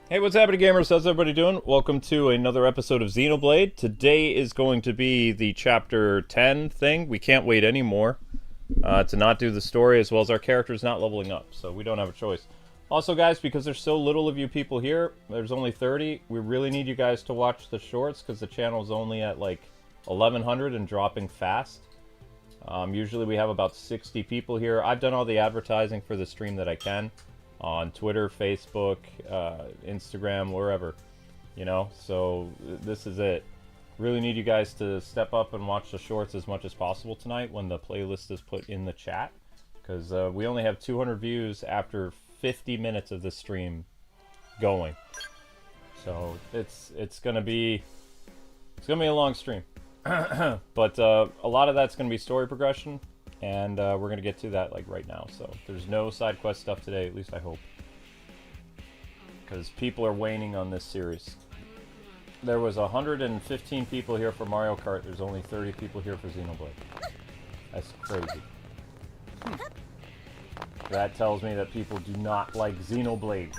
Hey, what's happening, gamers? How's everybody doing? Welcome to another episode of Xenoblade. Today is going to be the Chapter 10 thing. We can't wait anymore to not do the story, as well as our character's not leveling up, so we don't have a choice. Also, guys, because there's so little of you people here, there's only 30, we really need you guys to watch the shorts, because the channel's only at, like, 1,100 and dropping fast. Usually we have about 60 people here. I've done all the advertising for the stream that I can. On Twitter, Facebook, Instagram, wherever, you know, so this is it. Really need you guys to step up and watch the shorts as much as possible tonight when the playlist is put in the chat, because we only have 200 views after 50 minutes of the stream going, so it's gonna be a long stream. But a lot of that's gonna be story progression. And we're going to get to that like right now. So there's no side quest stuff today, at least I hope. Because people are waning on this series. There was 115 people here for Mario Kart. There's only 30 people here for Xenoblade. That's crazy. That tells me that people do not like Xenoblade.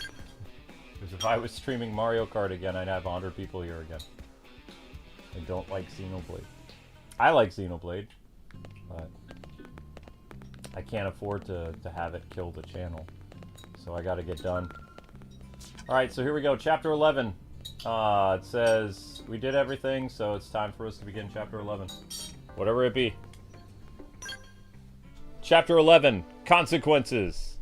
Because if I was streaming Mario Kart again, I'd have 100 people here again. They don't like Xenoblade. I like Xenoblade, but I can't afford to have it kill the channel, so I gotta get done. Alright, so here we go, Chapter 11. It says, we did everything, so it's time for us to begin Chapter 11. Whatever it be. Chapter 11, Consequences.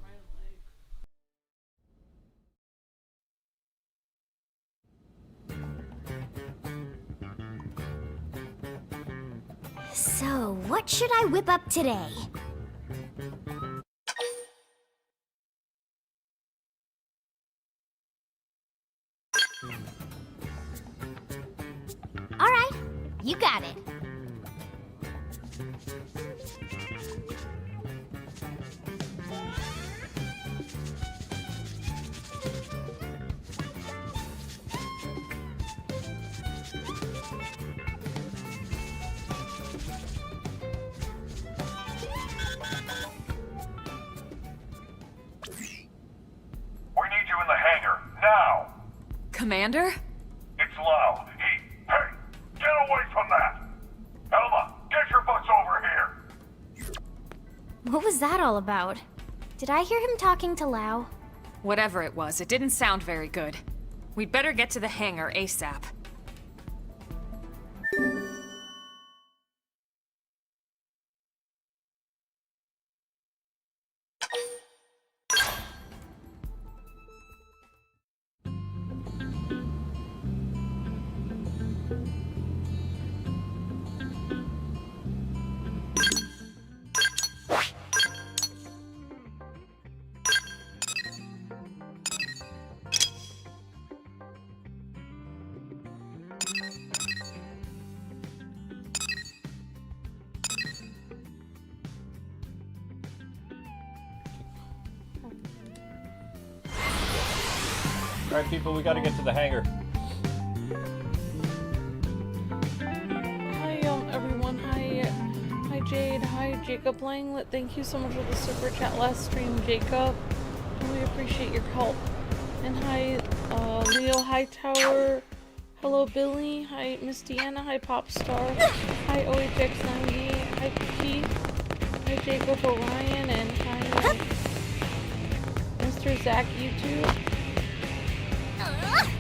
So, what should I whip up today? Alright, you got it. Commander? It's Lau. Hey, get away from that! Elma, get your butts over here! What was that all about? Did I hear him talking to Lau? Whatever it was, it didn't sound very good. We'd better get to the hangar ASAP. Alright, people, we gotta get to the hangar. Hi, everyone. Hi, Jade. Hi, Jacob Langlet. Thank you so much for the super chat last stream, Jacob. Really appreciate your help. And hi, Leo Hightower. Hello, Billy. Hi, Miss Deanna. Hi, Popstar. Hi, OHX90. Hi, Keith. Hi, Jacob Orion. And hi, Mr. Zach YouTube.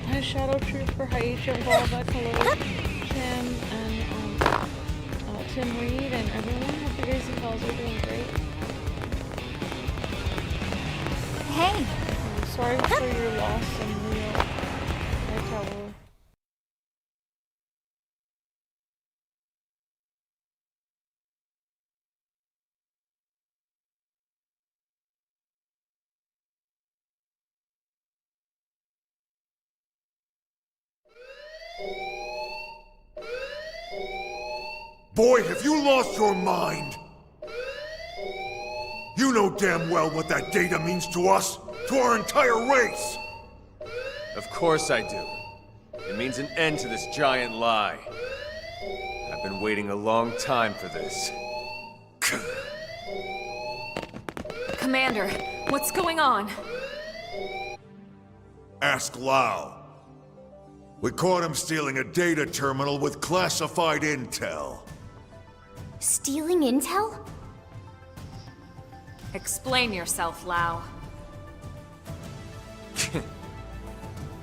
Hi, Shadow Trooper. Hi, HM Volbeck. Hello, Tim and Tim Reed and everyone. Hope you guys and gals are doing great. Hey! I'm sorry for your loss in Leo Hightower. Boy, have you lost your mind! You know damn well what that data means to us, to our entire race! Of course I do. It means an end to this giant lie. I've been waiting a long time for this. Commander, what's going on? Ask Lau. We caught him stealing a data terminal with classified intel. Stealing intel? Explain yourself, Lau.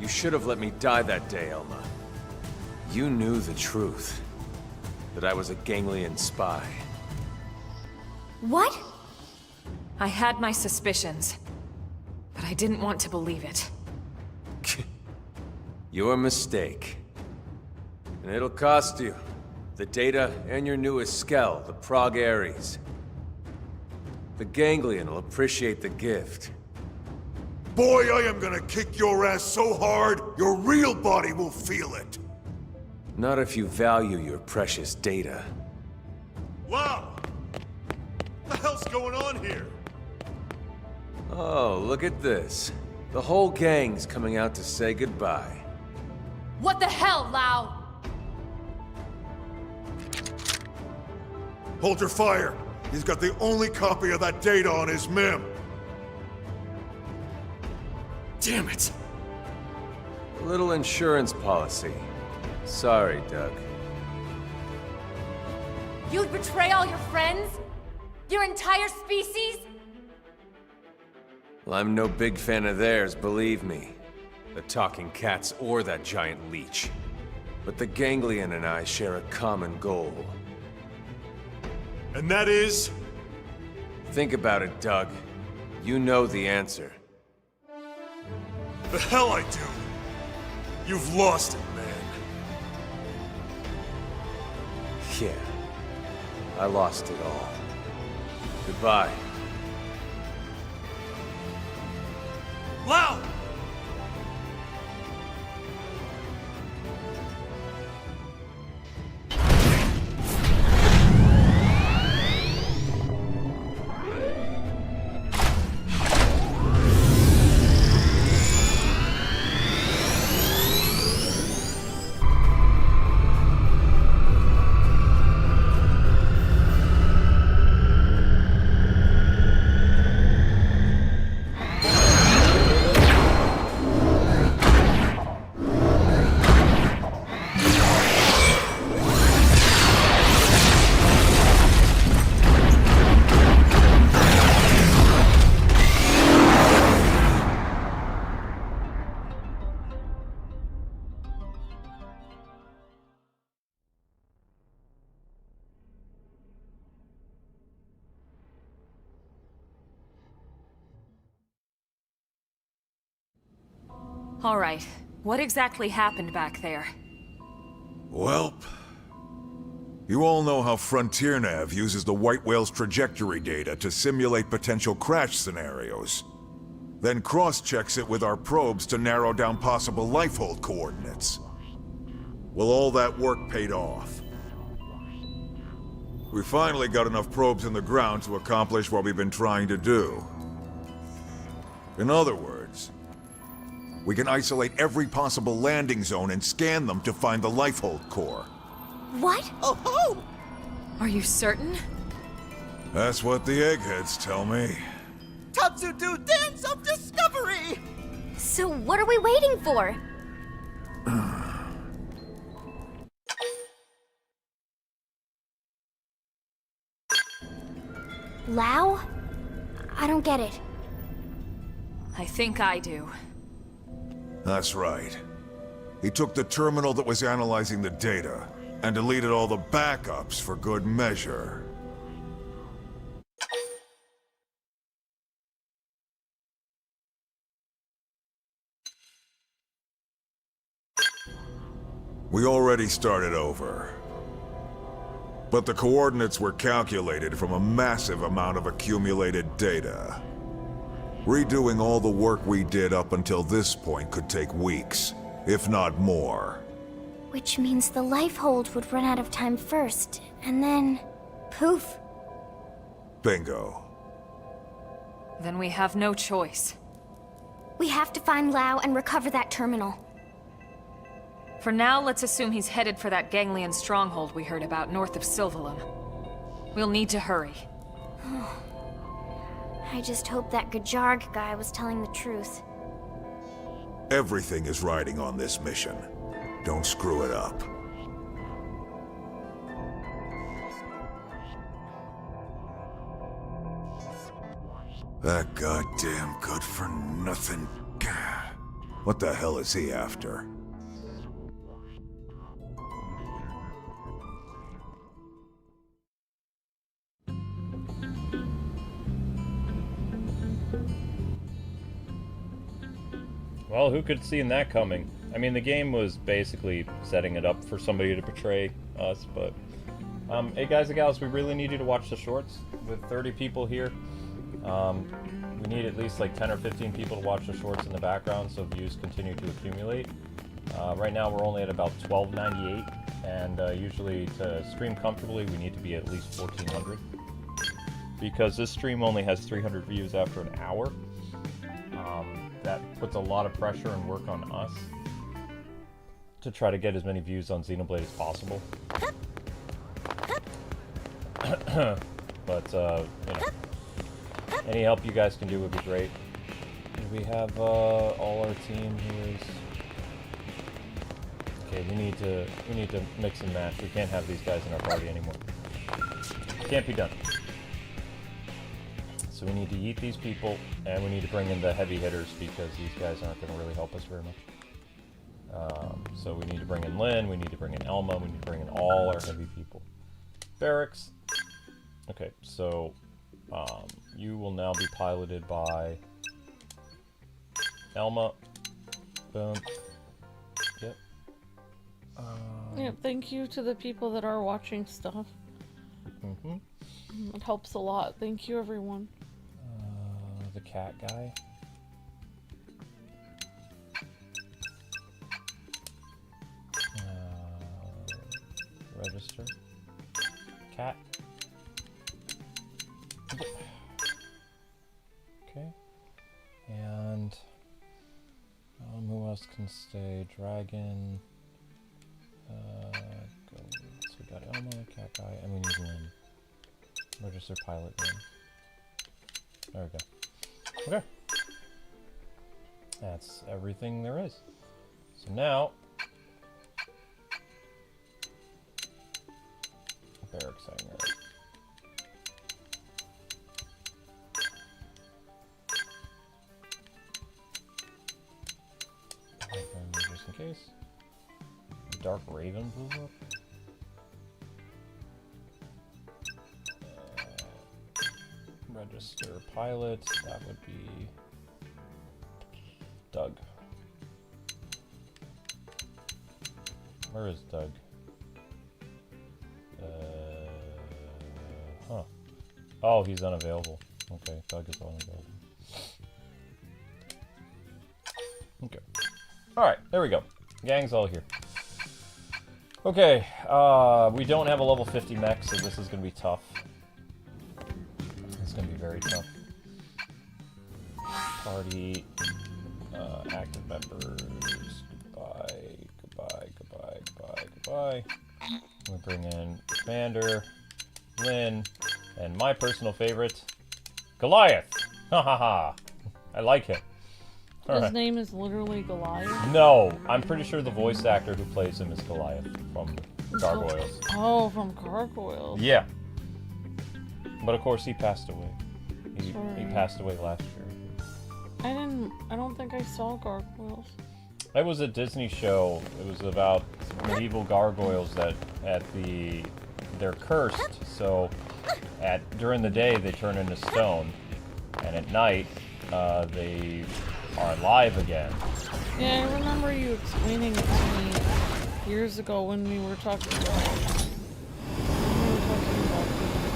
You should have let me die that day, Elma. You knew the truth. That I was a ganglion spy. What? I had my suspicions, but I didn't want to believe it. Your mistake. And it'll cost you. The data and your newest skell, the Prog Ares. The ganglion will appreciate the gift. Boy, I am gonna kick your ass so hard, your real body will feel it. Not if you value your precious data. Wow! What the hell's going on here? Oh, look at this. The whole gang's coming out to say goodbye. What the hell, Lau? Hold your fire. He's got the only copy of that data on his MIM. Damn it! A little insurance policy. Sorry, Doug. You'd betray all your friends? Your entire species? Well, I'm no big fan of theirs, believe me. The talking cats or that giant leech. But the ganglion and I share a common goal. And that is? Think about it, Doug. You know the answer. The hell I do. You've lost it, man. Yeah. I lost it all. Goodbye. Lau! All right. What exactly happened back there? Welp. You all know how Frontier Nav uses the White Whale's trajectory data to simulate potential crash scenarios. Then cross-checks it with our probes to narrow down possible lifehold coordinates. Well, all that work paid off. We finally got enough probes in the ground to accomplish what we've been trying to do. In other words, we can isolate every possible landing zone and scan them to find the lifehold core. What? Oh ho! Are you certain? That's what the eggheads tell me. Tatsu-do dance of discovery! So what are we waiting for? Lau? I don't get it. I think I do. That's right. He took the terminal that was analyzing the data, and deleted all the backups for good measure. We already started over. But the coordinates were calculated from a massive amount of accumulated data. Redoing all the work we did up until this point could take weeks, if not more. Which means the lifehold would run out of time first, and then... poof. Bingo. Then we have no choice. We have to find Lau and recover that terminal. For now, let's assume he's headed for that ganglion stronghold we heard about north of Sylvalum. We'll need to hurry. I just hope that Gajarg guy was telling the truth. Everything is riding on this mission. Don't screw it up. That goddamn good-for-nothing... What the hell is he after? Well, who could have seen that coming? I mean, the game was basically setting it up for somebody to betray us, but... hey guys and gals, we really need you to watch the shorts. With 30 people here, we need at least like 10 or 15 people to watch the shorts in the background so views continue to accumulate. Right now we're only at about 1298, and usually to stream comfortably we need to be at least 1400. Because this stream only has 300 views after an hour. That puts a lot of pressure and work on us to try to get as many views on Xenoblade as possible. But, you know, any help you guys can do would be great. We have all our team here is... Okay, we need to mix and match. We can't have these guys in our party anymore. Can't be done. So we need to eat these people, and we need to bring in the heavy hitters because these guys aren't going to really help us very much. So we need to bring in Lynn, we need to bring in Elma, we need to bring in all our heavy people. Barracks. Okay, so you will now be piloted by Elma. Boom. Yep. Yeah, thank you to the people that are watching stuff. Mm-hmm. It helps a lot. Thank you, everyone. The cat guy. Register. Cat. Okay. And who else can stay? Dragon. So we got Elmo, cat guy, and we need Lynn. Register pilot Lynn. There we go. Okay. That's everything there is. So now, barracks hangar. Just in case. Dark Raven blew up. Register pilot, that would be Doug. Where is Doug? Huh. Oh, he's unavailable. Okay, Doug is unavailable. Okay. Alright, there we go. Gang's all here. Okay, we don't have a level 50 mech, so this is going to be tough. It's going to be very tough. Party, active members, goodbye. We bring in Commander, Lynn, and my personal favorite, Goliath! Ha ha ha! I like him. His name is literally Goliath? No, I'm pretty sure the voice actor who plays him is Goliath from Gargoyles. Oh, from Gargoyles. Yeah. But of course he passed away. He passed away last year. I don't think I saw Gargoyles. It was a Disney show. It was about medieval gargoyles that they're cursed, so during the day they turn into stone, and at night they are alive again. Yeah, I remember you explaining it to me years ago when we were talking about the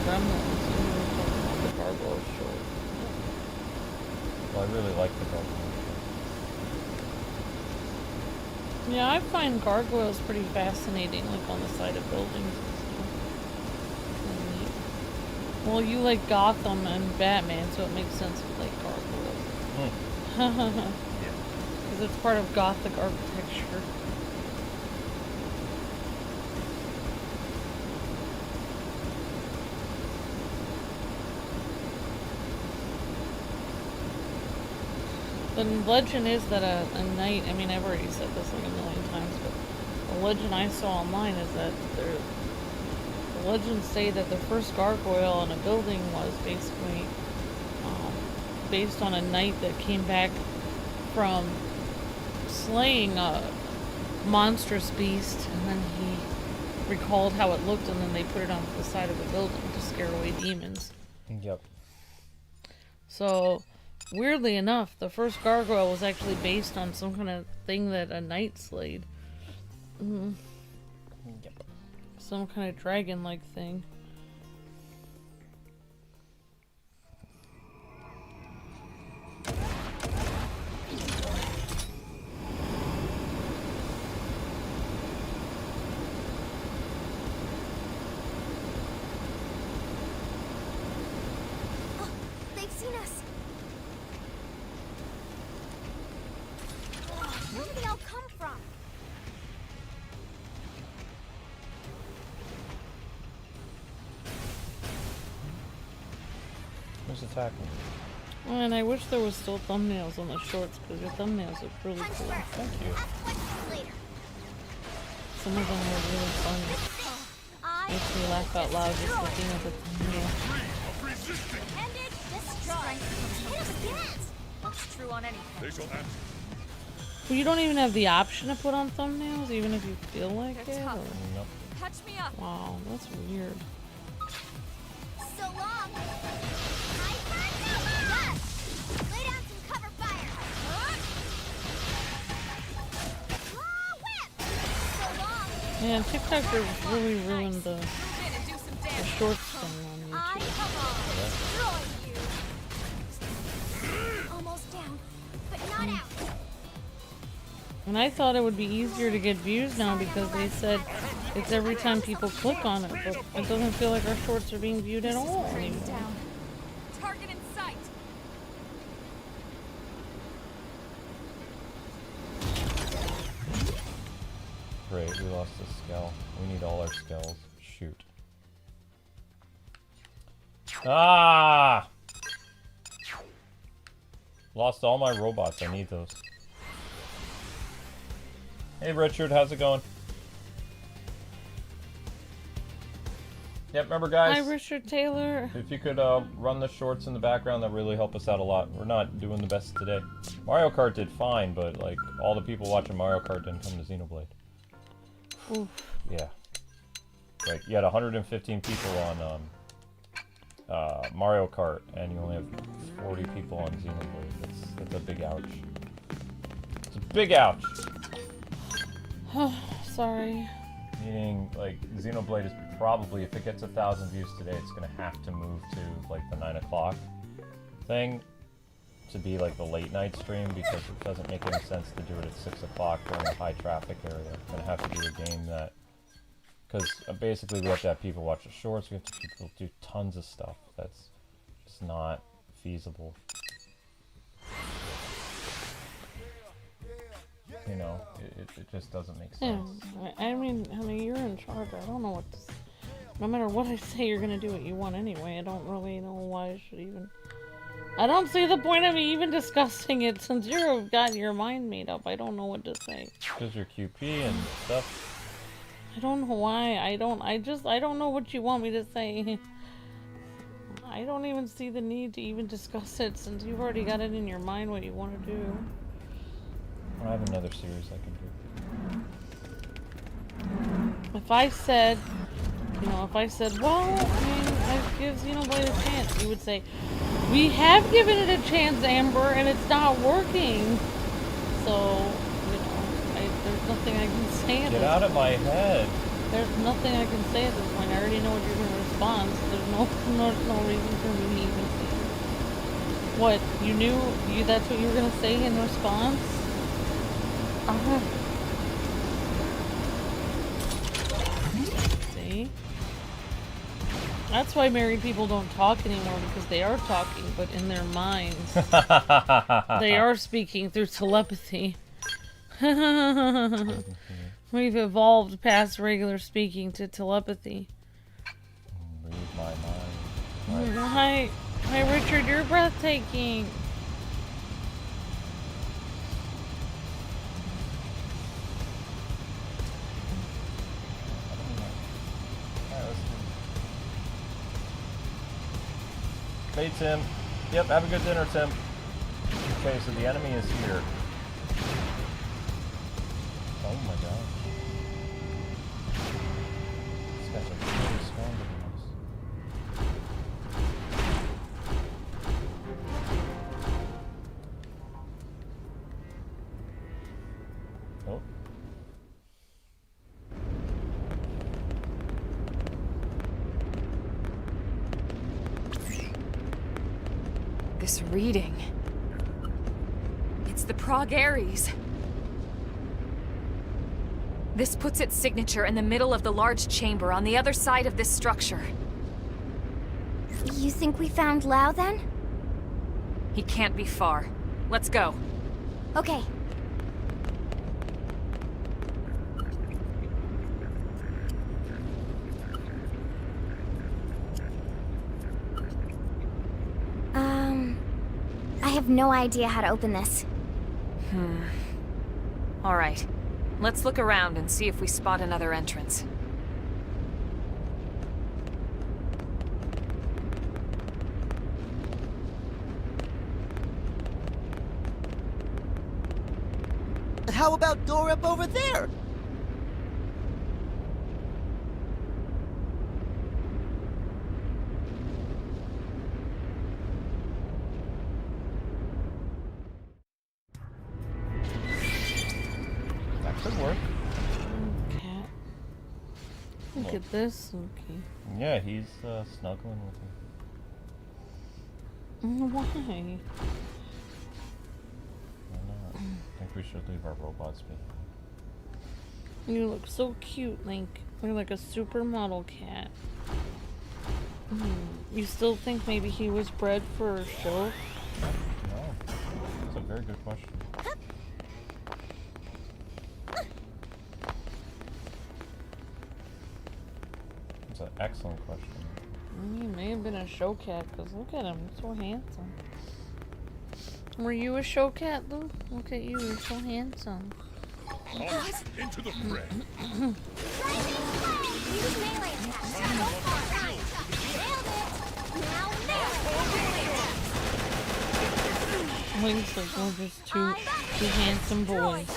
gremlins and we were talking about the gargoyle show. Well, I really like the gargoyles. Yeah, I find gargoyles pretty fascinating, like on the side of buildings and stuff. Well, you like Gotham and Batman, so it makes sense you like gargoyles. Yeah. Because it's part of Gothic architecture. The legend is that a knight, I mean, I've already said this like a million times, but the legend I saw online is that the legends say that the first gargoyle in a building was basically based on a knight that came back from slaying a monstrous beast, and then he recalled how it looked, and then they put it on the side of a building to scare away demons. Yep. So, weirdly enough, the first gargoyle was actually based on some kind of thing that a knight slayed. Yep. Some kind of dragon-like thing. Oh, they've seen us. Where did they all come from? Who's attacking? And I wish there was still thumbnails on the shorts, because your thumbnails look really Punch cool. first. Thank you. Ask questions later. Some of them were really funny. I Makes me laugh out loud just looking at the thumbnail. ended destroy. Hit us again. That's true on anything. Well, you don't even have the option to put on thumbnails, even if you feel like They're it? tough. Or- Nope. Catch me up. Wow, that's weird. So long. Yes. Lay down some cover fire. Whip. So long. Man, TikTok has really ruined the Move in and do some the damage. shorts thing on I YouTube. destroy you. Almost down, but not out. And I thought it would be easier to get views now because they said it's every time people click on it, but it doesn't feel like our shorts are being viewed at all anymore. Down. Target in sight. Great, we lost a skull. We need all our skulls. Shoot. Ah! Lost all my robots. I need those. Hey Richard, how's it going? Yep, remember guys? Hi, Richard Taylor. If you could run the shorts in the background, that really help us out a lot. We're not doing the best today. Mario Kart did fine, but like all the people watching Mario Kart didn't come to Xenoblade. Oof. Yeah. Right, you had 115 people on Mario Kart, and you only have 40 people on Xenoblade. That's a big ouch. It's a big ouch! Sorry. Meaning, like, Xenoblade is probably, if it gets 1,000 views today, it's gonna have to move to, like, the 9 o'clock thing to be, like, the late night stream, because it doesn't make any sense to do it at 6 o'clock during a high traffic area. It's gonna have to be a game that, because basically we have to have people watch the shorts, we have to have people do tons of stuff that's just not feasible. You know, it just doesn't make Yeah, sense. I mean, honey, you're in charge. I don't know what to no matter what I say, you're gonna do what you want anyway. I don't really know why I should even... I don't see the point of me even discussing it since you've got your mind made up. I don't know what to say. Because you're QP and stuff. I don't know why. I don't know what you want me to say. I don't even see the need to even discuss it since you've already got it in your mind what you want to do. I have another series I can do. If I said, well, I mean, I give Xenoblade a chance, you would say, we have given it a chance, Amber, and it's not working. So, there's nothing I can say at this point. Get out of my head. There's nothing I can say at this point. I already know what you're going to respond, so there's no reason for me to even say it. What, that's what you were going to say in response? See? That's why married people don't talk anymore, because they are talking, but in their minds. They are speaking through telepathy. We've evolved past regular speaking to telepathy. Read my mind. Hi Richard, you're breathtaking. Hey, Tim. Yep, have a good dinner, Tim. Okay, so the enemy is here. Oh my gosh. These guys are really stronger than us. Oh. This reading. It's the Prague Aries. This puts its signature in the middle of the large chamber on the other side of this structure. You think we found Lao then? He can't be far. Let's go. Okay. I have no idea how to open this. All right. Let's look around and see if we spot another entrance. How about door up over there? That could work. Cat. Look at this, okay. Yeah, he's snuggling with you. Why? Why not? I think we should leave our robots behind. You look so cute, Link. You're like a supermodel cat. You still think maybe he was bred for a show? No. That's a very good question. It's an excellent question. He may have been a show cat, because look at him, he's so handsome. Were you a show cat, Lou? Look at you, you're so handsome. Into the fray. Use melee attacks. Go for it. Nailed it. Now nail it. Wings like, oh, just two handsome boys.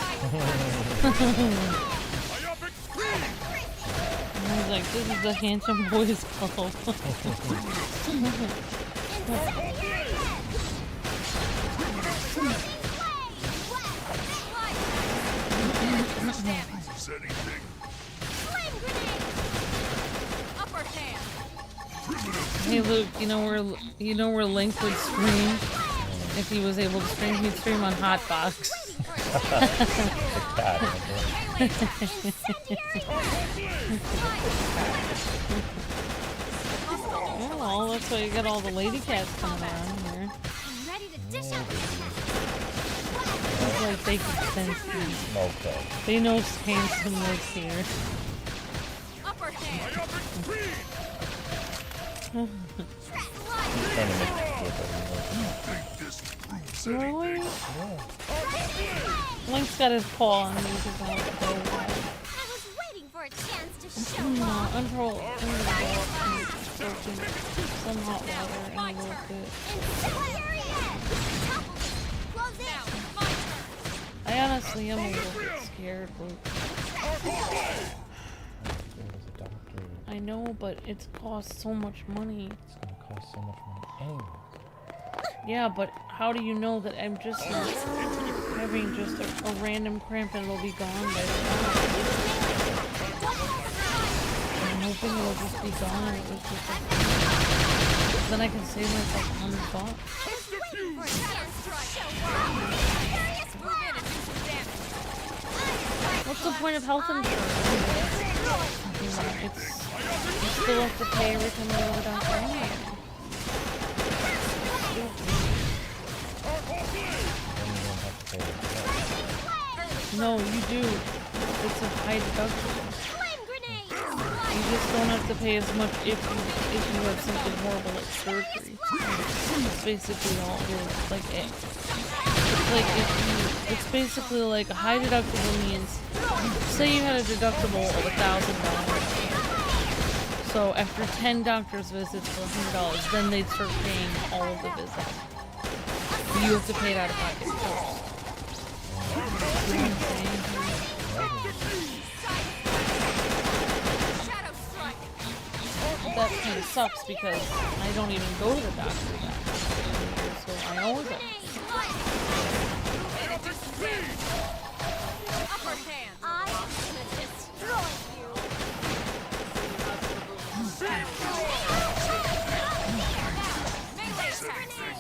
I was like, this is the handsome boys club. Hey Luke, you know where Link would stream if he was able to stream? He'd stream on Hotbox. Well, that's why you got all the lady cats coming around here. It's like they can sense you. Okay. They know handsome lives here. Really? Yeah. Link's got his paw on me. I was waiting for a chance to show No, off. I'm gonna go up and soak in some hot water and a little bit. Close it. I honestly am a little bit scared, Luke. I know, but it costs so much money. It's gonna cost so much money anyway. Yeah, but how do you know that I'm just not having just a random cramp and it'll be gone by the time? I'm hoping it'll just be gone. It was just then I can save myself $100. What's the point of health insurance? You still have to pay every time you go down there. No, you do. It's a high deductible. You just don't have to pay as much if you have something horrible like surgery. That's basically all it is. Like it's like it's basically like a high deductible means, say you had a deductible of $1,000. So after 10 doctor's visits for $100, then they'd start paying all of the visits. You have to pay it out of pocket first. You know what I'm saying? That kind of sucks because I don't even go to the doctor that much, so I always have to pay. Upper hand. I am gonna destroy you. Melee attack.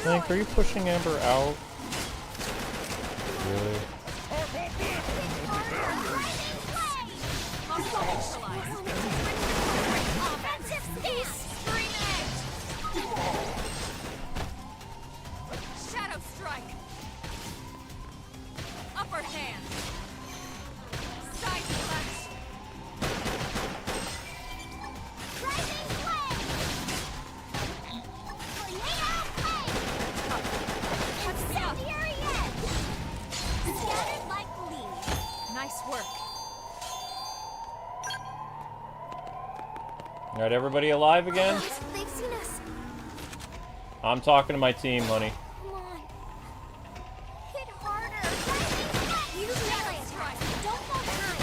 Link, are you pushing Amber out? Really? Shadow strike. Upper hand. Side slash. Rising flame. Tornado flame. Incendiary edge. Scattered like leaves. Nice work. Alright, everybody alive again? They've seen us. I'm talking to my team, honey. Come on. Hit harder. Use melee attack. Don't fall behind.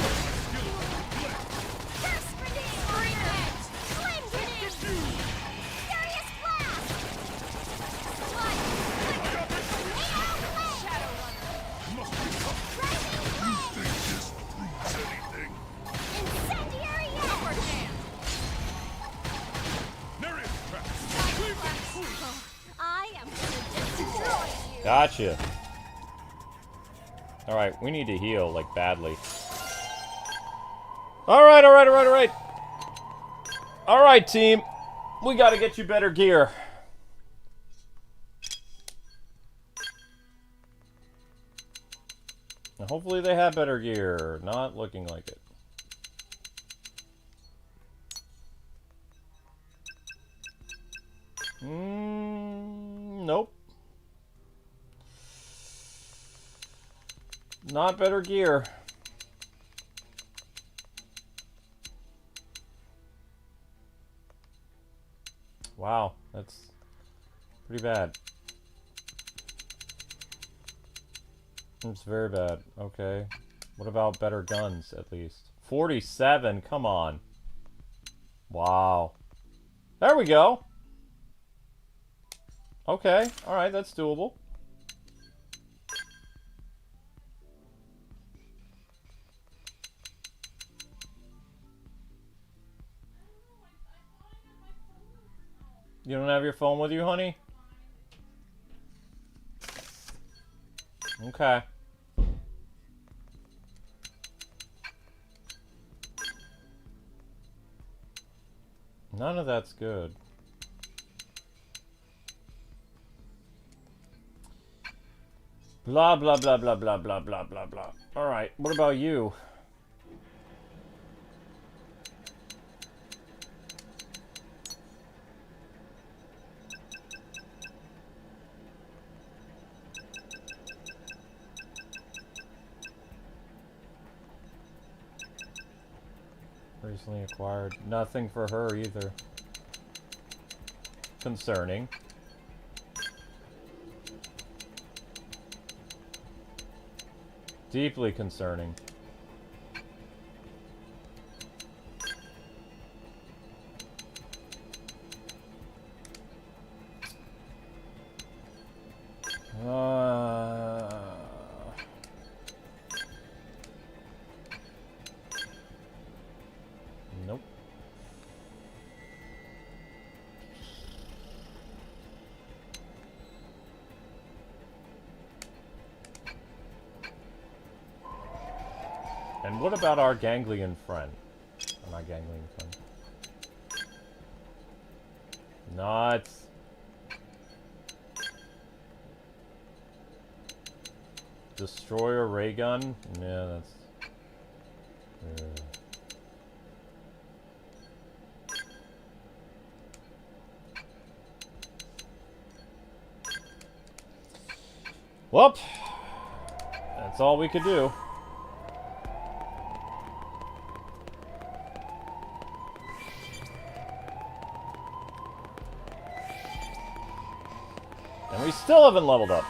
Burst grenade. Flame edge. Flame grenade. Furious blast. Light. Tornado flame. Shadow runner. Rising flame. Incendiary edge. Upper hand. I am gonna destroy you. Gotcha. Alright, we need to heal, like, badly. Alright, alright, alright, alright. Alright, team. We gotta get you better gear. Now, hopefully they have better gear. Not looking like it. Nope. Not better gear. Wow, that's pretty bad. It's very bad. Okay. What about better guns, at least? 47, come on. Wow. There we go. Okay, alright, that's doable. You don't have your phone with you, honey? Okay. None of that's good. Blah, blah, blah, blah, blah, blah, blah, blah, blah. Alright, what about you? Recently acquired. Nothing for her either. Concerning. Deeply concerning. Nope. And what about our ganglion friend? Or not ganglion friend. Nuts. Destroyer ray gun? Yeah, that's... Well, that's all we could do. And we still haven't leveled up.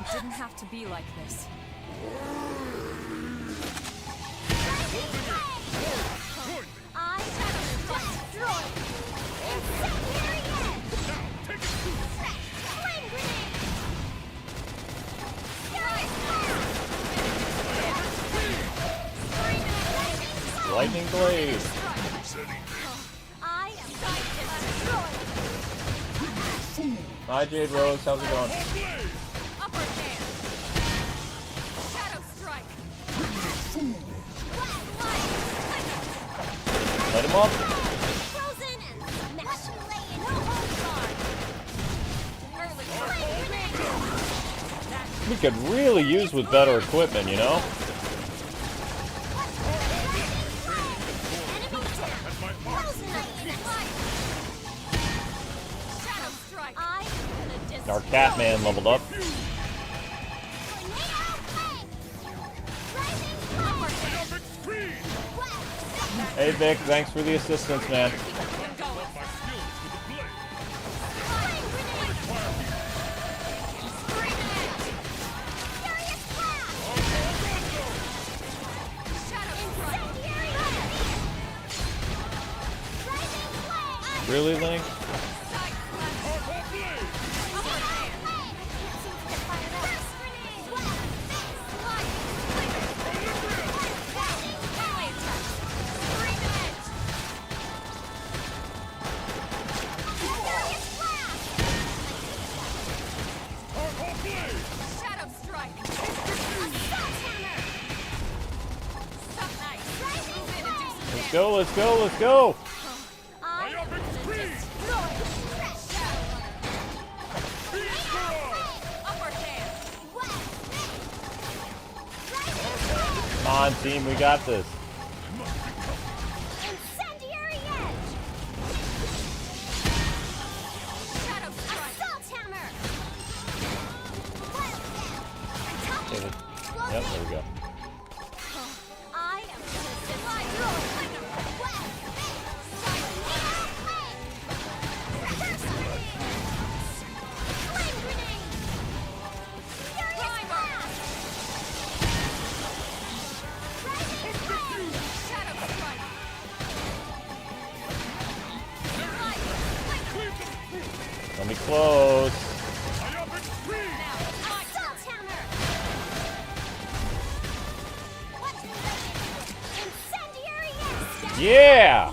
It didn't have to be like this. I destroy. Incendiary edge. Flame grenade. Furious blast. Lightning blade. I am destroyed. Hi, Jade Rose. How's it going? Upper hand. Shadow strike. Light him up. Frozen and smash. No hold guard. Early Flame grenade. We could really use with better equipment, you know? Enemy down. Frozen shadow strike. I am gonna destroy. Our Catman leveled up. Tornado flame. Rising flame. Hey, Vic. Thanks for the assistance, man. Flame grenade. Furious blast. Shadow strike. Incendiary edge. Rising flame. Really, Link? Side slash. Upper hand. Shadow strike. Suck nice. Move in and do some Let's go, let's go, let's go! upper hand. Come on, team, we got this. Incendiary edge. Shadow strike. Assault hammer. Okay, yep, there we go. I am gonna destroy. Flame grenade. Furious blast. Rising flame. Shadow strike. Let me close. Assault hammer. Incendiary edge. Yeah!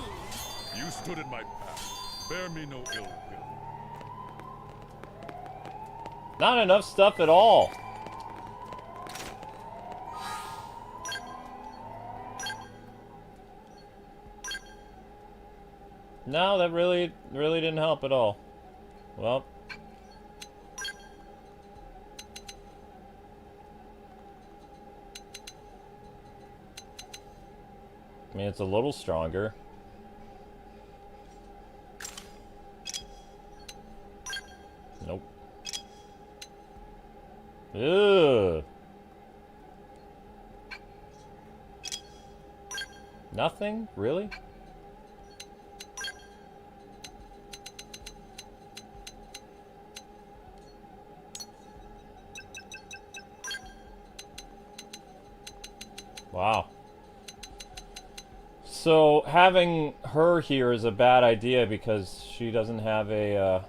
You stood in my path. Bear me no ill will. Not enough stuff at all. No, that really didn't help at all. Well. I mean, it's a little stronger. Nope. Ugh. Nothing? Really? Wow. So, having her here is a bad idea because she doesn't have a,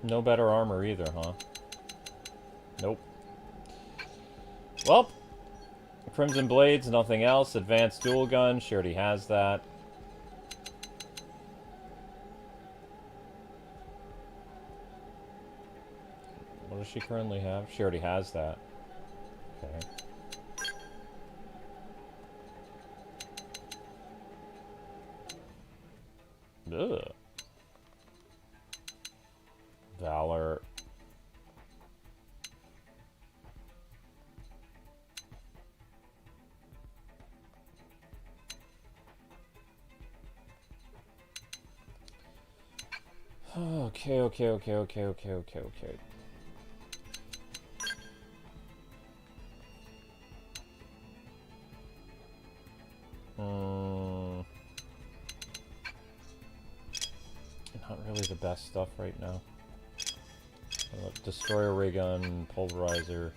no better armor either, huh? Nope. Well, Crimson Blades, nothing else. Advanced Dual Gun, she already has that. What does she currently have? She already has that. Okay. Ugh. Valor. Okay. Not really the best stuff right now. Destroyer ray gun, pulverizer.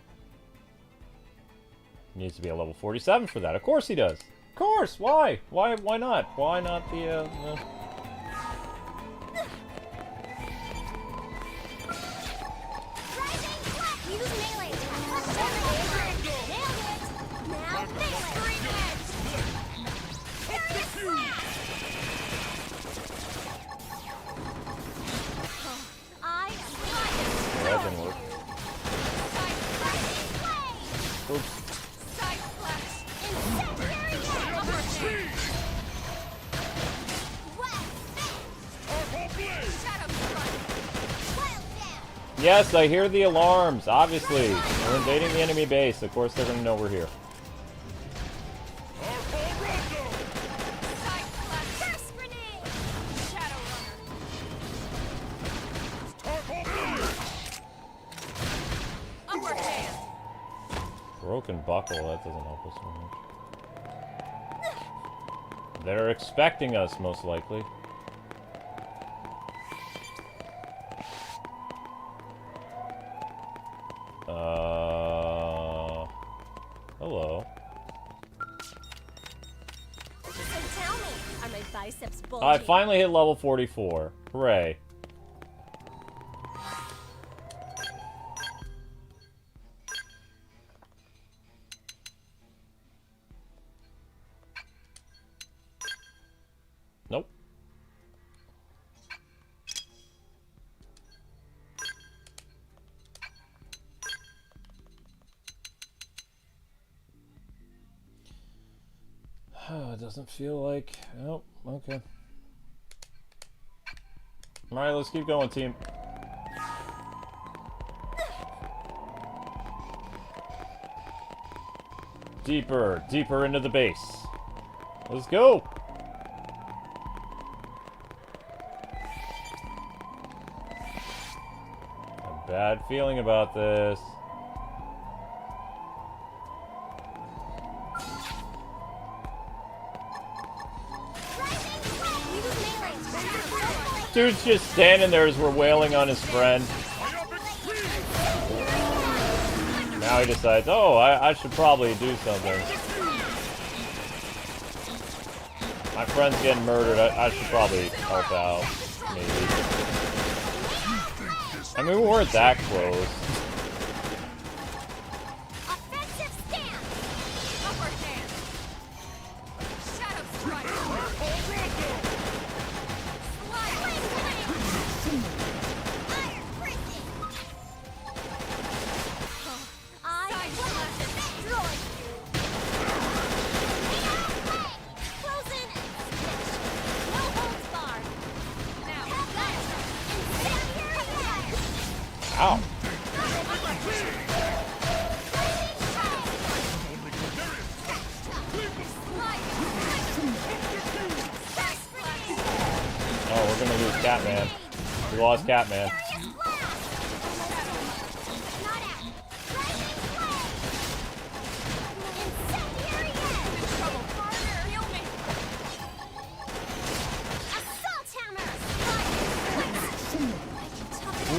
Needs to be a level 47 for that. Of course he does. Of course. Why? Why not? Why not the that didn't work. Oops. Yes, I hear the alarms, obviously. We're invading the enemy base. Of course they're gonna know we're here. Broken buckle, that doesn't help us so much. They're expecting us, most likely. Hello. So tell me, are my biceps bulging? I finally hit level 44. Hooray. Nope. It doesn't feel like... Oh, okay. Alright, let's keep going, team. Deeper, deeper into the base. Let's go! A bad feeling about this. Dude's just standing there as we're wailing on his friend. Now he decides, oh, I should probably do something. My friend's getting murdered, I should probably help out. Maybe. I mean, we weren't that close. Ow. Oh, we're gonna lose Catman. We lost Catman.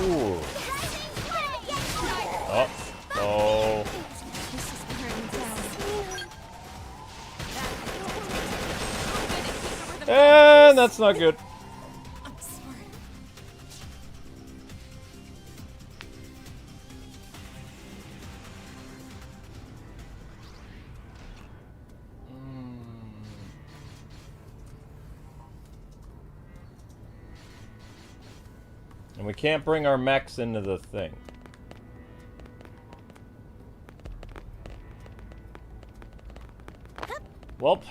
Ooh. Oh. And that's not good. And we can't bring our mechs into the thing. Welp.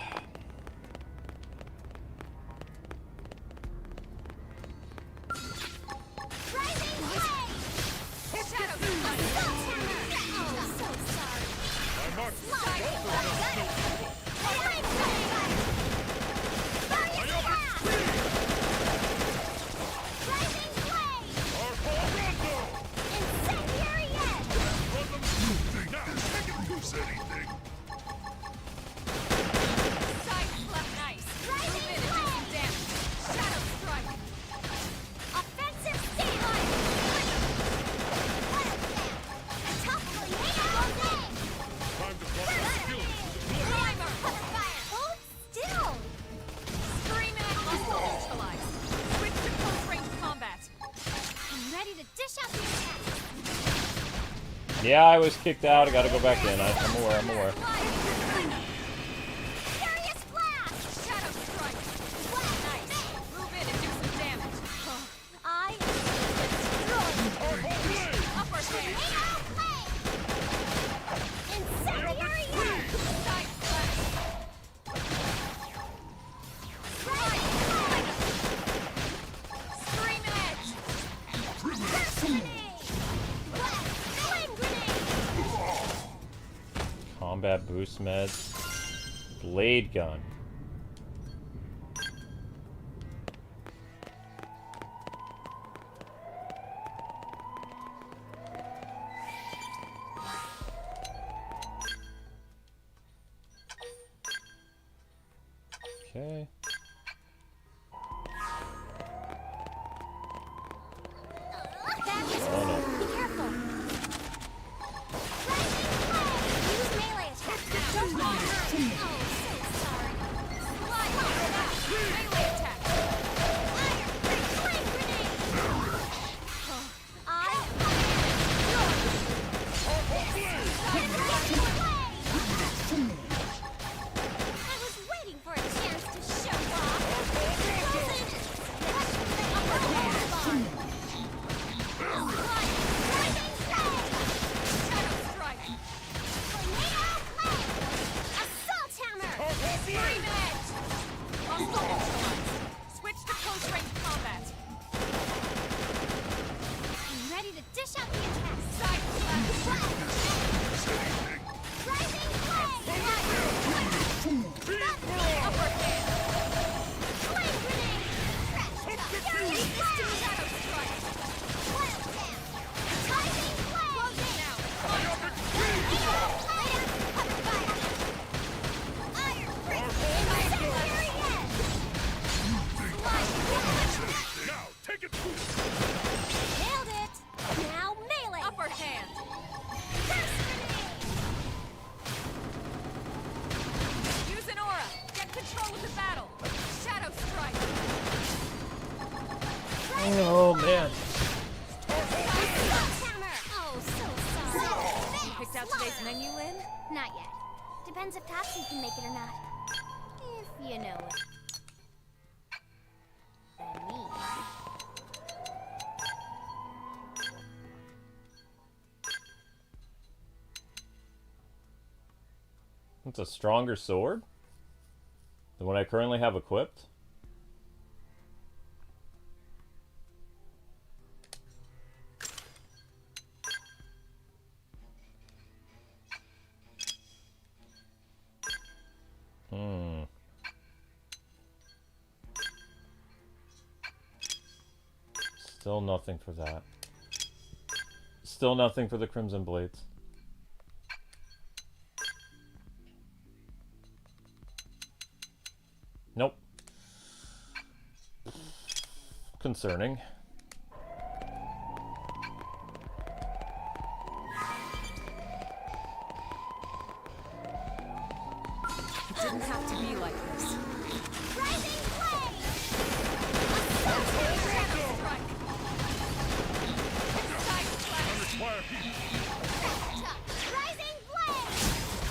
Yeah, I was kicked out. I gotta go back in. I'm aware, I'm aware. Furious blast! Shadow strike! Nice! Move in and do some damage. I destroyed. Upper hand! Incendiary head! Side slash! Scream edge! Burst grenade! Flame grenade! Combat boost meds. Blade gun. Okay. Oh no. Be careful! Use melee attack now! Don't fall behind! Oh, so sorry. Slide it out! Melee attack! Iron flame grenade! I was waiting for a chance to show off! Shadow strike! Tornado blade! Assault hammer! Scream edge! Muscle neutralized. Switch to close range combat. I'm ready to dish out the attack. Side slash! Rising blade! Upper hand! Flame grenade! Furious blade! Shadow strike! Wild stamp! Rising blade! Closing now! Iron fist! Incendiary head! Now, take it through. Nailed it! Now melee! Upper hand. Burst grenade! Use an aura. Get control of the battle. Shadow strike. Oh man. Assault hammer! Oh, so sorry. You picked out today's menu, Lynn? Not yet. Depends if Topsy can make it or not. If you know what I mean. It's a stronger sword than what I currently have equipped. Still nothing for that. Still nothing for the Crimson Blades. Nope. Concerning. It didn't have to be like this. Rising blade! Assault hammer! Strike. Side slash. Require heat. Rising blade!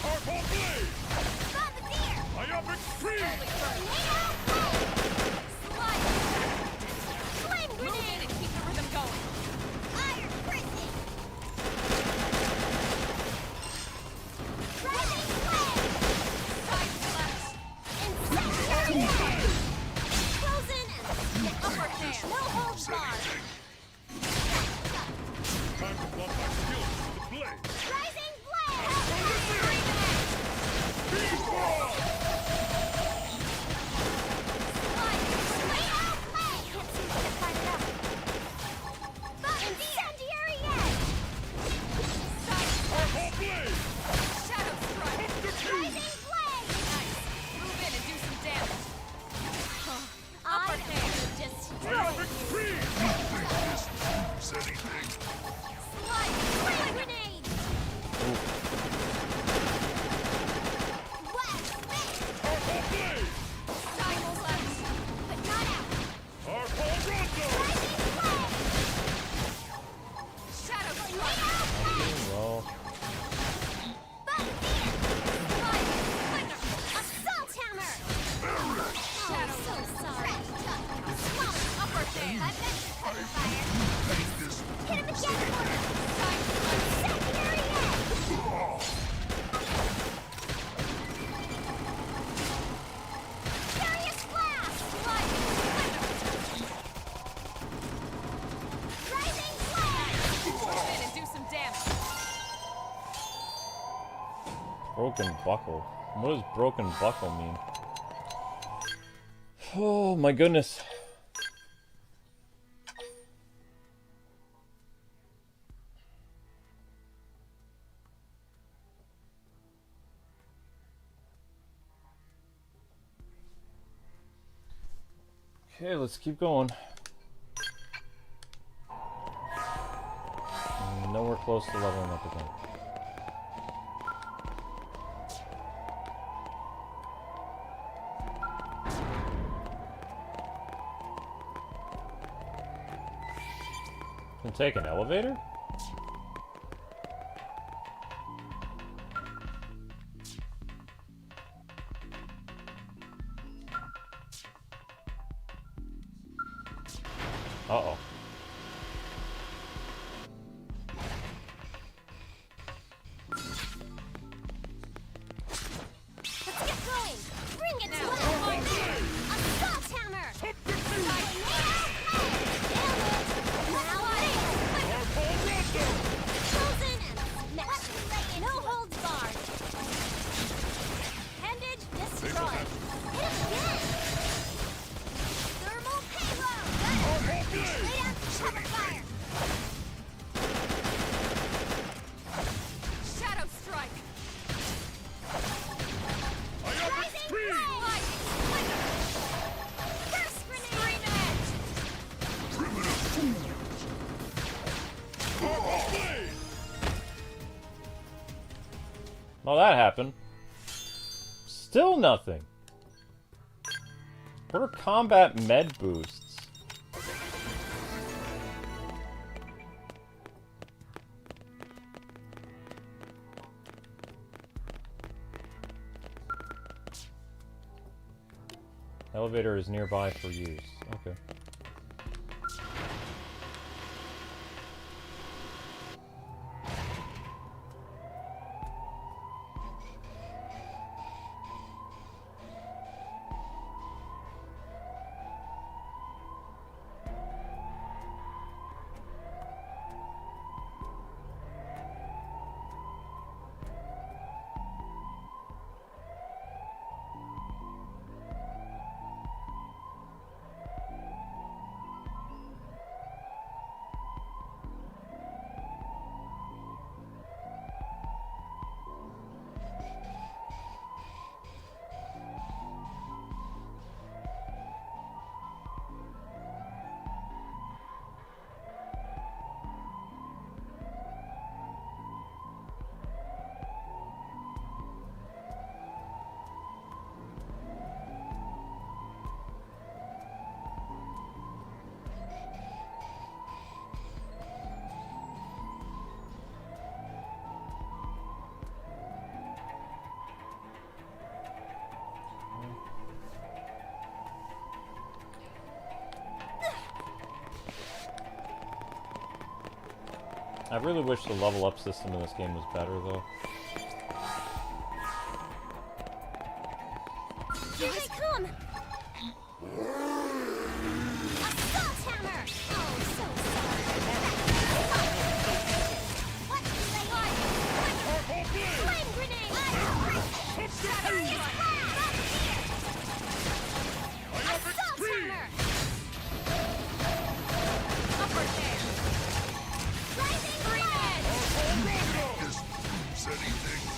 Powerful blade. Bombardier! Myopic stream. Tornado blade! Slide. Flame Move in grenade! and keep the rhythm going. Iron prison! Rising blade! Side slash. Incendiary head! Frozen and Upper hand. no holds barred! Time to plump my skills. Broken buckle. What does broken buckle mean? Oh my goodness. Okay, let's keep going. Nowhere close to leveling up again. Can take an elevator? Uh-oh. Let's get going! Bring it now! Assault hammer! Chosen and smashed! No holds barred! Appendage destroyed! Hit him again! Thermal payload! Lay down cover fire! Shadow strike! Rising flame! Lightning slinger! Curse grenade! Scream edge! Well, that happened. Still nothing. What are combat med boosts? Elevator is nearby for use. Okay. I really wish the level up system in this game was better, though. Here they come! Assault hammer! Oh, so sorry. What do they like? Flame grenade! Assault hammer! Upper hand! Rising flame! Anything.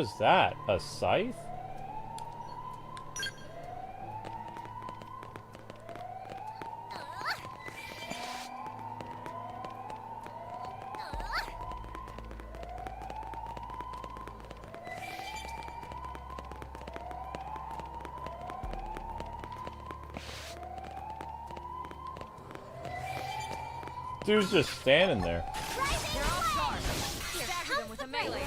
What is that? A scythe? Dude's just standing there. They're off guard. Stagger them with a melee.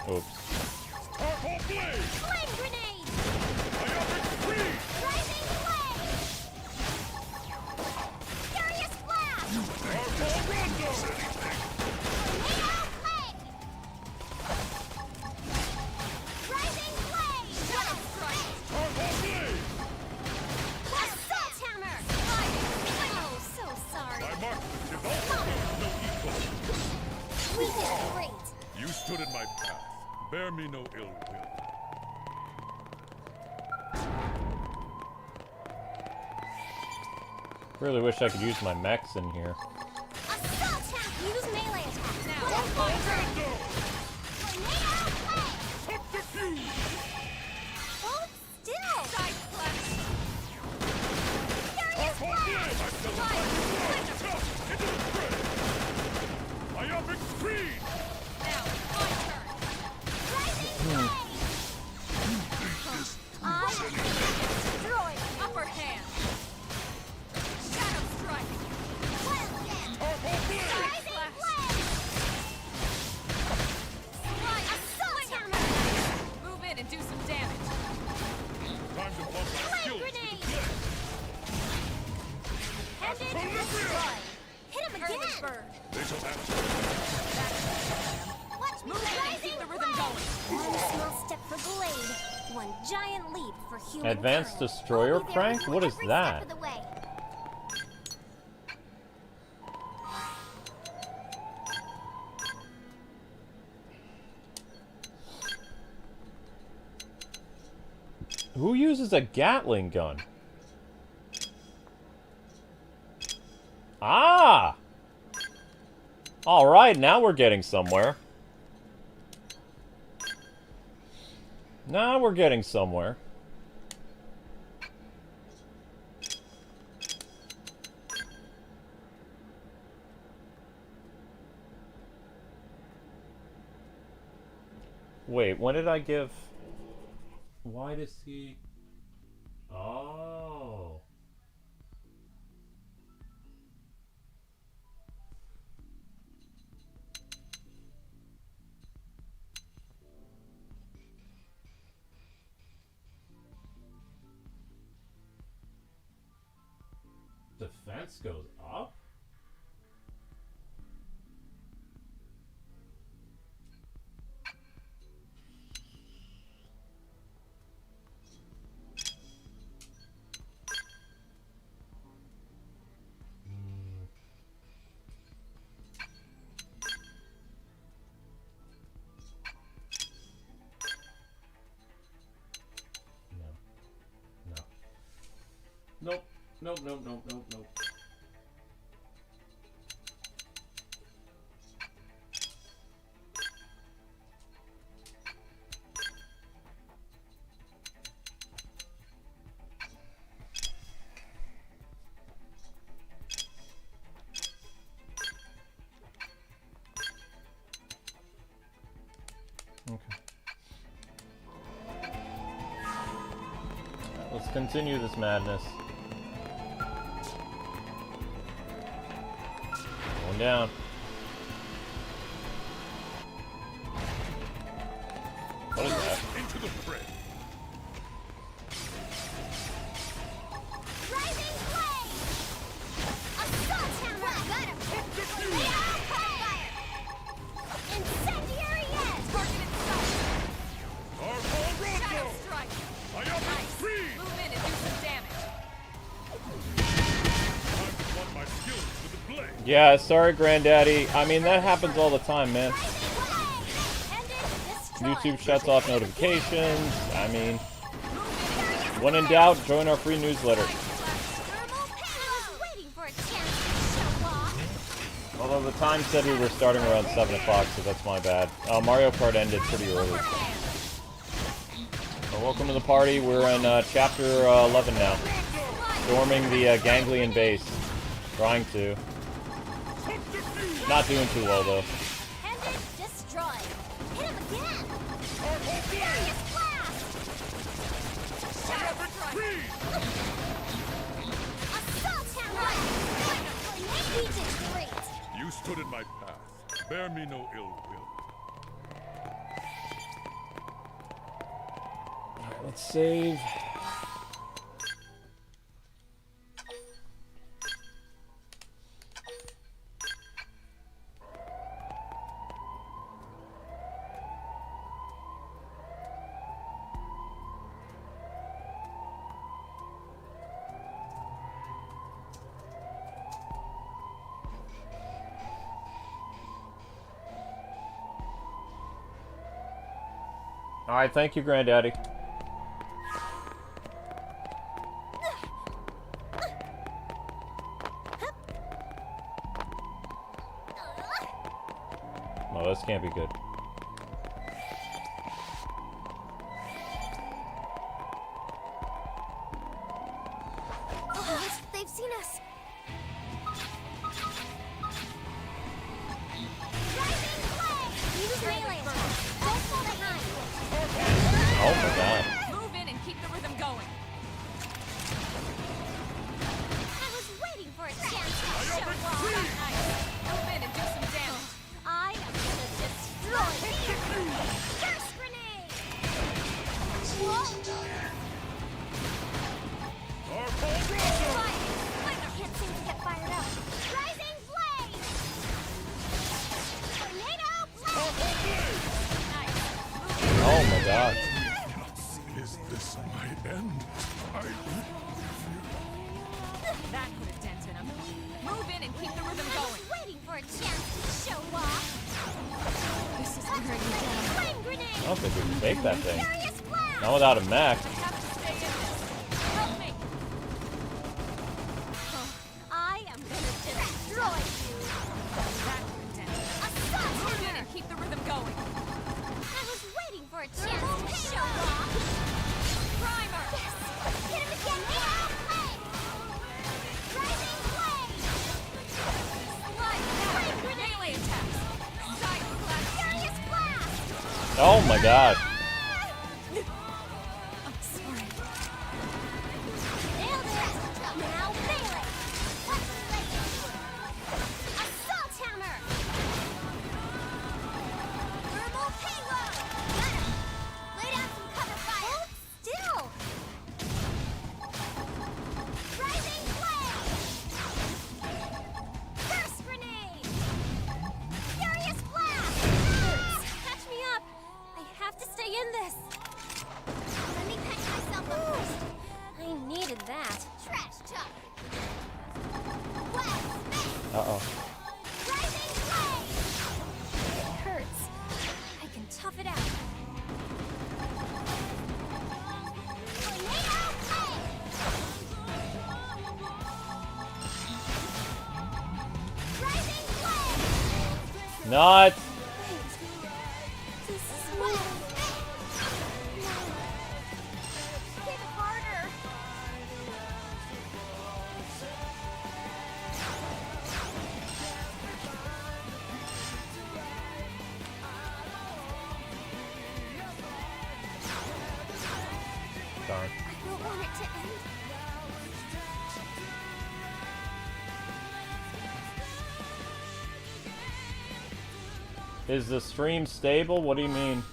Oops. Flame grenade! Rising flame! Furious blast! Tornado flame! Rising flame! Shadow strike! Assault hammer! Oh, so sorry. We did great. You stood in my path. Bear me no ill will. Really wish I could use my mechs in here. Assault hammer! Use melee attack. Now, Tornado flame! Hold still! side slash. Furious blast! I am extreme! Now, my turn. Rising flame! I destroy Upper hand. Shadow strike. Wild Dance! Rising flame! Assault hammer! Move in and do some damage. Time to pump my Flame skills grenade! to the flesh. Ended destroy! Hit him Early again! bird. They shall answer. Watch me Move in and rising keep the rhythm flame! going. One small step for Blade, one giant leap for human Advanced kind. Destroyer I'll be there Crank? with you What is every that? step of the way. Who uses a Gatling gun? Ah! Alright, now we're getting somewhere. Now we're getting somewhere. Wait, when did I give... Why does he... Oh... Defense goes up? Nope. Nope, nope, nope, nope, nope. Okay. Let's continue this madness. Going down. What is that? Into the fray. Rising flame! Assault hammer! Got him! Tornado fire! Incendiary edge! Target in sight. Shadow Strike. I am extreme! Move in and do some damage. Time to pump my skills to the blade. Yeah, sorry, Granddaddy. I mean, that happens all the time, man. Rising flame! Ended destroy! YouTube shuts off notifications. I mean, when in doubt, join our free newsletter. Thermal payload! I was waiting for a chance to show off! Although the time said we were starting around 7 o'clock, so that's my bad. Mario Kart ended pretty early. Well, welcome to the party. We're in chapter 11 now. Storming the ganglion base. Trying to. Not doing too well, though. Ended, destroyed. Hit him again. Furious blast. Shadow strike. Assault hammer. He did great. You stood in my path. Bear me no ill will. Alright, let's save. Alright, thank you, Granddaddy. Oh, this can't be good. Oh, they've seen us. Rising flame. Use melee attack. Don't fall behind. Oh my god. Move in and keep the rhythm going. I was waiting for a chance to show off. Nice. Move in and do some damage. I am gonna destroy you. Curse grenade. Whoa. Fire. I can't seem to get fired up. Rising flame. Tornado blast. Oh my god. Is this my end? That put a dent in him. Move in and keep the rhythm I going. was waiting for a chance to show off. This is wearing me down. Flame grenade. I don't think we can take that thing. Furious blast. Not without a mech. I have to stay in this. Help me. I am gonna destroy you. That put a dent in him. Assault Move in hammer. and keep the rhythm going. I was waiting for a chance to show off. Primer. Yes. Hit him again. Flame. Rising flame. Slide down. Melee attacks. Side blast. Furious blast. Oh my god. I'm sorry. Nailed it. Now melee. Assault hammer. Thermal payload. Got him. Lay down some cover fire. Hold still. Rising flame. Burst grenade. Furious blast. Catch me up. I have to stay in this. Let me catch myself up first. I needed that. Trash talk. West, Uh-oh. rising flame. It hurts. I can tough it out. Tornado flame. Rising flame. Not. This is wet. Hit harder. Darn. I don't want it to end. Is the stream stable? What do you mean?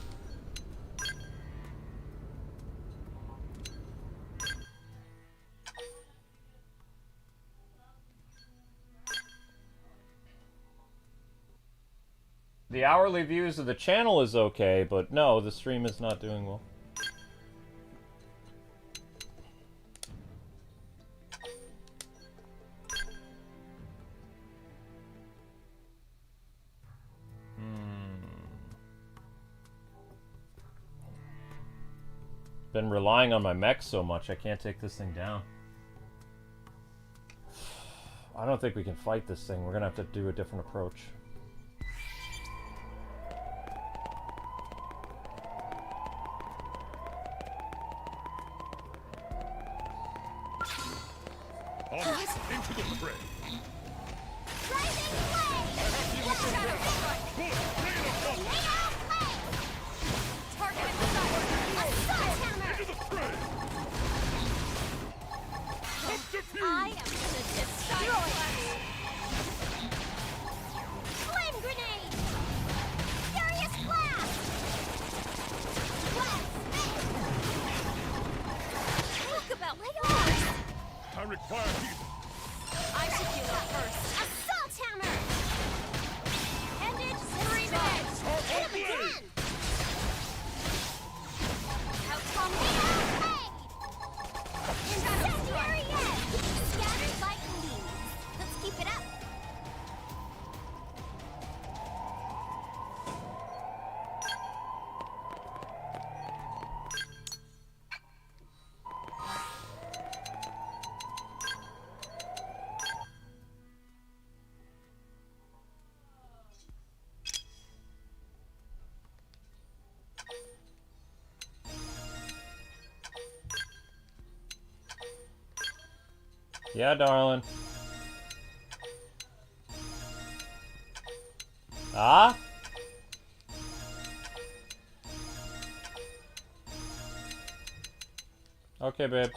The hourly views of the channel is okay, but no, the stream is not doing well. Been relying on my mech so much, I can't take this thing down. I don't think we can fight this thing. We're gonna have to do a different approach. Into the fray. Rising flame! Shadow strike! Tornado flame! Target in sight! Assault hammer! Into the fray. I am gonna destroy it! Flame grenade! Furious blast! Talk about yours! I require healing. I should heal up first. Assault hammer! Ended 3 minutes! Hit him again! Out tornado blade! Incendiary edge! Scattered lightning beams. Let's keep it up. Yeah, darling. Ah? Okay, babe.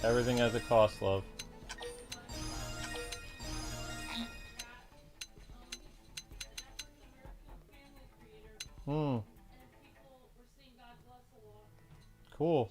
Everything has a cost, love. Cool.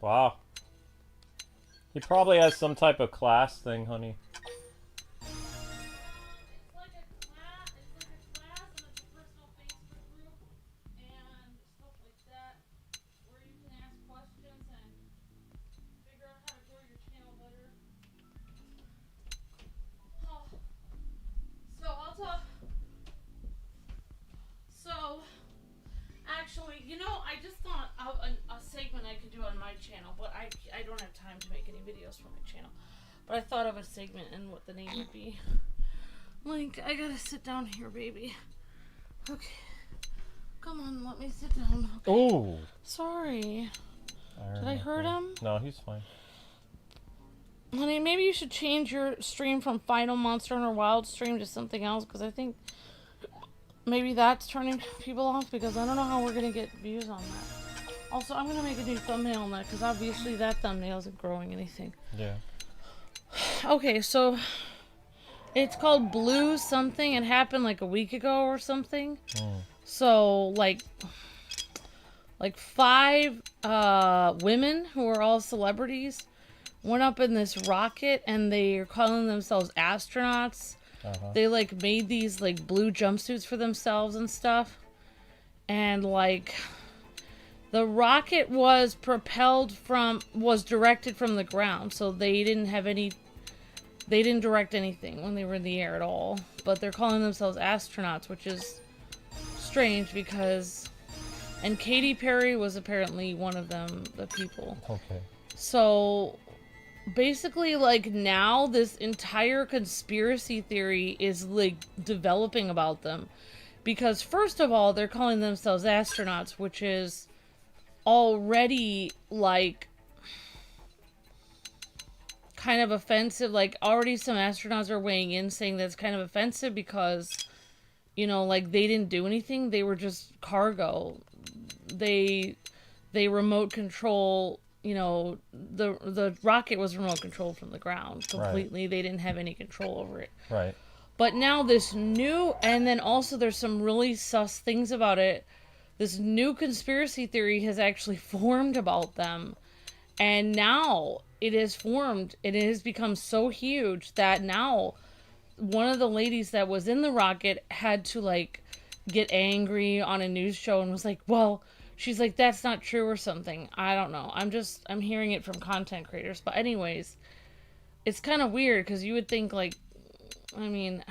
Wow. He probably has some type of class thing, honey. Actually, you know, I just thought of a segment I could do on my channel, but I don't have time to make any videos for my channel. But I thought of a segment and what the name would be. Link, I gotta sit down here, baby. Okay. Come on, let me sit down. Okay. Oh. Sorry. Did I hurt him? No, he's fine. Honey, maybe you should change your stream from Final Monster Hunter Wild stream to something else, because I think maybe that's turning people off, because I don't know how we're going to get views on that. Also, I'm going to make a new thumbnail on that, because obviously that thumbnail isn't growing anything. Yeah. Okay, so it's called Blue something. It happened like a week ago or something. So, like 5 women who are all celebrities went up in this rocket, and they are calling themselves astronauts. They like made these like blue jumpsuits for themselves and stuff, and like the rocket was directed from the ground, so they didn't direct anything when they were in the air at all. But they're calling themselves astronauts, which is strange because, and Katy Perry was apparently one of them, the people. Okay. So basically, like, now this entire conspiracy theory is like developing about them, because first of all, they're calling themselves astronauts, which is already like kind of offensive. Like, already some astronauts are weighing in saying that's kind of offensive because, you know, like, they didn't do anything. They were just cargo. They remote control, you know, the rocket was remote controlled from the ground completely. Right. They didn't have any control over it. Right. But now this new, and then also there's some really sus things about it. This new conspiracy theory has actually formed about them. And now it has formed, it has become so huge that now one of the ladies that was in the rocket had to like get angry on a news show and was like, well, she's like, that's not true or something. I don't know. I'm hearing it from content creators. But anyways, it's kind of weird because you would think like, I mean,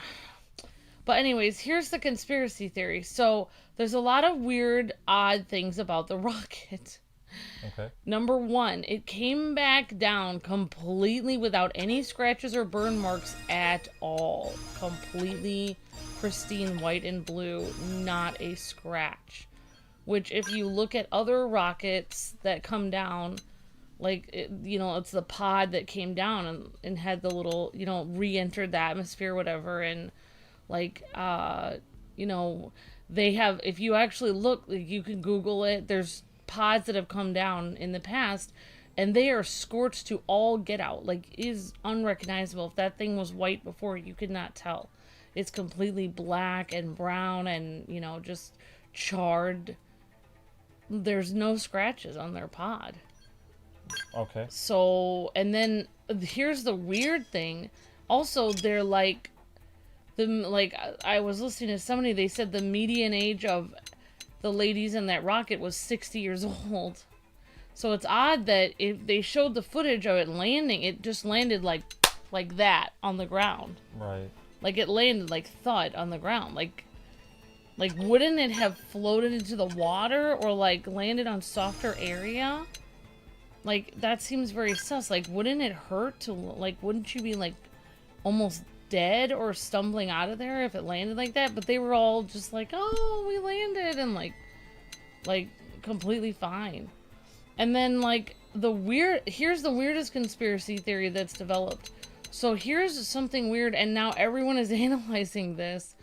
but anyways, here's the conspiracy theory. So there's a lot of weird, odd things about the rocket. Okay. Number 1, it came back down completely without any scratches or burn marks at all. Completely pristine, white and blue, not a scratch. Which, if you look at other rockets that come down, like, you know, it's the pod that came down and had the little, you know, re-entered the atmosphere, whatever, and, like, you know, they have, if you actually look, like, you can Google it, there's pods that have come down in the past, and they are scorched to all get out. Like, it is unrecognizable. If that thing was white before, you could not tell. It's completely black and brown and, you know, just charred. There's no scratches on their pod. Okay. So, and then here's the weird thing. Also, they're like, I was listening to somebody, they said the median age of the ladies in that rocket was 60 years old. So it's odd that if they showed the footage of it landing, it just landed like that on the ground. Right. Like, it landed like thud on the ground. Like, wouldn't it have floated into the water or, like, landed on softer area? Like, that seems very sus. Like, wouldn't it hurt to, like, wouldn't you be, like, almost dead or stumbling out of there if it landed like that? But they were all just like, oh, we landed, and, like, completely fine. And then, like, here's the weirdest conspiracy theory that's developed. So here's something weird, and now everyone is analyzing this.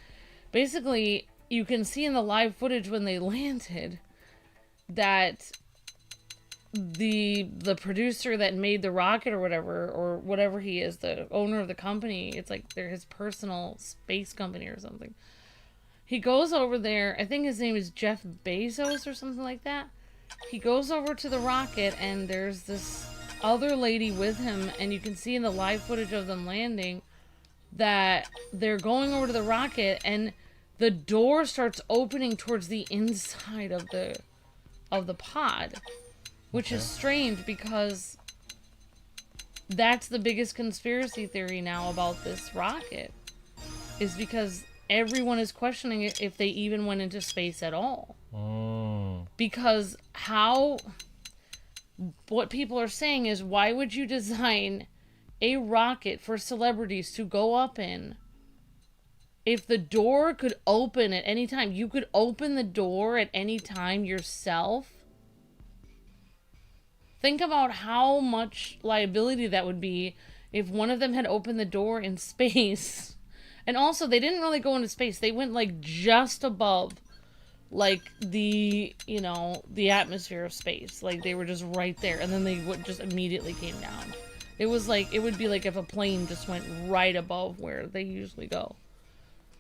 Basically, you can see in the live footage when they landed that the producer that made the rocket or whatever he is, the owner of the company, it's like they're his personal space company or something. He goes over there, I think his name is Jeff Bezos or something like that. He goes over to the rocket and there's this other lady with him, and you can see in the live footage of them landing that they're going over to the rocket and the door starts opening towards the inside of the pod, which is strange because that's the biggest conspiracy theory now about this rocket, is because everyone is questioning it if they even went into space at all. Because what people are saying is, why would you design a rocket for celebrities to go up in if the door could open at any time? You could open the door at any time yourself. think about how much liability that would be if one of them had opened the door in space. And also, they didn't really go into space. They went, like, just above, like, the, you know, the atmosphere of space. Like, they were just right there. And then they just immediately came down. It was like, it would be like if a plane just went right above where they usually go.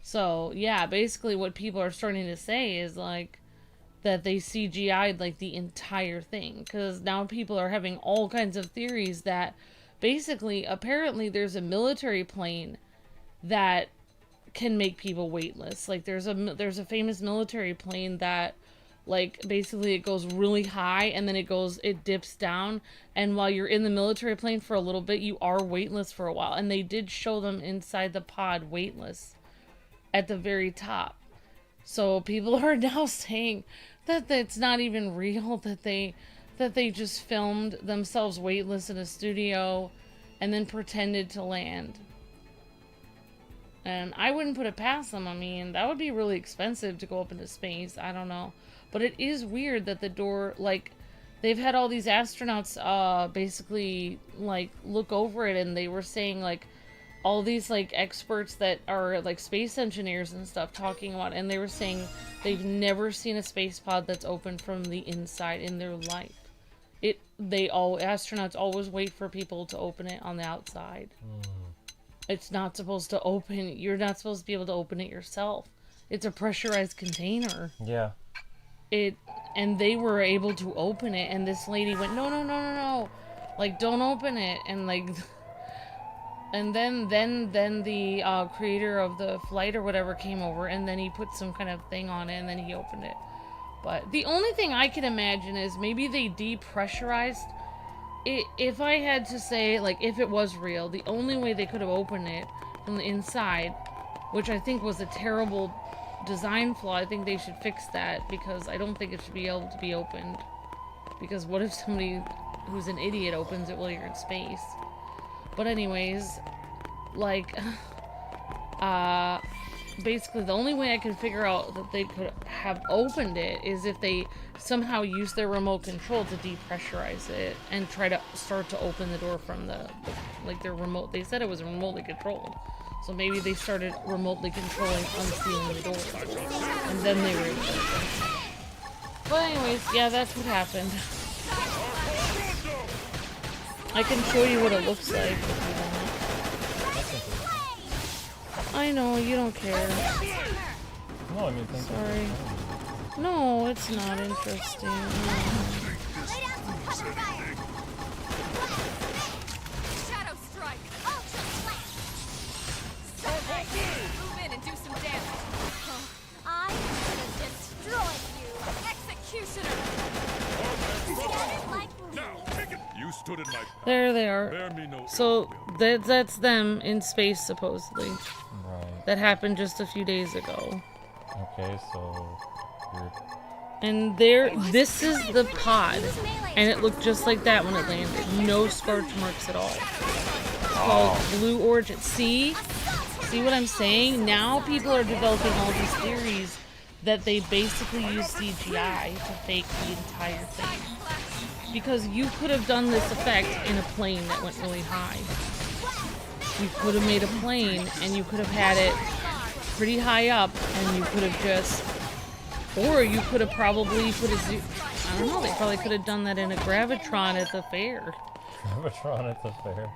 So, yeah, basically what people are starting to say is, like, that they CGI'd, like, the entire thing. Because now people are having all kinds of theories that, basically, apparently there's a military plane that can make people weightless. Like, there's a famous military plane that, like, basically it goes really high, and then it dips down, and while you're in the military plane for a little bit, you are weightless for a while. And they did show them inside the pod weightless at the very top. So people are now saying that it's not even real, that they just filmed themselves weightless in a studio and then pretended to land. And I wouldn't put it past them. I mean, that would be really expensive to go up into space. I don't know. But it is weird that the door, like, they've had all these astronauts basically, like, look over it, and they were saying, like, all these, like, experts that are, like, space engineers and stuff talking about it, and they were saying they've never seen a space pod that's open from the inside in their life. Astronauts always wait for people to open it on the outside. It's not supposed to open. You're not supposed to be able to open it yourself. It's a pressurized container. Yeah. And they were able to open it, and this lady went, no, like, don't open it, and, like, and then the creator of the flight or whatever came over, and then he put some kind of thing on it, and then he opened it. But the only thing I can imagine is maybe they depressurized it. If I had to say, like, if it was real, the only way they could have opened it from the inside, which I think was a terrible design flaw, I think they should fix that, because I don't think it should be able to be opened. Because what if somebody who's an idiot opens it while you're in space? But anyways, like, basically the only way I can figure out that they could have opened it is if they somehow use their remote control to depressurize it and try to start to open the door from like, their remote. They said it was remotely controlled. So maybe they started remotely controlling unsealing the door, and then they were able to open it. But anyways, yeah, that's what happened. I can show you what it looks like if you want. I know, you don't care. No, I mean, sorry. No, it's not interesting. No. Move in and do some damage. I could have destroyed you. Executioner. You stood in my path. There they are. Bear me no So that's them in space, supposedly. Right. That happened just a few days ago. Okay, so you're... And this is the pod, and it looked just like that when it landed. No scorch marks at all. It's called Blue Origin. See what I'm saying? Now people are developing all these theories that they basically use CGI to fake the entire thing. Because you could have done this effect in a plane that went really high. You could have made a plane, and you could have had it pretty high up, and you could have just... Or you could have probably put a... I don't know, they probably could have done that in a Gravitron at the fair. Gravitron at the fair?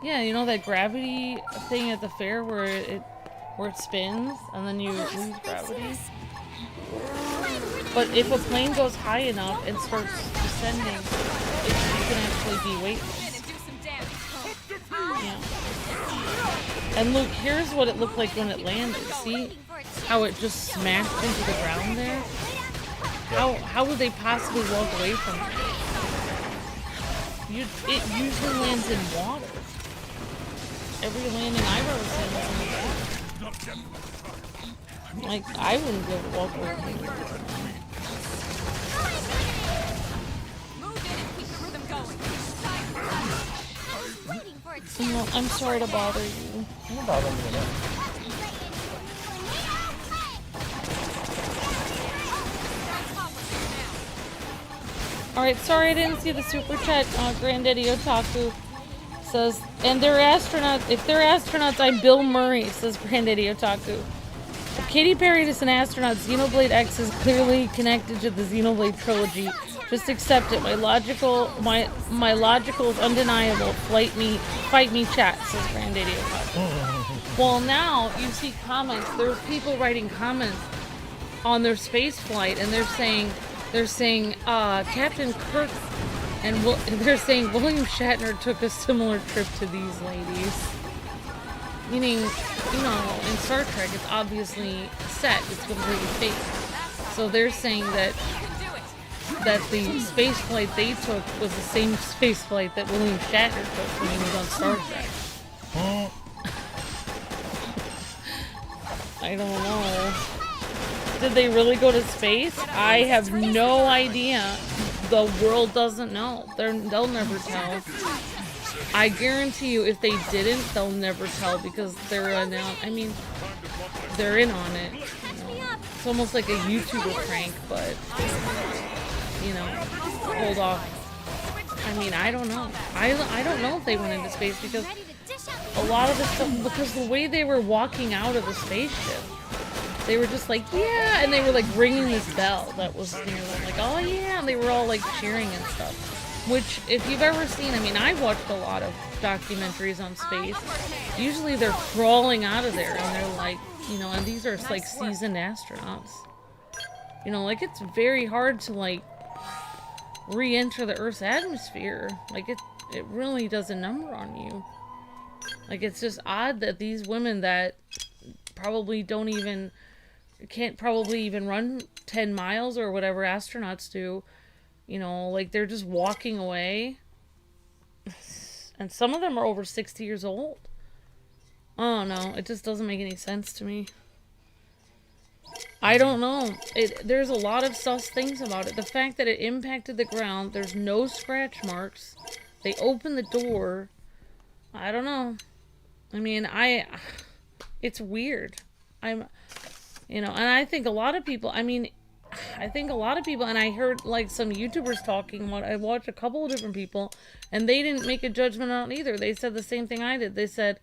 Yeah, you know that gravity thing at the fair where it spins, and then you lose gravity? But if a plane goes high enough and starts descending, it can actually be weightless. Yeah. And look, here's what it looked like when it landed. See how it just smashed into the ground there? How would they possibly walk away from it? It usually lands in water. Every landing I've ever seen was in the water. Like, I wouldn't be able to walk away from it. Well, I'm sorry to bother you. Don't bother me at all. Alright, sorry I didn't see the super chat. Granddaddy Otaku says, and they're astronauts. If they're astronauts, I'm Bill Murray, says Granddaddy Otaku. If Katy Perry is an astronaut, Xenoblade X is clearly connected to the Xenoblade trilogy. Just accept it. My logical is undeniable. Fight me, chat, says Granddaddy Otaku. Well, now you see comments. There's people writing comments on their space flight, and they're saying Captain Kirk, and they're saying William Shatner took a similar trip to these ladies. Meaning, you know, in Star Trek, it's obviously set. It's completely fake. So they're saying that the space flight they took was the same space flight that William Shatner took when he was on Star Trek. I don't know. Did they really go to space? I have no idea. The world doesn't know. They'll never tell. I guarantee you, if they didn't, they'll never tell because they're they're in on it. You know? It's almost like a YouTuber prank, but you know, hold off. I mean, I don't know. I don't know if they went into space because a lot of the stuff, because the way they were walking out of the spaceship, they were just like, yeah, and they were like ringing this bell that was near them, like, oh yeah, and they were all like cheering and stuff. Which, if you've ever seen, I mean, I've watched a lot of documentaries on space. Usually they're crawling out of there and they're like, you know, and these are like seasoned astronauts. You know, like it's very hard to like re-enter the Earth's atmosphere. Like it really does a number on you. Like it's just odd that these women that probably can't probably even run 10 miles or whatever astronauts do, you know, like they're just walking away. And some of them are over 60 years old. Oh no, it just doesn't make any sense to me. I don't know. There's a lot of sus things about it. The fact that it impacted the ground, there's no scratch marks. They opened the door. I don't know. I mean, it's weird. You know, and I think a lot of people, and I heard like some YouTubers talking, I watched a couple of different people, and they didn't make a judgment on it either. They said the same thing I did. They said,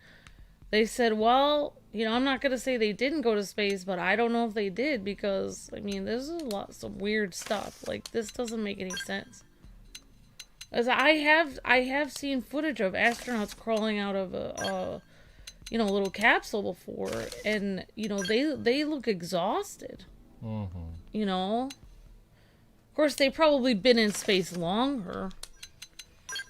well, you know, I'm not going to say they didn't go to space, but I don't know if they did, because, I mean, there's some weird stuff. Like, this doesn't make any sense. As I have seen footage of astronauts crawling out of a you know, little capsule before, and, you know, they look exhausted. Mm-hmm. You know? Of course, they've probably been in space longer.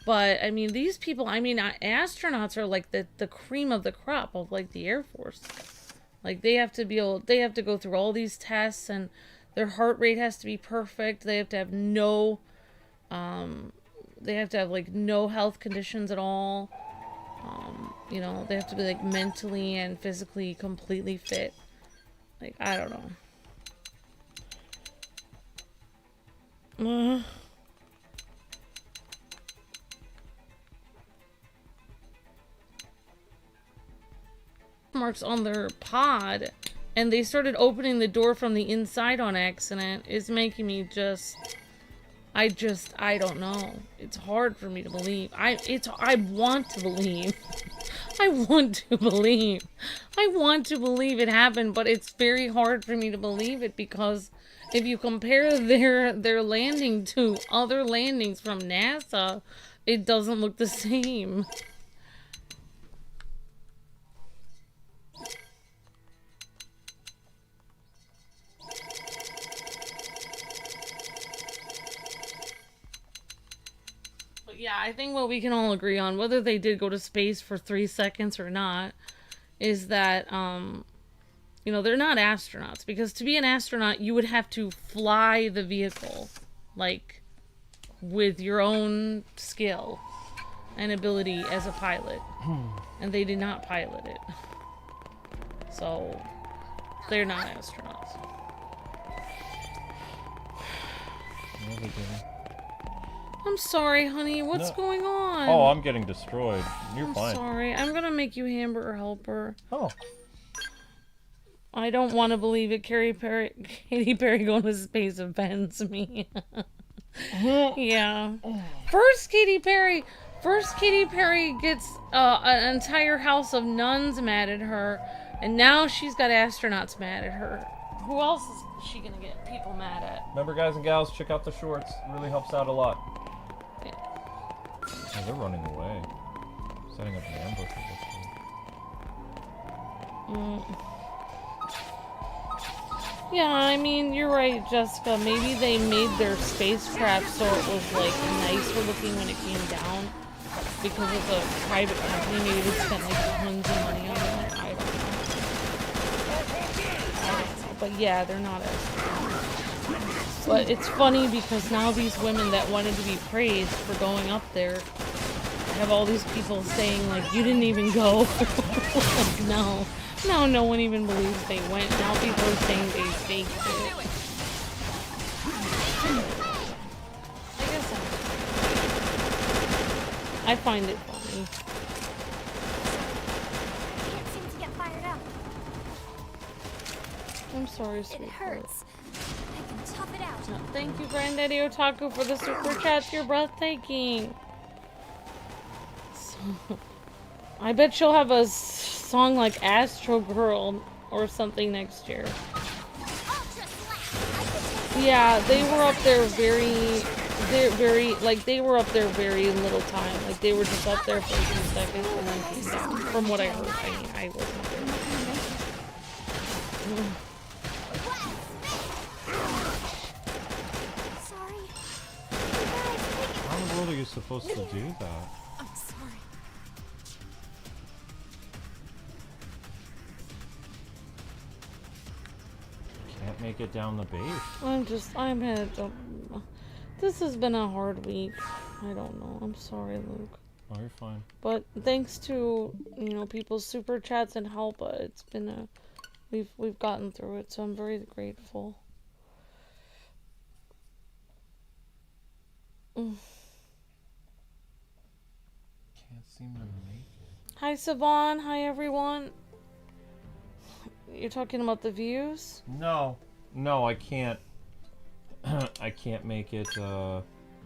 But, I mean, these people, I mean, astronauts are like the cream of the crop of, like, the Air Force. Like, they have to go through all these tests, and their heart rate has to be perfect. They have to have like, no health conditions at all. You know, they have to be, like, mentally and physically completely fit. Like, I don't know. Marks on their pod, and they started opening the door from the inside on accident, is making me I don't know. It's hard for me to believe. I want to believe. I want to believe. I want to believe it happened, but it's very hard for me to believe it, because if you compare their landing to other landings from NASA, it doesn't look the same. Yeah, I think what we can all agree on, whether they did go to space for 3 seconds or not, is that, you know, they're not astronauts. Because to be an astronaut, you would have to fly the vehicle, like, with your own skill and ability as a pilot. And they did not pilot it. So, they're not astronauts. No, they didn't. I'm sorry, honey. What's going on? Oh, I'm getting destroyed. You're fine. I'm sorry. I'm gonna make you hamburger helper. Oh. I don't want to believe it. Katy Perry going to space offends me. Yeah. First Katy Perry gets an entire house of nuns mad at her, and now she's got astronauts mad at her. Who else is she gonna get people mad at? Remember, guys and gals, check out the shorts. It really helps out a lot. Yeah. Oh, they're running away. Setting up an ambush at this point. Yeah, I mean, you're right, Jessica. Maybe they made their spacecraft so it was, like, nicer looking when it came down. Because it's a private company, maybe they spent, like, tons of money on it. I don't know. But yeah, they're not as... But it's funny because now these women that wanted to be praised for going up there have all these people saying, like, you didn't even go. Like, no. Now no one even believes they went. Now people are saying they faked it. I guess I find it funny. Can't seem to get fired up. I'm sorry, It sweetheart. hurts. I can tough it out. No, thank you, Granddaddy Otaku, for the super chats. You're breathtaking. So, I bet she'll have a song like Astro Girl or something next year. Yeah, they were up there they were up there very little time. Like, they were just up there for a few seconds and then came down. From what I heard, I mean, I wasn't there. Sorry. How in the world are you supposed to do that? I'm sorry. Can't make it down the base. This has been a hard week. I don't know. I'm sorry, Luke. Oh, you're fine. But thanks to, you know, people's super chats and help, it's been we've gotten through it, so I'm very grateful. Can't seem to make it. Hi, Savon. Hi, everyone. You're talking about the views? No, I can't. I can't make it.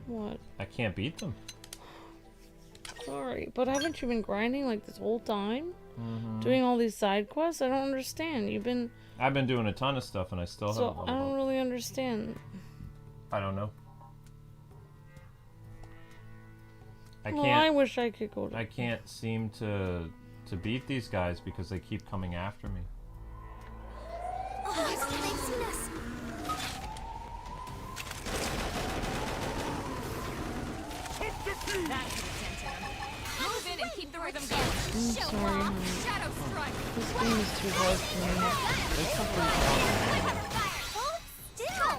What? I can't beat them. Sorry, but haven't you been grinding like this whole time? Mm-hmm. Doing all these side quests? I don't understand. I've been doing a ton of stuff and I still haven't So I don't really understand. I don't know. Well, I wish I could go to... I can't seem to beat these guys because they keep coming after me. Oh, they've seen us. Move in and keep the rhythm going. I'm sorry, honey. Shadow strike. This game is too hard for me. Hold still.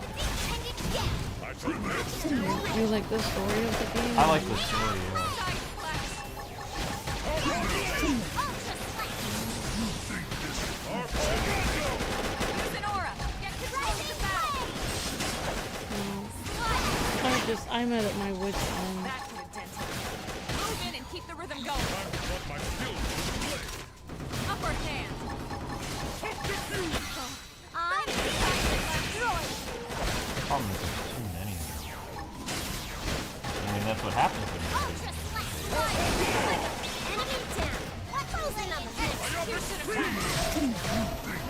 You like the story of the game? I like the story, yeah. Use an aura. Get control of the battle. I'm at my wit's end. That could have dented. Move in and keep the rhythm going. Upper hand. Problem is there's too many of them. I mean, that's what happens when you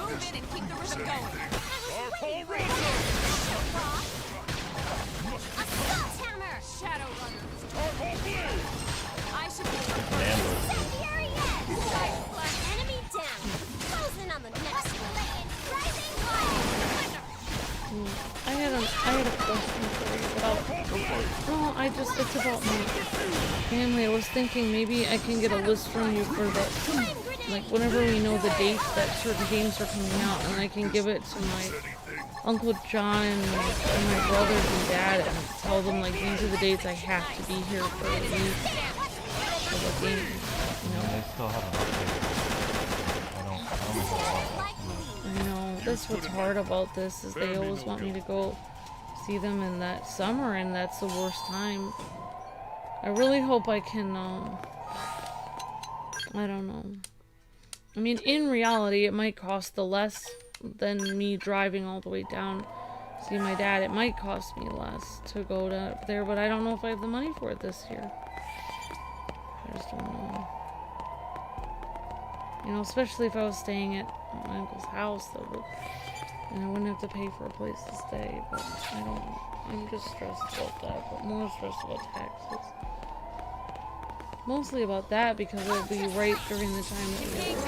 Move in and keep the rhythm going. Shadow runners. I should be Enemy down. Frozen on the next I had a question for you, but it's about my family. I was thinking maybe I can get a list from you for the, like, whenever we know the dates that certain games are coming out, and I can give it to my Uncle John and my brothers and dad and tell them, like, these are the dates I have to be here for a week for the game, you know. They still haven't updated. I know, that's what's hard about this, is they always want me to go see them in that summer, and that's the worst time. I really hope I can, I don't know. I mean, in reality, it might cost the less than me driving all the way down see my dad, it might cost me less to go to there, but I don't know if I have the money for it this year. I just don't know. You know, especially if I was staying at my uncle's house, that would, and I wouldn't have to pay for a place to stay, but I don't, I'm just stressed about that, but more stressed about taxes. Mostly about that because it'll be right during the time that we have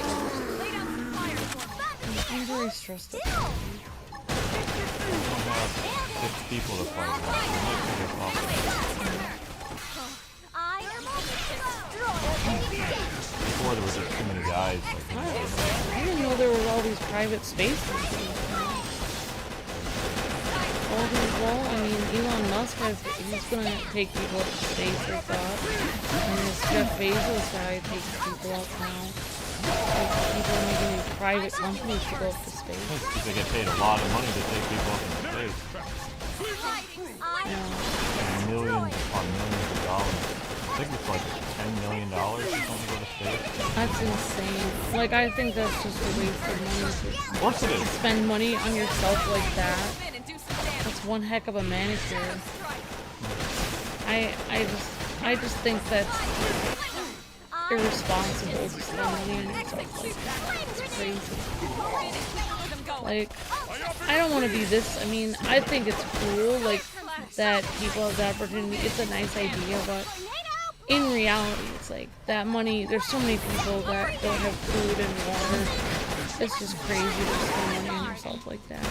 I'm very stressed about that. 6 people to fight. Before there was just too many guys. I didn't know there were all these private spaces. All these, well, I mean, Elon Musk he's gonna take people up to space, I thought. And this Jeff Bezos guy takes people up now. People are making these private companies to go up to space. Because they get paid a lot of money to take people up into space. Yeah. Millions upon millions of dollars. I think it's like $10 million or something to go to space. That's insane. Like, I think that's just a waste of money Of course it is. to spend money on yourself like that. That's one heck of a manicure. I just think that's irresponsible to spend money on yourself like that. It's crazy. Like, I don't want to be this. I mean, I think it's cool, like, that people have the opportunity. It's a nice idea, but in reality, it's like that money. There's so many people that don't have food and water. It's just crazy to spend money on yourself like that.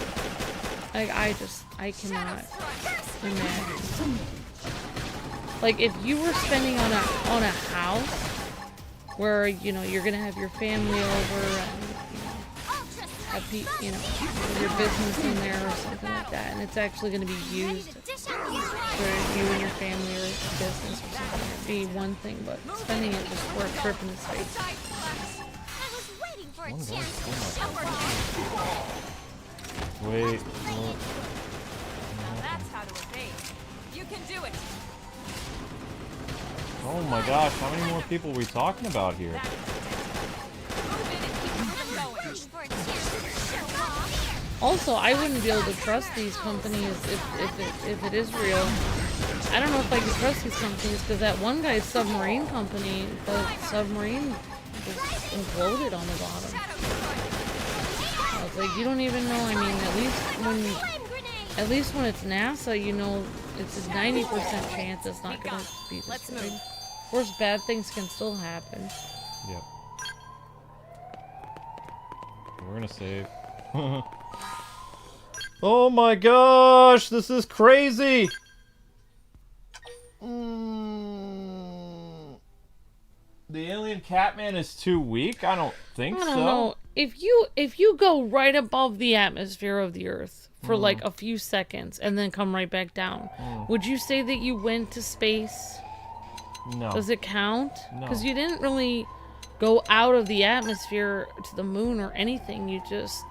Like, I cannot imagine. Like, if you were spending on a house where, you know, you're gonna have your family over and, have your business in there or something like that, and it's actually going to be used for you and your family or business or something. It'd be one thing, but spending it just for a trip in the States. Wait. That's how to evade. You can do it. Oh my gosh, how many more people are we talking about here? Also, I wouldn't be able to trust these companies if it is real. I don't know if I can trust these companies because that one guy's submarine company, the submarine was imploded on the bottom. I was like, you don't even know. I mean, at least when it's NASA, you know, it's a 90% chance it's not going to be destroyed. Of course, bad things can still happen. Yep. We're gonna save. Oh my gosh, this is crazy! The alien Catman is too weak? I don't think so. I don't know. If you go right above the atmosphere of the Earth for like a few seconds and then come right back down, would you say that you went to space? No. Does it count? No. Because you didn't really go out of the atmosphere to the moon or anything. You just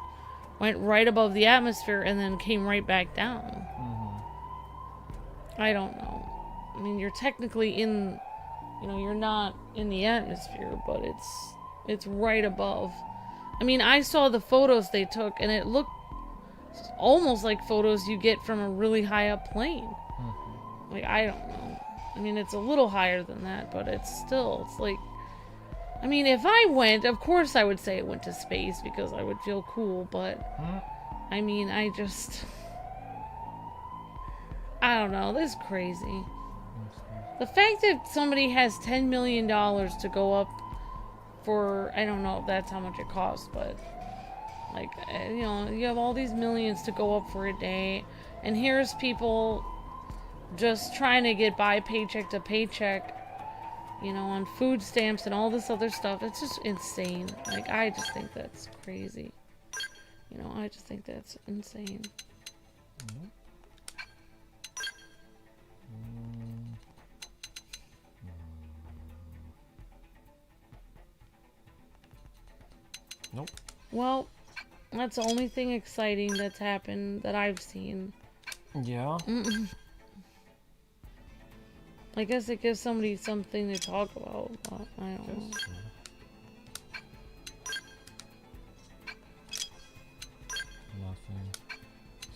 went right above the atmosphere and then came right back down. I don't know. I mean, you're technically in, you know, you're not in the atmosphere, but it's right above. I mean, I saw the photos they took and it looked almost like photos you get from a really high up plane. Like, I don't know. I mean, it's a little higher than that, but it's like, I mean, if I went, of course I would say it went to space because I would feel cool, but I mean, I don't know, this is crazy. The fact that somebody has $10 million to go up for, I don't know if that's how much it costs, but like, you know, you have all these millions to go up for a day, and here's people just trying to get by paycheck to paycheck, you know, on food stamps and all this other stuff. It's just insane. Like, I just think that's crazy. You know, I just think that's insane. Nope. Well, that's the only thing exciting that's happened that I've seen. Yeah. I guess it gives somebody something to talk about, but I don't know. Nothing.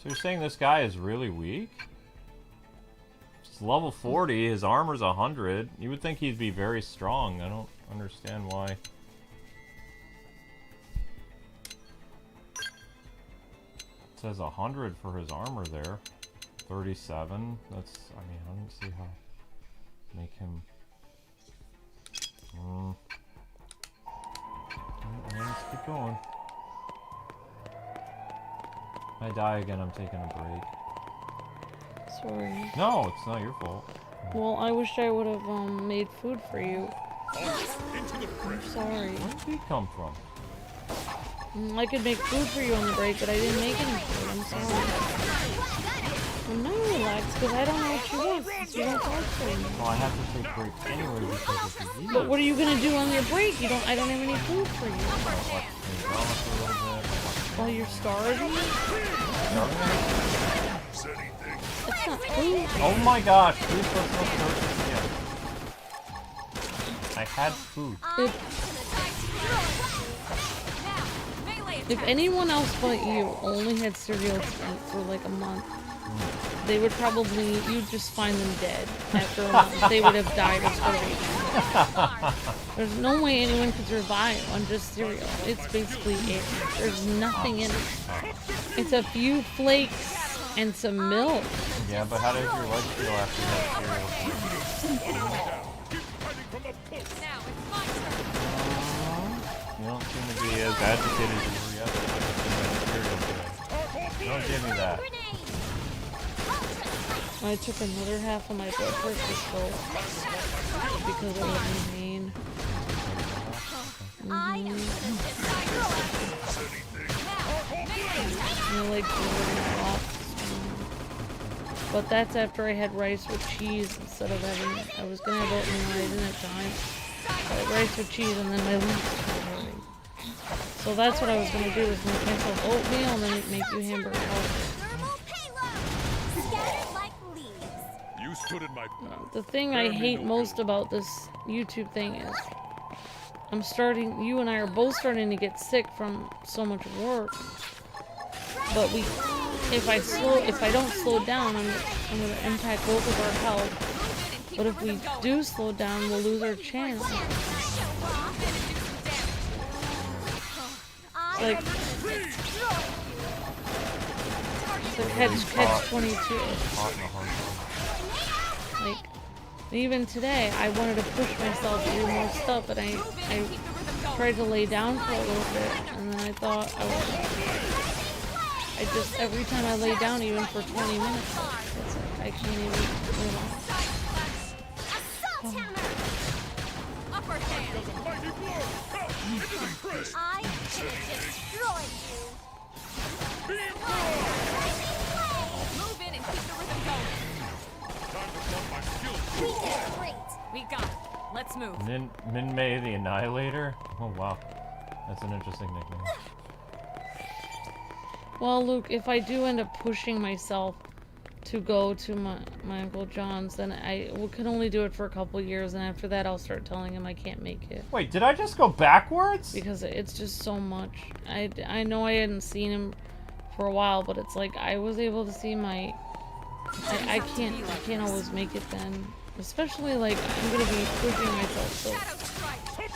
So you're saying this guy is really weak? It's level 40, his armor's 100. You would think he'd be very strong. I don't understand why. It says 100 for his armor there. 37. That's, I mean, I don't see how make him. Let's keep going. If I die again, I'm taking a break. Sorry. No, it's not your fault. Well, I wish I would have made food for you. I'm sorry. Where did he come from? I could make food for you on the break, but I didn't make any food. I'm sorry. I'm not relaxed because I don't know what you want since you don't talk to me. Well, I have to take breaks anyway because of disease. But what are you gonna do on your break? I don't have any food for you. While you're starving? That's not food. Oh my gosh, please let's not start this again. I had food. If anyone else but you only had cereal to eat for like a month, they would probably, you'd just find them dead after a month. They would have died of starvation. There's no way anyone could survive on just cereal. It's basically air. There's nothing in it. It's a few flakes and some milk. Yeah, but how does your leg feel after you have cereal? You don't seem to be as agitated as you were yesterday. Don't give me that. I took another half of my blood pressure pill because I was in pain. My legs were really hot. But that's after I had rice with cheese instead of having. I was gonna have oatmeal, I didn't have time. I had rice with cheese and then my legs were hurting. So that's what I was gonna do, is make myself oatmeal and then make you hamburger helper. Stood in my path. The thing I hate most about this YouTube thing is you and I are both starting to get sick from so much work. But if I don't slow down, I'm gonna impact both of our health. But if we do slow down, we'll lose our chance. It's like catch 22. Like, even today, I wanted to push myself to do more stuff, but I tried to lay down for a little bit, and then I thought every time I lay down, even for 20 minutes, it's like, I can't even live on. I destroyed you. Move in and keep the rhythm going. We got it. Let's move. Min-Mei the Annihilator? Oh wow. That's an interesting nickname. Well, Luke, if I do end up pushing myself to go to my Uncle John's, then I can only do it for a couple years, and after that I'll start telling him I can't make it. Wait, did I just go backwards? Because it's just so much. I know I hadn't seen him for a while, but it's like I was able to see my... I can't always make it then. Especially like I'm gonna be pushing myself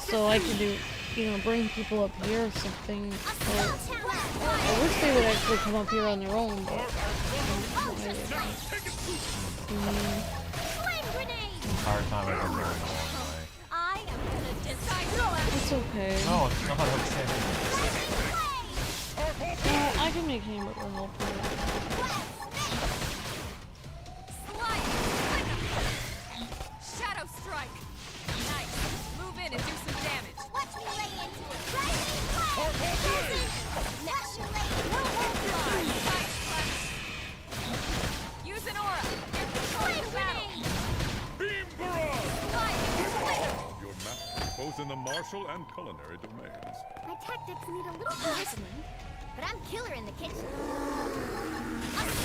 so I can do, bring people up here or something. I wish they would actually come up here on their own, but The entire time I've been going the wrong way. I am gonna destroy. it's okay. No, it's not okay. I can make hamburger helper. Shadow strike. Nice. Move in and do some damage. Watch me lay into it. Use an aura. Beam barrage! Your master, both in the martial and culinary domains. My tactics need a little poisoning, but I'm killer in the kitchen.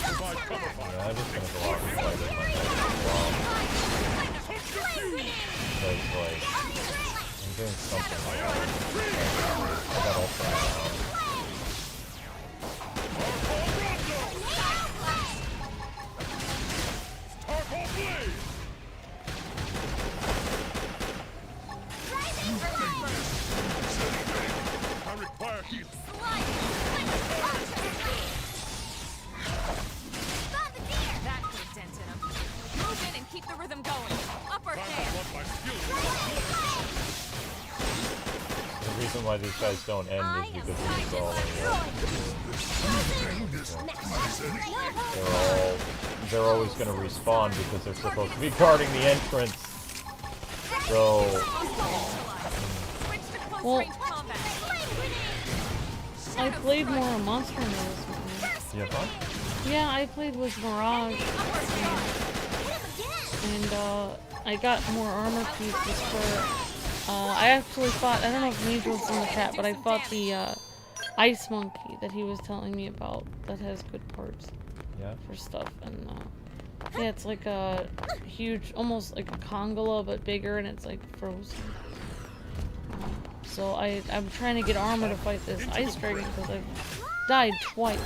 Provide cover fire. Yeah, I'm just gonna go off and fight it because like I'm doing something like that. I got all fried out. reason why these guys don't end is because of the crawling. They're always going to respawn because they're supposed to be guarding the entrance. So, Well, I played more Monster Mirage. you have fun? Yeah, I played with Mirage. And I got more armor pieces for... I actually fought... I don't know if Major was in the chat, but I fought the Ice Monkey that he was telling me about that has good parts for stuff. And yeah, it's like a huge... almost like a Kongola, but bigger, and it's like frozen. So I'm trying to get armor to fight this Ice Dragon because I've died twice.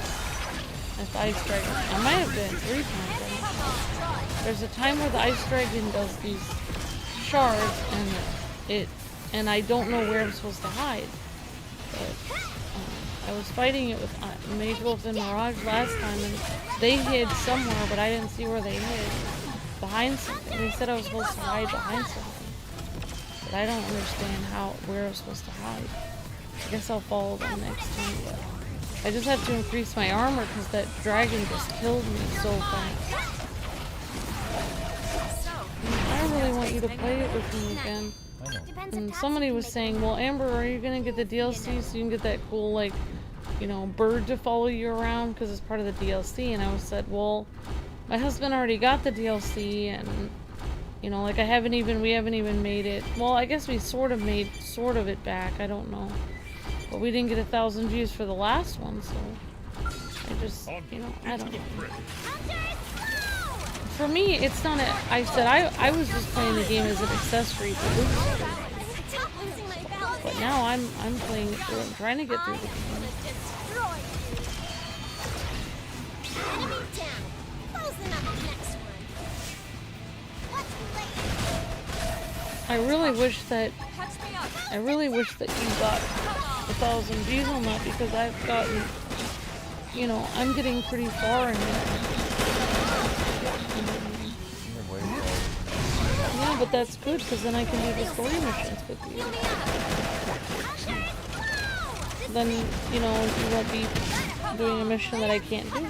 With the Ice Dragon. I might have been 3 times. There's a time where the Ice Dragon does these shards and I don't know where I'm supposed to hide. But I was fighting it with Mage Wolf and Mirage last time and they hid somewhere, but I didn't see where they hid. Behind something. They said I was supposed to hide behind something. But I don't understand where I'm supposed to hide. I guess I'll follow them next time. But I just have to increase my armor because that dragon just killed me so fast. I really want you to play it with me again. And somebody was saying, well, Amber, are you gonna get the DLC so you can get that cool, like, you know, bird to follow you around because it's part of the DLC? And I said, well, my husband already got the DLC and, you know, like we haven't even made it. Well, I guess we sort of made it back. I don't know. But we didn't get 1,000 views for the last one, so I just, you know, I don't know. For me, it's not I said I was just playing the game as an accessory to loot. But now I'm playing it through. I'm trying to get through the game. I really wish that you got 1,000 views on that because I've gotten, you know, I'm getting pretty far in it. Yeah, but that's good because then I can do the story missions with you. Then, you know, you won't be doing a mission that I can't do.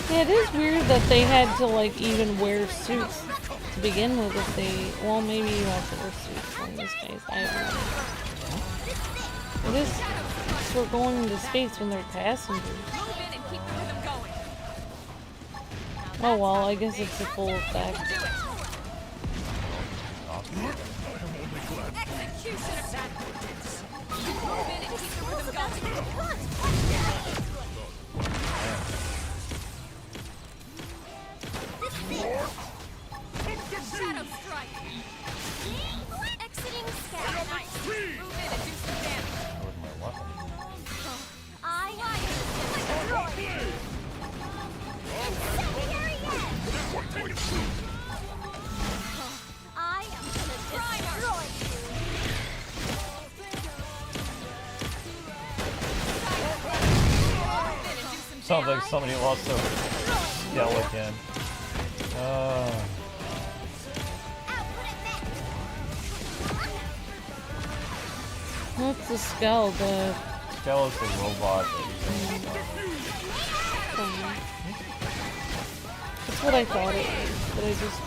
Yeah, it is weird that they had to, like, even wear suits to begin with if they... Well, maybe you have to wear suits in this case. I don't know. It is... for going into space when they're passengers. Oh well, I guess it's a full effect. Shadow strike. Exiting scout. Nice. Move in and do some damage. I am gonna destroy you. Sounds like somebody lost their skill again. What's the skull? The Skell is the robot. That's what I thought it was, but I just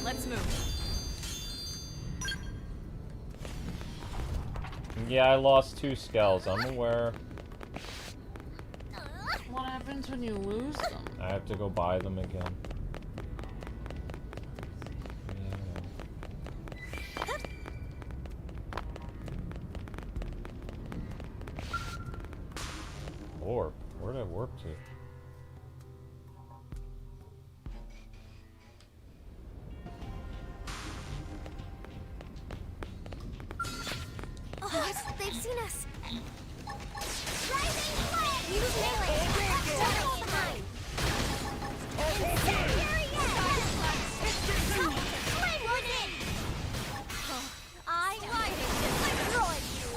Let's move. Yeah, I lost 2 skulls. I'm aware. What happens when you lose them? I have to go buy them again. Warp? Where did I warp to? Oh, they've seen us. Rising flame! Use melee attack. Double behind. Incendiary flame grenade! I destroy you.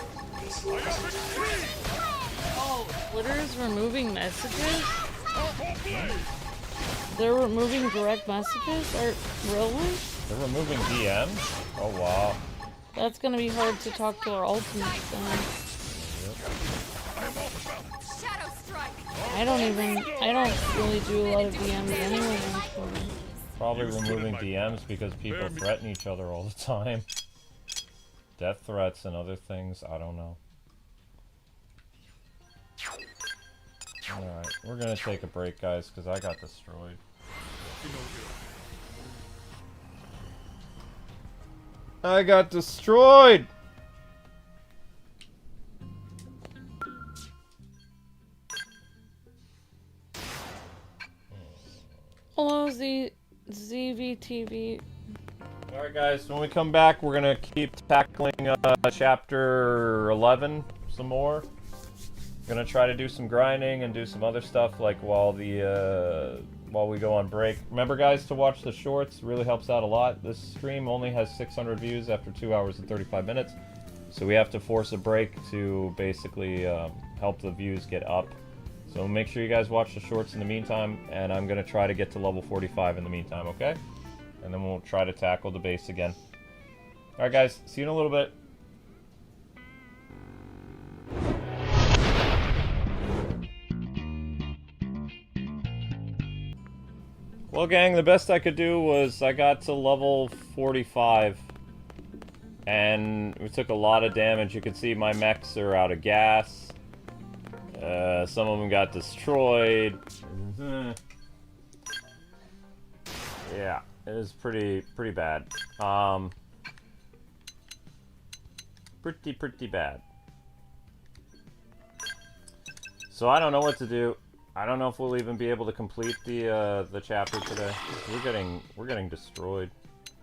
Oh, Twitter is removing messages? They're removing direct messages? Or really? They're removing DMs? Oh wow. That's gonna be hard to talk to our ultimates then. Shadow strike. I don't really do a lot of DMs anyway on Twitter. Probably removing DMs because people threaten each other all the time. Death threats and other things, I don't know. Alright, we're gonna take a break, guys, because I got destroyed. I got destroyed! Hello, ZVTV. Alright guys, when we come back, we're gonna keep tackling chapter 11 some more. Gonna try to do some grinding and do some other stuff like while we go on break. Remember guys to watch the shorts, really helps out a lot. This stream only has 600 views after 2 hours and 35 minutes. So we have to force a break to basically help the views get up. So make sure you guys watch the shorts in the meantime, and I'm gonna try to get to level 45 in the meantime, okay? And then we'll try to tackle the base again. Alright guys, see you in a little bit. Well gang, the best I could do was I got to level 45 and we took a lot of damage. You can see my mechs are out of gas. Some of them got destroyed. Yeah, it was pretty bad. Pretty bad. So I don't know what to do. I don't know if we'll even be able to complete the chapter today. We're getting destroyed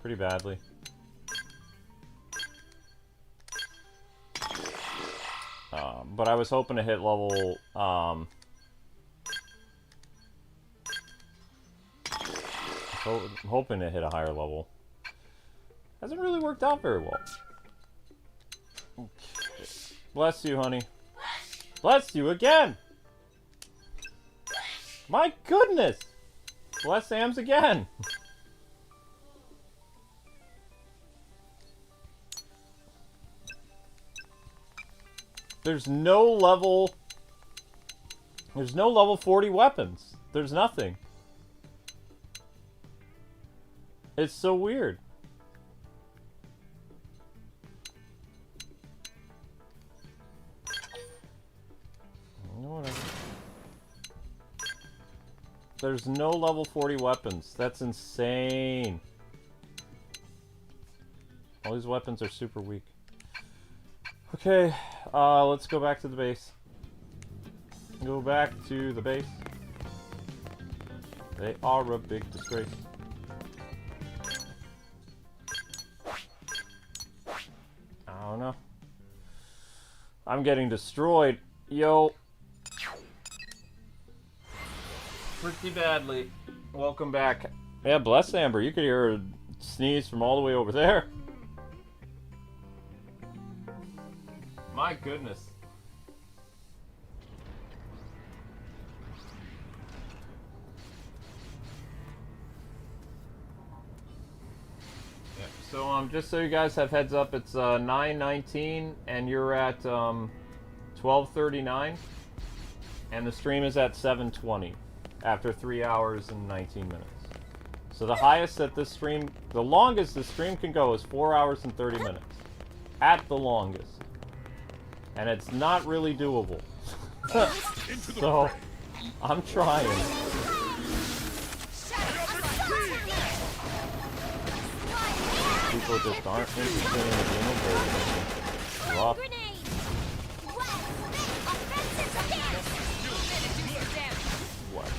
pretty badly. But I was hoping to hit level hoping to hit a higher level. Hasn't really worked out very well. Okay. Bless you, honey. Bless you again! My goodness! Bless Sam's again! There's no level 40 weapons. There's nothing. It's so weird. Whatever. There's no level 40 weapons. That's insane. All these weapons are super weak. Okay, let's go back to the base. Go back to the base. They are a big disgrace. I don't know. I'm getting destroyed. Yo. Pretty badly. Welcome back. Yeah, bless Amber. You could hear her sneeze from all the way over there. My goodness. Yeah, so just so you guys have heads up, it's 9:19 and you're at 12:39 and the stream is at 7:20 after 3 hours and 19 minutes. So the highest that this stream, the longest this stream can go is 4 hours and 30 minutes. At the longest. And it's not really doable. So, I'm trying. People just aren't interested in the Xenoblade. Rough. What?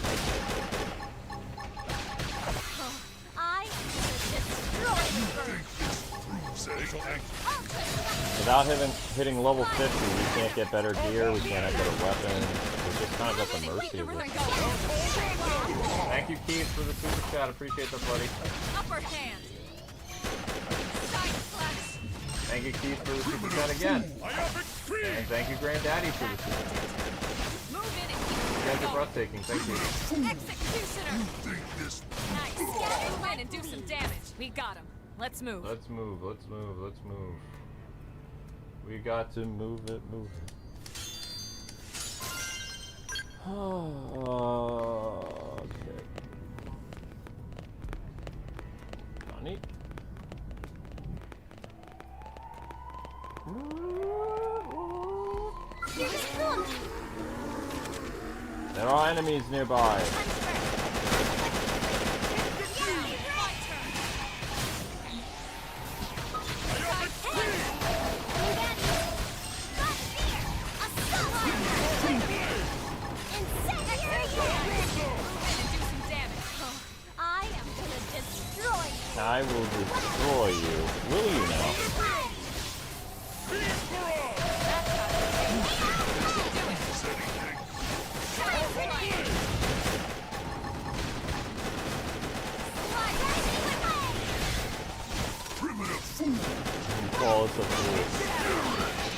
Without hitting level 50, we can't get better gear, we can't have better weapons. We're just kind of at the mercy of it. Thank you, Keith, for the super chat. Appreciate that, buddy. Upper hand. Side slash. Thank you, Keith, for the super chat again. And thank you, Granddaddy, for the super chat. Move in and You guys are breathtaking. Thank you. Executioner. Nice. Move in and do some damage. We got him. Let's move. Let's move, let's move, let's move. We got to move it, move it. Okay. Nani? There are enemies nearby. I will destroy you. Will you now? You call us a fool.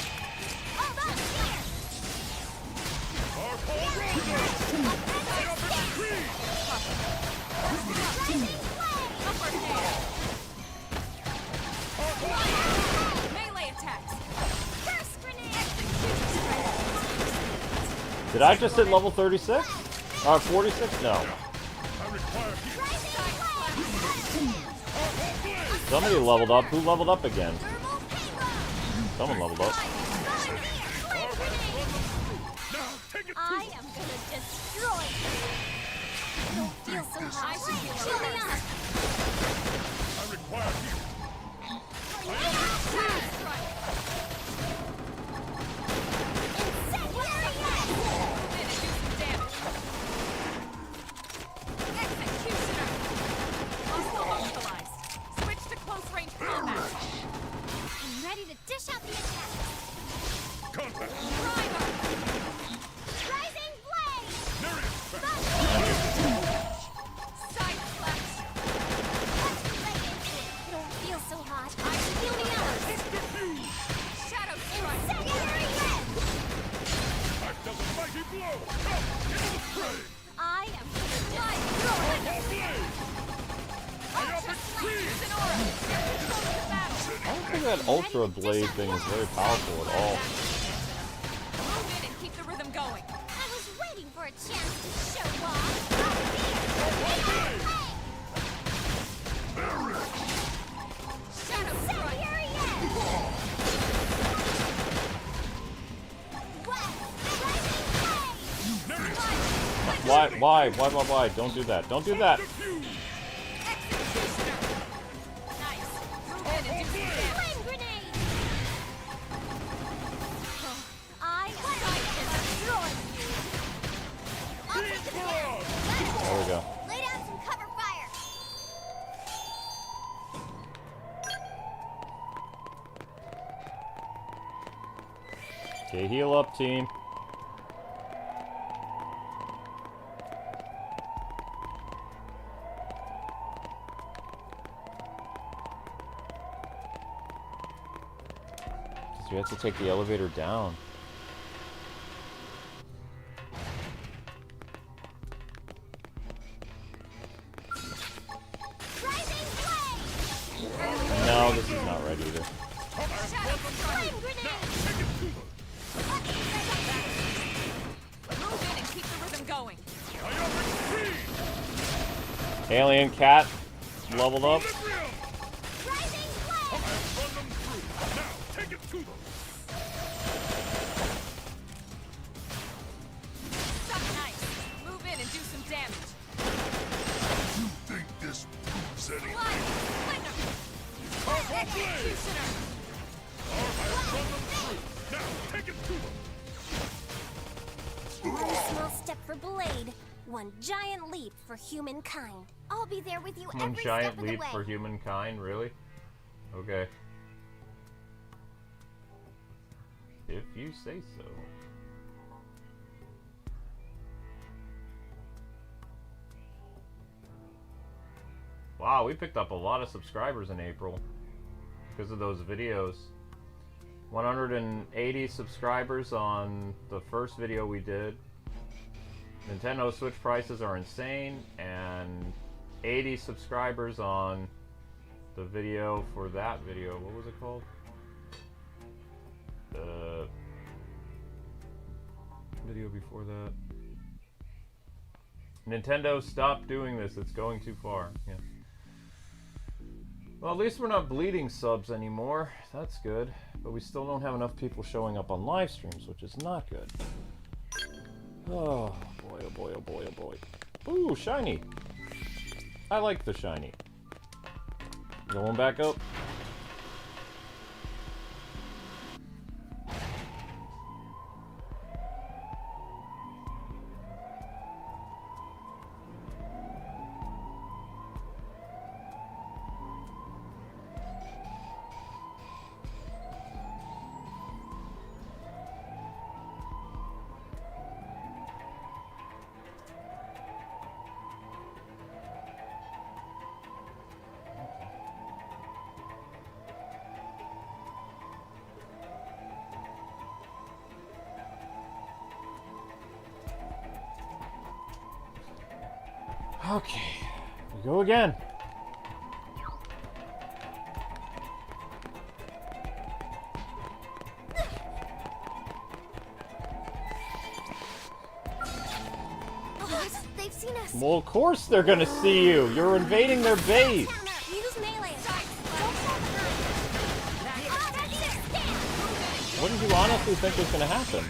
Melee attacks. Did I just hit level 36? Or 46? No. Somebody leveled up. Who leveled up again? Someone leveled up. I am gonna destroy you. I don't feel so high. Chill me up. I require healing. I'm ready to dish out the attack. Contact. Rising blade. Side slash. I don't feel so hot. Feel me out. Shadow strike. Incendiary wind. I felt a mighty blow. Come into the fray. I am gonna destroy I don't think that Ultra Blade thing is very powerful at all. Move in and keep the rhythm going. I was waiting for a chance to show off. Shadow strike. Incendiary Why? Don't do that. Don't do that. Executioner. Nice. Move in and do some damage. flame grenade. I can destroy you. I'll take the hit. There we go. Lay down some cover fire. Okay, heal up, team. We have to take the elevator down. Rising flame. No, this is not right either. Flame grenade. Move in and keep the rhythm going. Alien cat leveled up. Rising flame. Run them through. Now, take it to them. One giant leap for humankind. I'll be there with you One every giant step of the leap way. for humankind, really? Okay. If you say so. Wow, we picked up a lot of subscribers in April because of those videos. 180 subscribers on the first video we did. Nintendo Switch prices are insane, and 80 subscribers on the video for that video. What was it called? The video before that. Nintendo, stop doing this. It's going too far. Yeah. Well, at least we're not bleeding subs anymore. That's good. But we still don't have enough people showing up on live streams, which is not good. Oh boy, oh boy, oh boy, oh boy. Ooh, shiny. I like the shiny. Going back up. Okay, we go again. Oh, they've seen us. Well, of course they're gonna see you. You're invading their base. Use melee attack. Don't fall behind. What did you honestly think was gonna happen?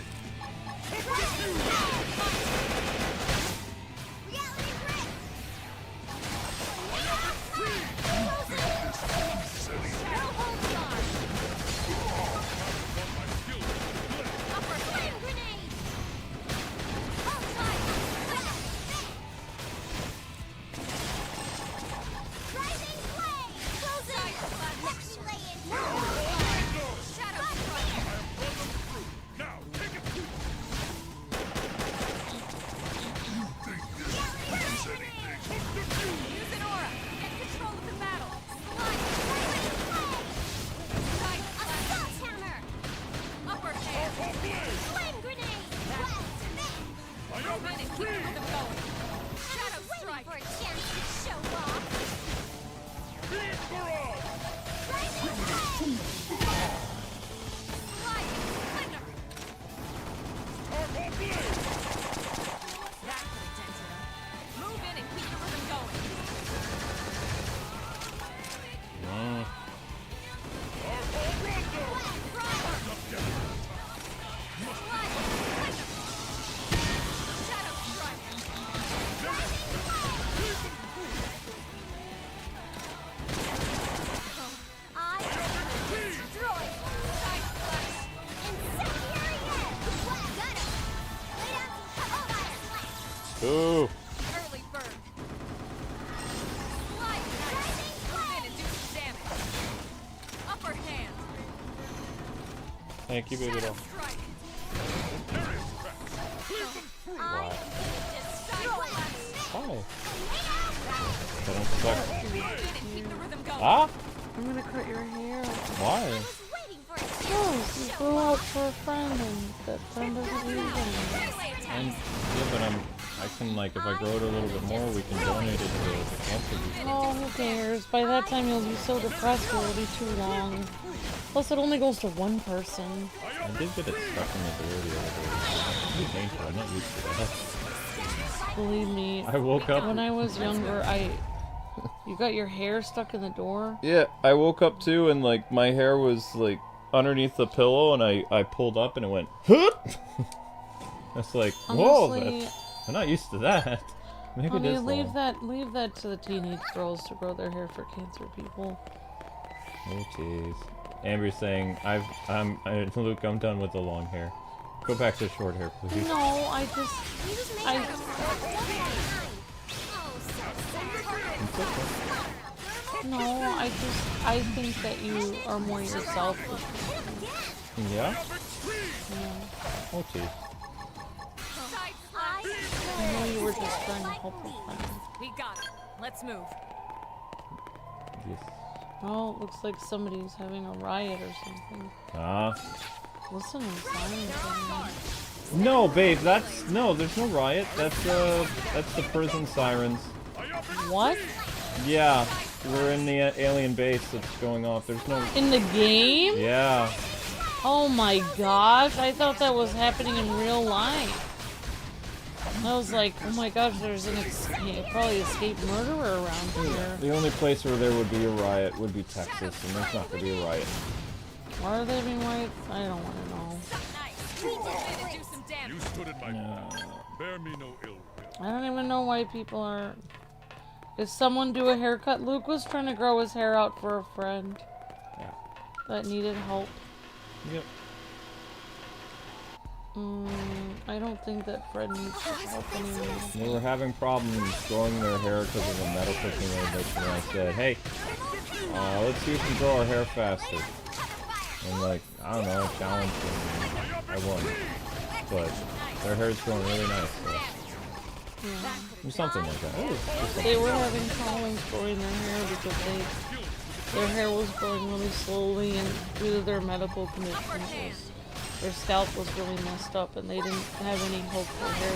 Ooh. Early bird. Slide move in and do some damage. Upper hand. Thank you, baby doll. Strike. Why? Destroy. Why? I don't suck. Move in and keep the rhythm going. Ah? I'm gonna cut your hair. Why? Oh, you go out for a friend and that friend doesn't leave anymore. I can, like, if I grow it a little bit more, we can donate it to the cancer people. Oh, who cares? By that time you'll be so depressed it'll be too long. Plus it only goes to one person. I did get it stuck in the door the other day. It's pretty painful. I'm not used to that. Believe me. I woke up... When I was younger, you got your hair stuck in the door? Yeah, I woke up too, and, like, my hair was, like, underneath the pillow, and I pulled up, and it went, huh? That's like, whoa, Honestly, I'm not used to that. Maybe it honey, is leave long. that to the teenage girls to grow their hair for cancer people. Oh, jeez. Amber's saying, Luke, I'm done with the long hair. Go back to short hair, please. No, I No, I think that you are more yourself. Yeah? Yeah. Oh, geez. I know you were just trying to help a friend. We got it. Let's move. Yes. Oh, it looks like somebody's having a riot or something. Listen to the sirens. No, babe, no, there's no riot. That's the prison sirens. What? Yeah, we're in the alien base that's going off. There's no... In the game? Yeah. Oh my gosh, I thought that was happening in real life. I was like, oh my gosh, there's an probably escaped murderer around here. The only place where there would be a riot would be Texas, and there's not going to be a riot. Why are they having riots? I don't want to know. You stood in my path. Bear me no ill will. I don't even know why people are... Did someone do a haircut? Luke was trying to grow his hair out for a friend. Yeah. That needed help. Yep. I don't think that Fred needs help anymore. They were having problems growing their hair because of a metal cooking inhibition, and I said, hey, let's see if we can grow our hair faster. And like, I don't know, challenge them, I won. But their hair's growing really nice, so. Yeah. Or something like that. They were having problems growing their hair because their hair was growing really slowly, and due to their medical conditions, their scalp was really messed up, and they didn't have any hope for hair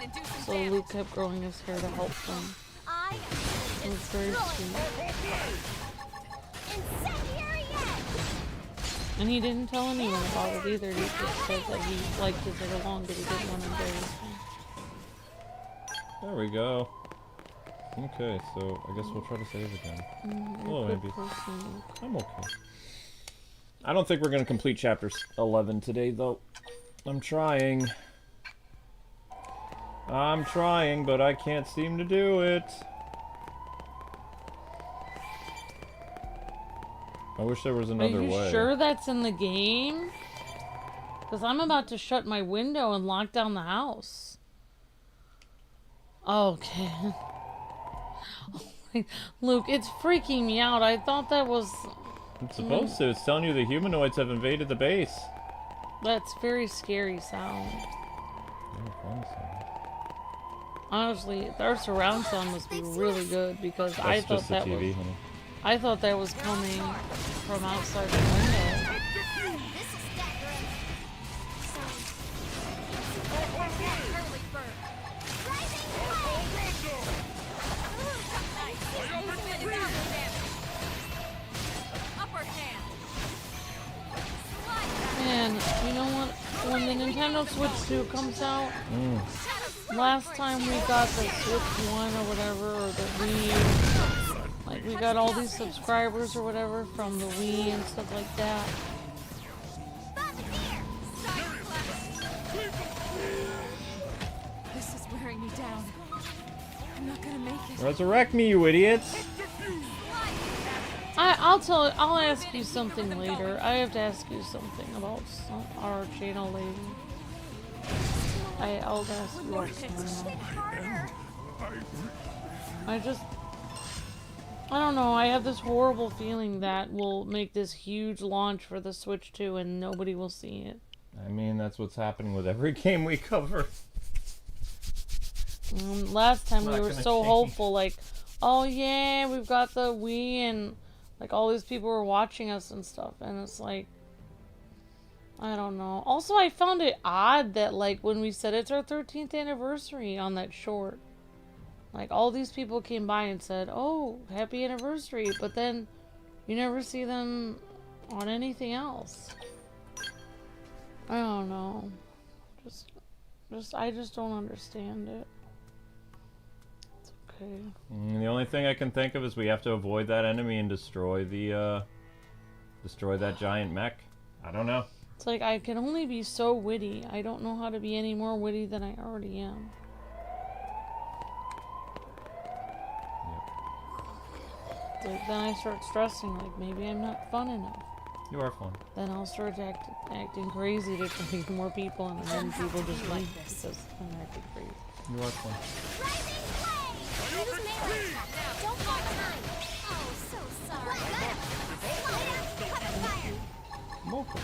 regrowth. So Luke kept growing his hair to help them. It was very sweet. And he didn't tell anyone about it either. He just said that he liked to get along, but he didn't want to embarrass him. There we go. Okay, so I guess we'll try to save again. Oh, maybe. I'm okay. I don't think we're going to complete chapter 11 today, though. I'm trying. I'm trying, but I can't seem to do it. I wish there was another way. Are you sure that's in the game? Because I'm about to shut my window and lock down the house. Okay. Luke, it's freaking me out. I thought that was... It's supposed to. It's telling you the humanoids have invaded the base. That's very scary sound. Honestly, our surround sound must be really good because That's I thought just the that TV, was... honey. I thought that was coming from outside the window. Man, you know what? When the Nintendo Switch 2 comes out, last time we got the Switch 1 or whatever, or the Wii, like we got all these subscribers or whatever from the Wii and stuff like that. This is wearing me down. I'm not gonna make it. Resurrect me, you idiots! I'll ask you something later. I have to ask you something about our channel later. I'll ask you what's going on. I don't know, I have this horrible feeling that we'll make this huge launch for the Switch 2 and nobody will see it. I mean, that's what's happening with every game we cover. Last time we were so hopeful, like, oh yeah, we've got the Wii and like all these people were watching us and stuff, and it's like, I don't know. Also, I found it odd that like when we said it's our 13th anniversary on that short, like all these people came by and said, oh, happy anniversary, but then you never see them on anything else. I don't know. I just don't understand it. It's okay. The only thing I can think of is we have to avoid that enemy and destroy that giant mech. I don't know. It's like I can only be so witty. I don't know how to be any more witty than I already am. It's like then I start stressing, like maybe I'm not fun enough. You are fun. Then I'll start acting crazy to make more people, and then people just like this because I'm acting crazy. You watch one. Use melee attack. Don't fall behind. Oh, so sorry. Moko.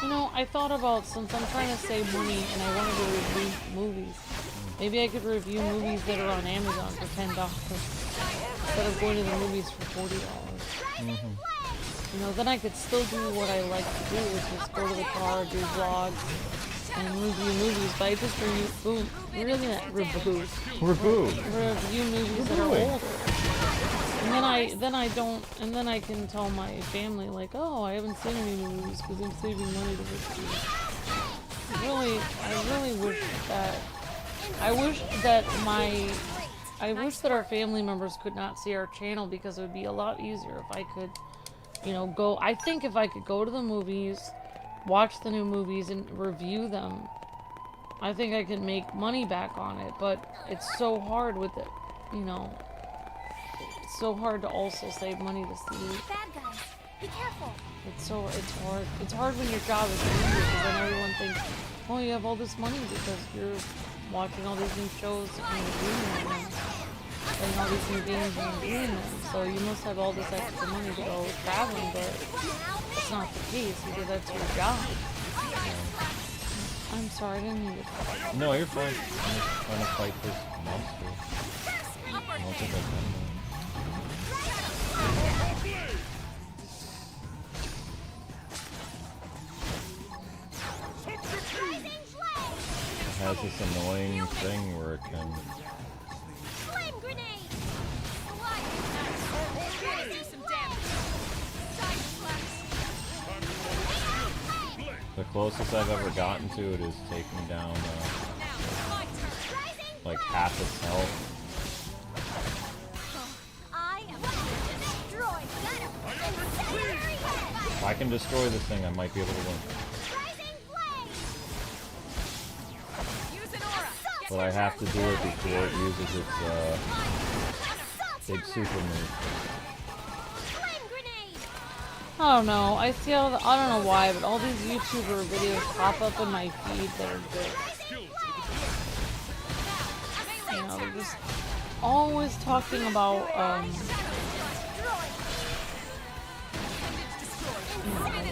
You know, I thought about, since I'm trying to save money and I wanted to review movies, maybe I could review movies that are on Amazon for $10 instead of going to the movies for $40. You know, then I could still do what I like to do, which is go to the car, do vlogs, and review movies. But I just review movies that are older. And then I can tell my family, like, oh, I haven't seen any movies because I'm saving money to review. I really wish that. I wish that our family members could not see our channel, because it would be a lot easier if I could, you know, go. I think if I could go to the movies, watch the new movies, and review them, I think I could make money back on it. But it's so hard with it, you know. It's so hard to also save money to see. Bad guys, be careful. It's hard. It's hard when your job is easy, because then everyone thinks, oh, you have all this money because you're watching all these new shows and reviewing them, and all these new games and reviewing them. So you must have all this extra money to go traveling, but it's not the case, because that's your job. I'm sorry, I didn't mean to. No, you're fine. I'm just trying to fight this monster. I don't think I can. It has this annoying thing where it can. Flame grenade. Do some damage. Side flash. The closest I've ever gotten to it is taking down My turn. like half its health. I am destroy If I can destroy this thing, I might be able to win. Use an aura. But I have to do it before it uses its big super move. Flame grenade. I don't know. I see all the, I don't know why, but all these YouTuber videos pop up in my feed that are good. You know, they're just always talking about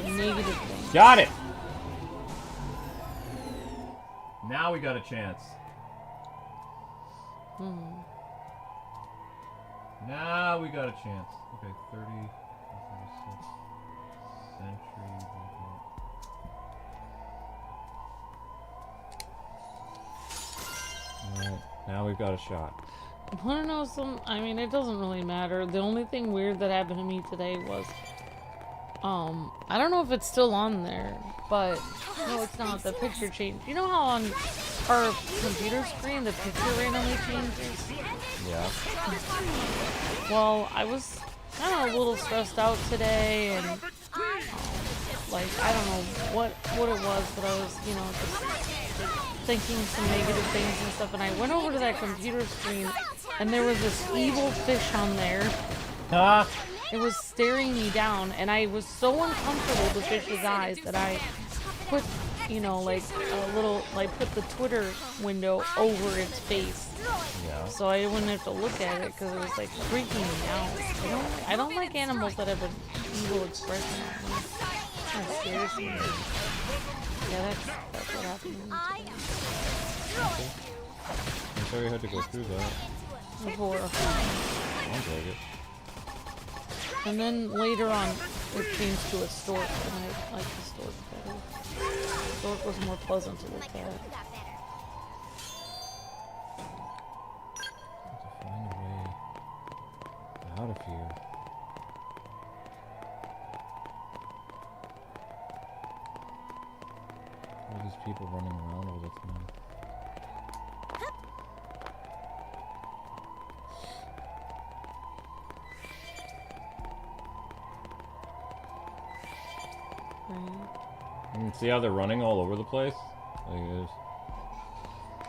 negative things. Got it! Now we got a chance. Now we got a chance. Okay, 30, 36. Sentry. Alright, now we've got a shot. I don't know, I mean, it doesn't really matter. The only thing weird that happened to me today was, I don't know if it's still on there, but, no, it's not. The picture changed. You know how on our computer screen the picture randomly changes? Yeah. Well, I was kind of a little stressed out today, and, like, I don't know what it was, but I was, you know, just thinking some negative things and stuff, and I went over to that computer screen, and there was this evil fish on there. Ah! It was staring me down, and I was so uncomfortable with the fish's eyes that I put, you know, like a little, like put the Twitter window over its face. Yeah. So I wouldn't have to look at it because it was like freaking me out. I don't like animals that have an evil expression on them. That scares me. Yeah, that's what happened to me today. I'm sorry you had to go through that. Before. I'll take it. And then later on, it changed to a stork, and I like the stork better. The stork was more pleasant to look at. To find a way out of here. All these people running around all the time. You see how they're running all over the place? Like it is.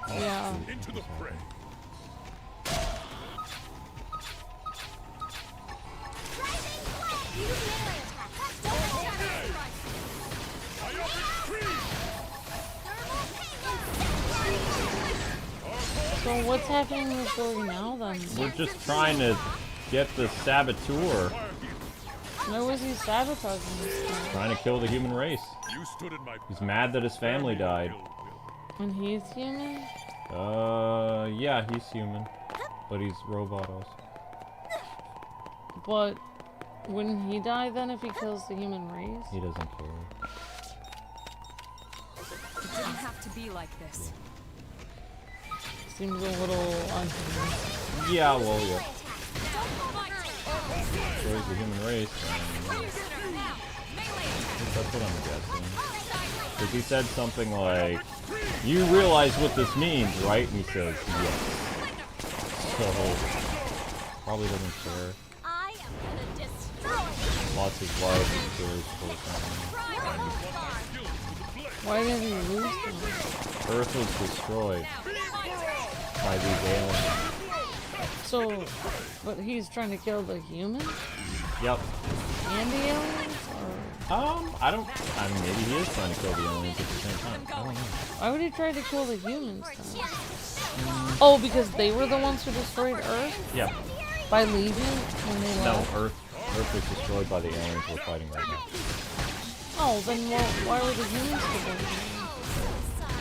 Yeah. Into the fray. So what's happening in the story now then? We're just trying to get the saboteur. Why was he sabotaging this guy? Trying to kill the human race. You stood in my He's mad that his family died. And he's human? Yeah, he's human. But he's robot also. But wouldn't he die then if he kills the human race? He doesn't care. It didn't have to be like this. Seems a little unhuman. Yeah, well, yeah. Destroys the human race. That's what I'm guessing. Because he said something like, "You realize what this means, right?" And he says, "Yes." So, probably doesn't care. I am gonna destroy Lost his life, he cares for Why did he lose them? Earth was destroyed by these aliens. So, but he's trying to kill the humans Yep. and the aliens? I mean, maybe he is trying to kill the aliens at the same time. I don't know. Why would he try to kill the humans then? Oh, because they were the ones who destroyed Earth? Yeah. By leaving when they No, left? Earth was destroyed by the aliens we're fighting right now. Oh, then why were the humans still there?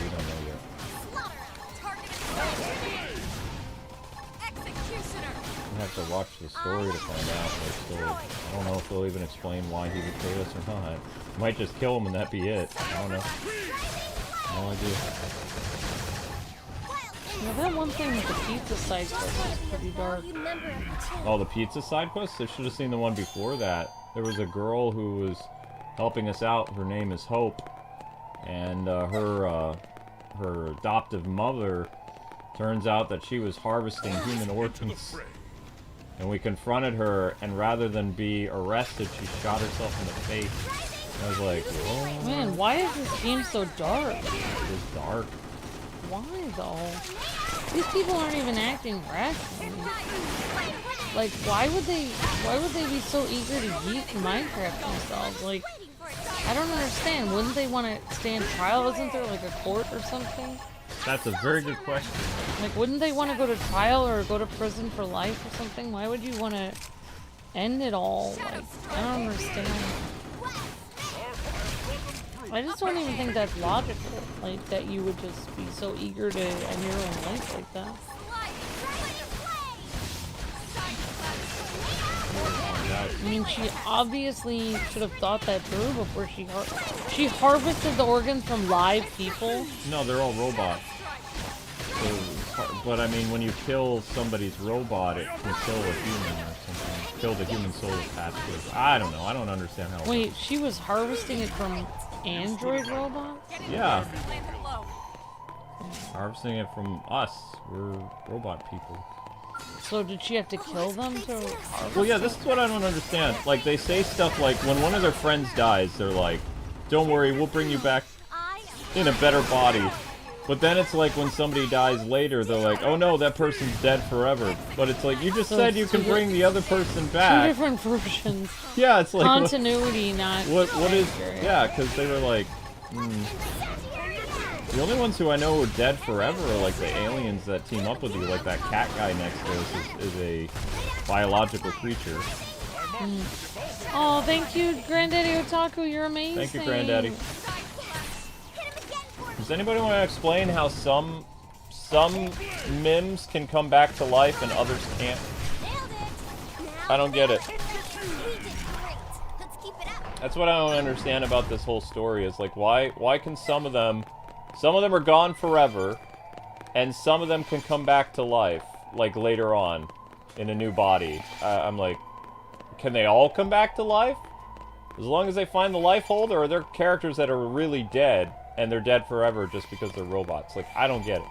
We don't know yet. We have to watch the story to find out. I don't know if they'll even explain why he betrayed us or not. Might just kill him and that be it. I don't know. No idea. Now that one thing with the pizza side quest is pretty dark. Oh, the pizza side quest? I should have seen the one before that. There was a girl who was helping us out. Her name is Hope. And her adoptive mother, turns out that she was harvesting human organs. And we confronted her, and rather than be arrested, she shot herself in the face. I was like, whoa. Man, why is this game so dark? It's dark. Why though? These people aren't even acting rationally. Like, why would they be so eager to yeet Minecraft themselves? Like, I don't understand. Wouldn't they want to stand trial? Isn't there like a court or something? That's a very good question. Like, wouldn't they want to go to trial or go to prison for life or something? Why would you want to end it all? Like, I don't understand. I just don't even think that's logical. Like, that you would just be so eager to end your own life like that. I mean, she obviously should have thought that through before she harvested the organs from live people. No, they're all robots. So, but I mean, when you kill somebody's robot, it can kill a human or something. Kill the human soul attached to it. I don't know. I don't understand how. Wait, she was harvesting it from android robots? Yeah. Harvesting it from us. We're robot people. So did she have to kill them to harvest? Well, yeah, this is what I don't understand. Like, they say stuff like, when one of their friends dies, they're like, "Don't worry, we'll bring you back in a better body." But then it's like when somebody dies later, they're like, "Oh no, that person's dead forever." But it's like, you just said you can bring the other person back. Two different versions. Yeah, it's like continuity, not what is? accurate. Yeah, because they were like, the only ones who I know are dead forever are like the aliens that team up with you. Like that cat guy next to us is a biological creature. Oh, thank you, Granddaddy Otaku. You're amazing. Thank you, Granddaddy. Does anybody want to explain how some mims can come back to life and others can't? I don't get it. That's what I don't understand about this whole story. Is like, why can some of them are gone forever, and some of them can come back to life, like later on, in a new body. I'm like, can they all come back to life? As long as they find the life holder, or are there characters that are really dead, and they're dead forever just because they're robots? Like, I don't get it.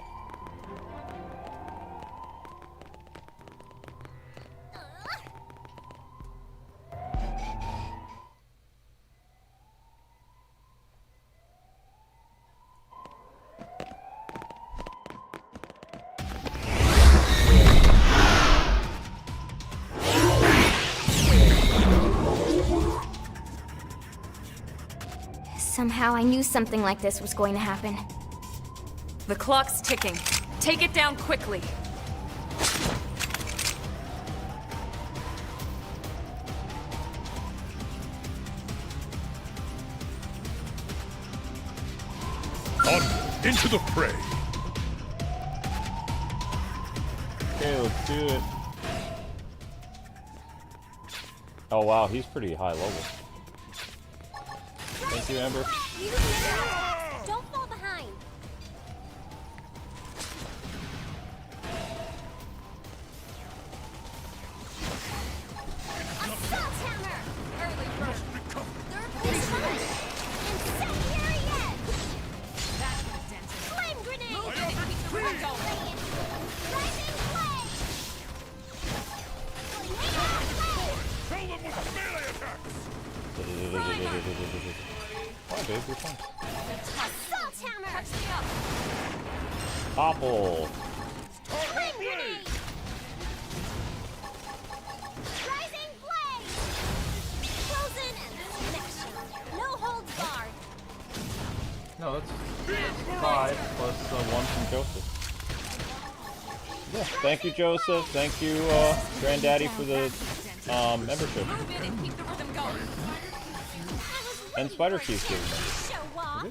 Somehow I knew something like this was going to happen. The clock's ticking. Take it down quickly. On into the fray. Okay, let's do it. Oh wow, he's pretty high level. Thank you, Amber. Use melee attacks. Don't fall behind. Assault hammer. Early bird. Third place rush. Incendiary edge. That was dented. Flame grenade. Move in and keep the run going. Rising flame. Kill them with melee attacks. Oh, babe, you're fine. Assault hammer. Catch me up. Topple. Flame grenade. Rising flame. Frozen and smash. No holds barred. No, that's 5 plus 1 from Joseph. Yeah, thank you, Joseph. Thank you, Granddaddy, for the membership. Move in and keep the rhythm going. And Spider Chief too. Show off.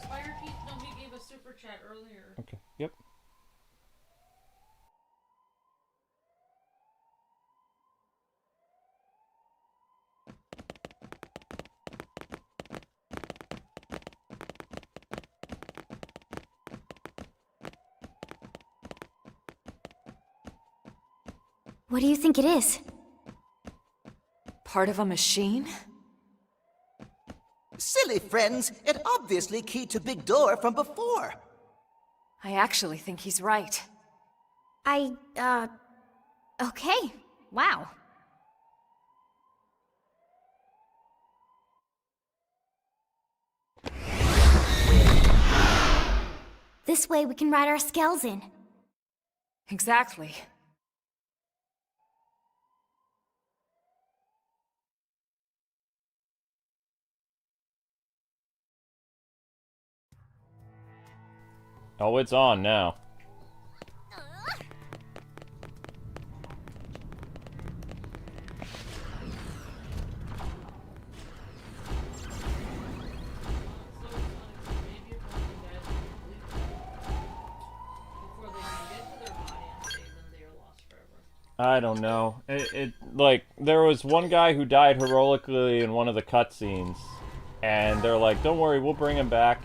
Spider Keith, no, he gave a super chat earlier. Okay, yep. What do you think it is? Part of a machine? Silly friends, it obviously keyed to big door from before. I actually think he's right. Okay. Wow. This way we can ride our skells in. Exactly. Oh, it's on now. I don't know. Like, there was one guy who died heroically in one of the cutscenes, and they're like, don't worry, we'll bring him back.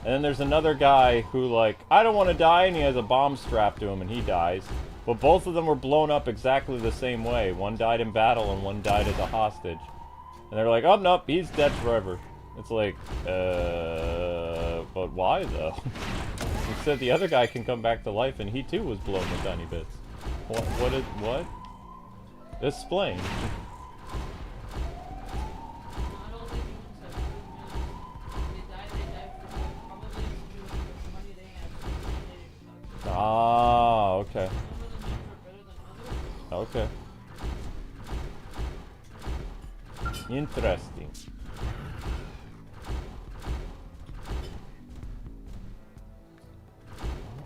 And then there's another guy who, like, I don't want to die, and he has a bomb strapped to him, and he dies. But both of them were blown up exactly the same way. One died in battle, and one died as a hostage. And they're like, oh, nope, he's dead forever. It's like, but why, though? Instead, the other guy can come back to life, and he, too, was blown to tiny bits. What? Explain. Ah, okay. Okay. Interesting.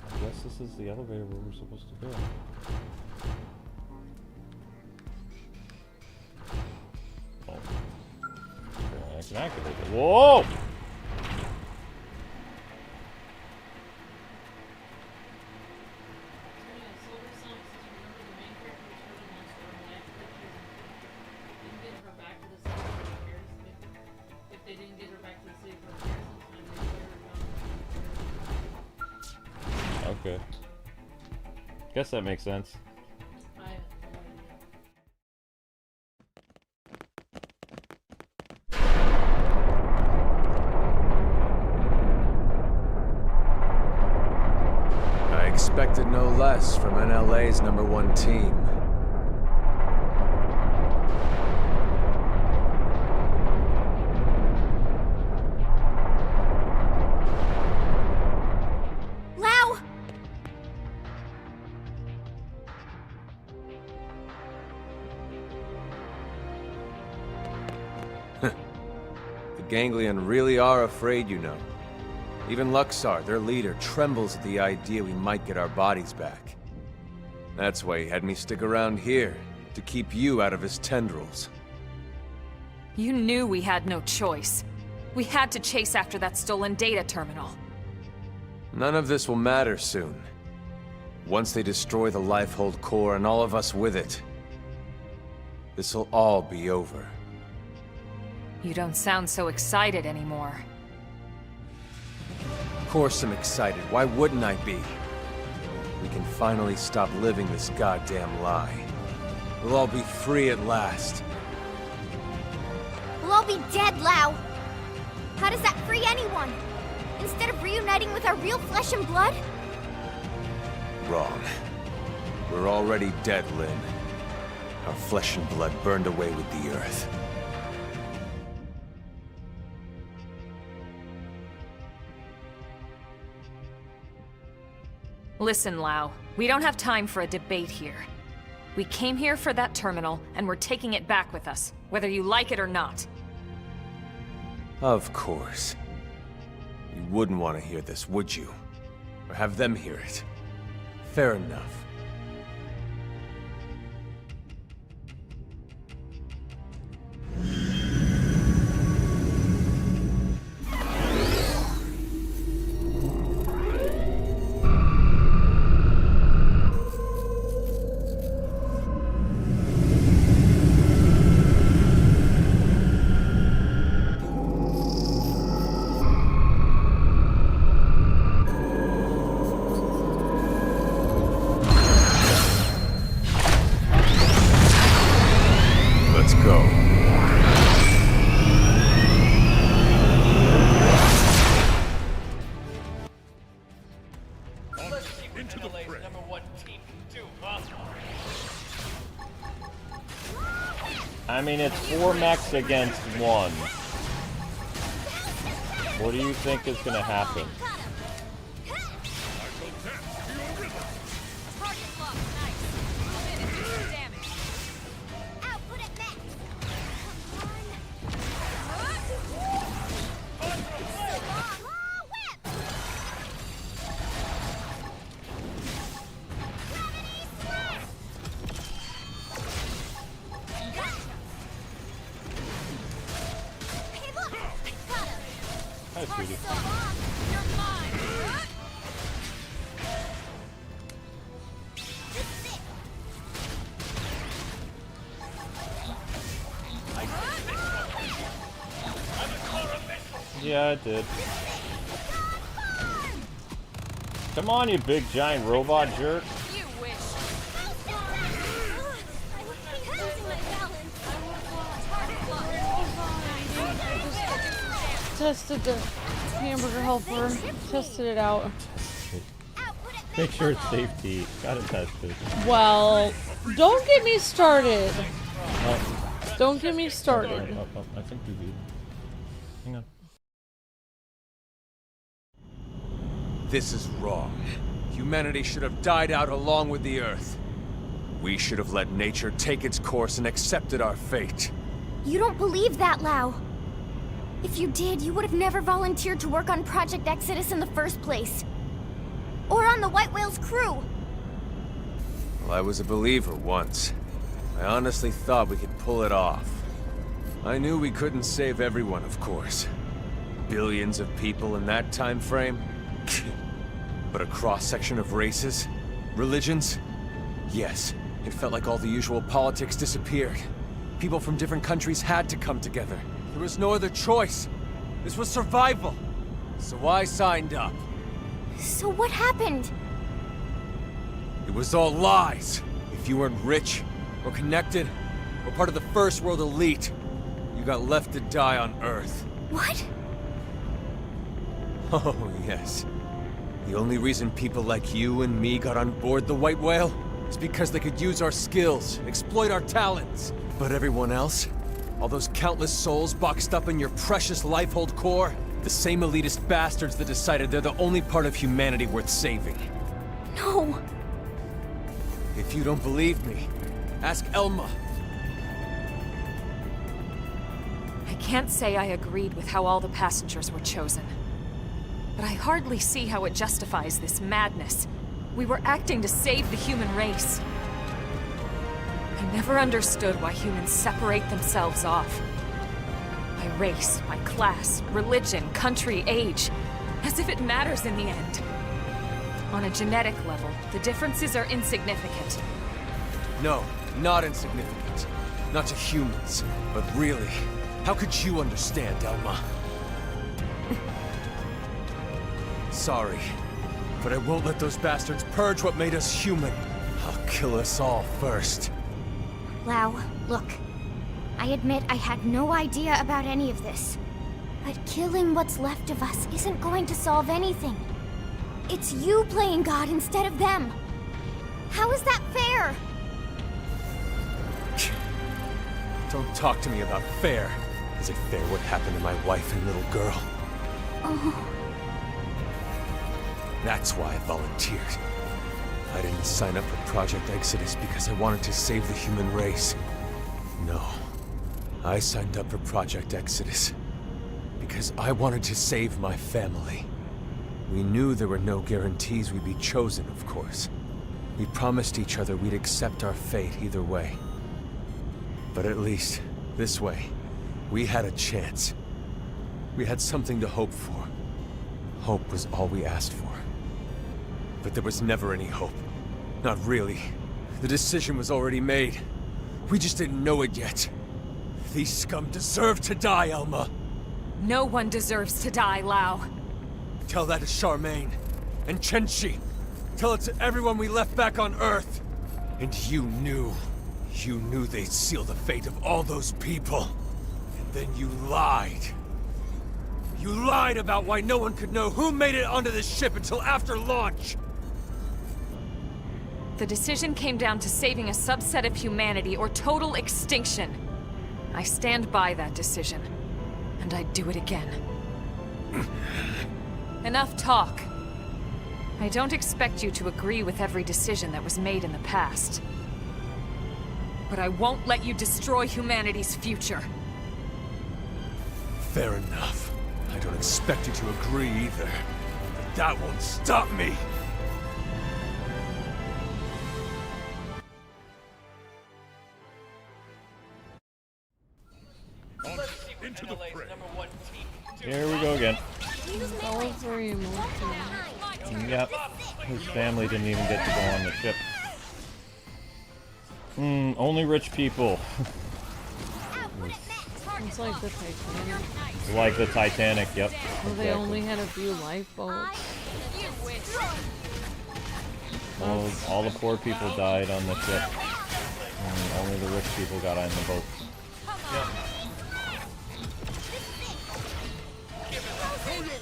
I guess this is the elevator where we're supposed to go. Oh. Okay, I can activate it. Whoa! Okay. Guess that makes sense. I expected no less from NLA's #1 team. The Ganglion really are afraid, you know. Even Luxar, their leader, trembles at the idea we might get our bodies back. That's why he had me stick around here, to keep you out of his tendrils. You knew we had no choice. We had to chase after that stolen data terminal. None of this will matter soon. Once they destroy the Lifehold core and all of us with it, this'll all be over. You don't sound so excited anymore. Of course I'm excited. Why wouldn't I be? We can finally stop living this goddamn lie. We'll all be free at last. We'll all be dead, Lau. How does that free anyone? Instead of reuniting with our real flesh and blood? Wrong. We're already dead, Lynn. Our flesh and blood burned away with the earth. Listen, Lau. We don't have time for a debate here. We came here for that terminal, and we're taking it back with us, whether you like it or not. Of course. You wouldn't want to hear this, would you? Or have them hear it? Fair enough. Let's go. Into the fray. I mean, it's 4 mechs against 1. What do you think is gonna happen? Target lock, nice. Move in and do some damage. Output at max. Hey, look! Got him! Hi, sweetie. So long! You're mine! This is it! Yeah, I did. Come on, you big giant robot jerk. You wish. I was losing my balance. Target lock. Tested the hamburger helper. Tested it out. Output at Make sure it's safe to eat. Gotta test it. Well, don't get me started. Oh, Don't get me started. I think we've eaten. Hang on. This is wrong. Humanity should have died out along with the Earth. We should have let nature take its course and accepted our fate. You don't believe that, Lau. If you did, you would have never volunteered to work on Project Exodus in the first place. Or on the White Whale's crew. Well, I was a believer once. I honestly thought we could pull it off. I knew we couldn't save everyone, of course. Billions of people in that time frame? But a cross-section of races? Religions? Yes, it felt like all the usual politics disappeared. People from different countries had to come together. There was no other choice. This was survival. So I signed up. So what happened? It was all lies. If you weren't rich, or connected, or part of the First World elite, you got left to die on Earth. What? Oh, yes. The only reason people like you and me got on board the White Whale is because they could use our skills, exploit our talents. But everyone else? All those countless souls boxed up in your precious Lifehold core? The same elitist bastards that decided they're the only part of humanity worth saving. No. If you don't believe me, ask Elma. I can't say I agreed with how all the passengers were chosen. but I hardly see how it justifies this madness. We were acting to save the human race. I never understood why humans separate themselves off. By race, by class, religion, country, age. As if it matters in the end. On a genetic level, the differences are insignificant. No, not insignificant. Not to humans. But really, how could you understand, Elma? Sorry, but I won't let those bastards purge what made us human. I'll kill us all first. Lau, look. I admit I had no idea about any of this. But killing what's left of us isn't going to solve anything. It's you playing God instead of them. How is that fair? Don't talk to me about fair. Is it fair what happened to my wife and little girl? Oh. That's why I volunteered. I didn't sign up for Project Exodus because I wanted to save the human race. No. I signed up for Project Exodus because I wanted to save my family. We knew there were no guarantees we'd be chosen, of course. We promised each other we'd accept our fate either way. But at least, this way, we had a chance. We had something to hope for. Hope was all we asked for. But there was never any hope. Not really. The decision was already made. We just didn't know it yet. These scum deserve to die, Elma. No one deserves to die, Lau. Tell that to Charmaine. And Chenchi. Tell it to everyone we left back on Earth. And you knew they'd seal the fate of all those people. And then you lied. You lied about why no one could know who made it onto this ship until after launch. The decision came down to saving a subset of humanity or total extinction. I stand by that decision, and I'd do it again. Enough talk. I don't expect you to agree with every decision that was made in the past. But I won't let you destroy humanity's future. Fair enough. I don't expect you to agree either. But that won't stop me! Into the fray. Here we go again. That was very emotional. Yep. His family didn't even get to go on the ship. Only rich people. It's like the Titanic. Like the Titanic, yep. Where they only had a few lifeboats. All the poor people died on the ship. And only the rich people got on the boat.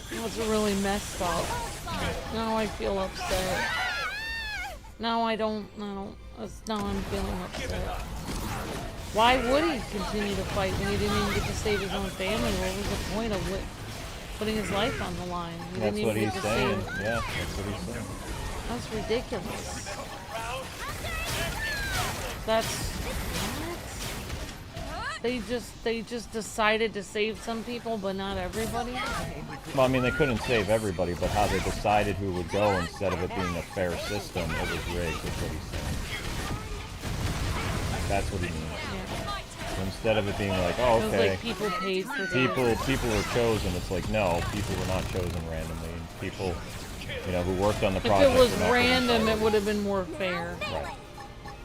That's really messed up. Now I feel upset. Now I'm feeling upset. Why would he continue to fight when he didn't even get to save his own family? What was the point of putting his life on the line? He That's didn't what even he's get to saying. save. Yeah, that's what he's saying. That's ridiculous. That's they just decided to save some people, but not everybody. Well, I mean, they couldn't save everybody, but how they decided who would go instead of it being a fair system, it was rigged, is what he's saying. That's what he means. Yeah. Instead of it being like, oh, It was okay, like people paid for people were chosen, it's like, no, people were not chosen randomly. People, who worked on the project. If it was were not random, it would have been more fair. Right.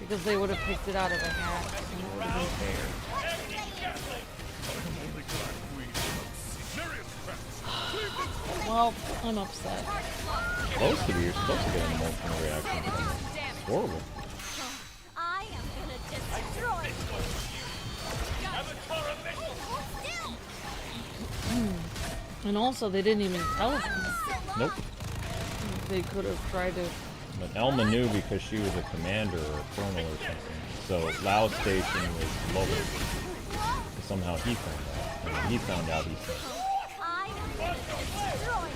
Because they would have picked it out of a hat, and it would have been fair. Well, I'm upset. You're supposed to get an emotional reaction. It's horrible. I am gonna destroy you. And also, they didn't even tell him. Nope. They could have tried to. But Elma knew because she was a commander or a colonel or something. So Lau's station was lower. But somehow he found out. And when he found out, he said. I am gonna destroy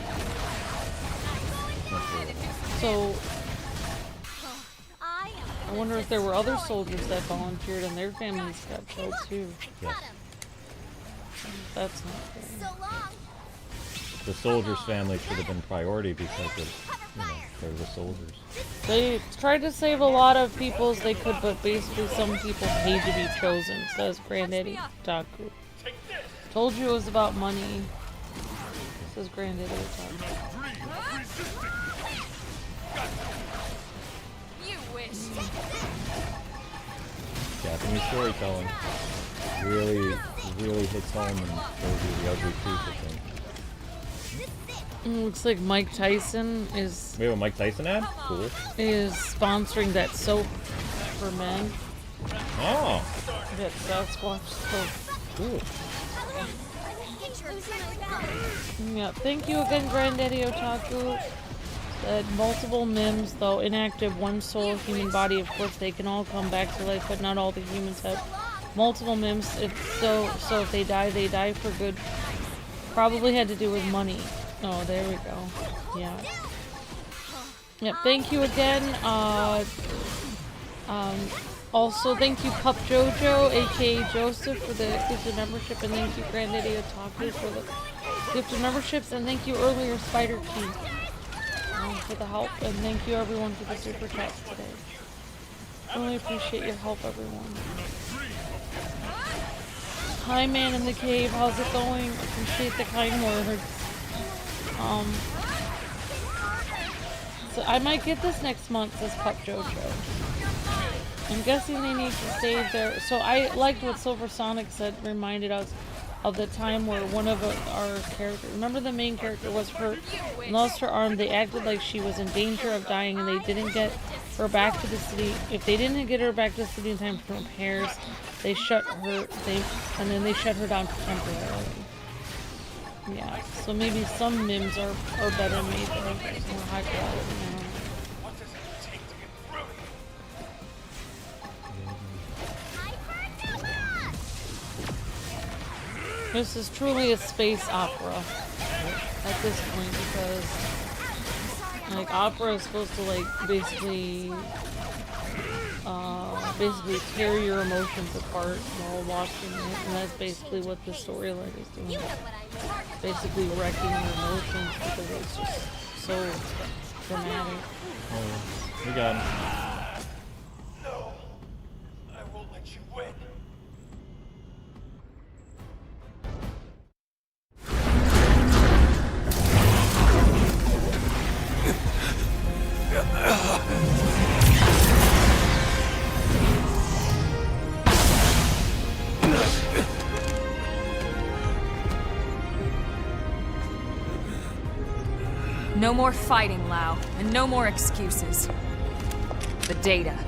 So, I am I wonder if there were other soldiers that volunteered and their families got killed too. Yes. That's not fair. so long. the soldiers' family should have been priority because of, you know, they're the soldiers. They tried to save a lot of people as they could, but basically some people paid to be chosen, says Granddaddy Otaku. Told you it was about money, says Granddaddy Otaku. You wish. Japanese storytelling really hits home and shows you the ugly truth of things. Looks like Mike Tyson is We have a Mike Tyson ad? Cool. sponsoring that soap for men. Oh, That Sasquatch soap. cool. Yeah, thank you again, Granddaddy Otaku. Multiple mims, though inactive, one soul, human body. Of course, they can all come back to life, but not all the humans have multiple mims. So if they die for good. Probably had to do with money. Oh, there we go. Yeah. Yep. Thank you again. Also, thank you, Pup Jojo, aka Joseph, for the gifted membership, and thank you, Granddaddy Otaku, for the gifted memberships, and thank you earlier, Spider Key, for the help, and thank you everyone for the super chats today. Really appreciate your help, everyone. Hi, man in the cave. How's it going? Appreciate the kind words. So I might get this next month, says Pup Jojo. I'm guessing they need to save their... So I liked what Silver Sonic said, reminded us of the time where one of our characters... Remember the main character was hurt and lost her arm. They acted like she was in danger of dying and they didn't get her back to the city. If they didn't get her back to the city in time for repairs, they shut her... And then they shut her down temporarily. Yeah, so maybe some mims are better made than others, more high quality. I don't know. This is truly a space opera at this point because, like, opera is supposed to, like, basically tear your emotions apart while watching it, and that's basically what the storyline is doing. Basically wrecking your emotions because it's just so dramatic. Oh, we got him. No, I won't let you win. No more fighting, Lau, and no more excuses. The data.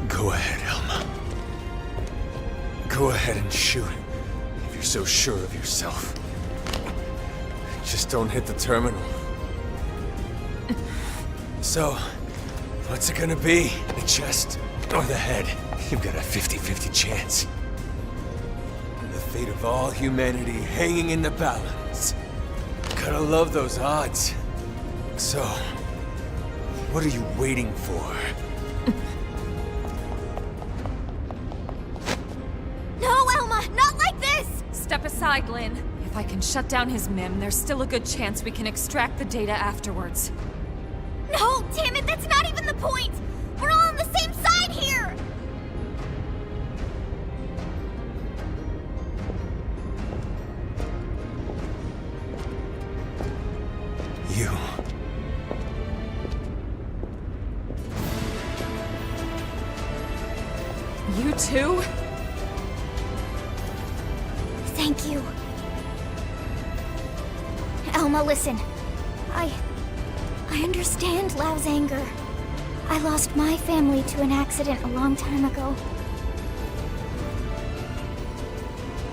Go ahead, Elma. Go ahead and shoot, if you're so sure of yourself. Just don't hit the terminal. So, what's it gonna be? The chest or the head? You've got a 50-50 chance. And the fate of all humanity hanging in the balance. Gotta love those odds. So, what are you waiting for? No, Elma! Not like this! Step aside, Lynn. If I can shut down his mim, there's still a good chance we can extract the data afterwards. No, damn it, that's not even the point! We're all on the same side here! You. You too? Thank you. Elma, listen. I understand Lau's anger. I lost my family to an accident a long time ago.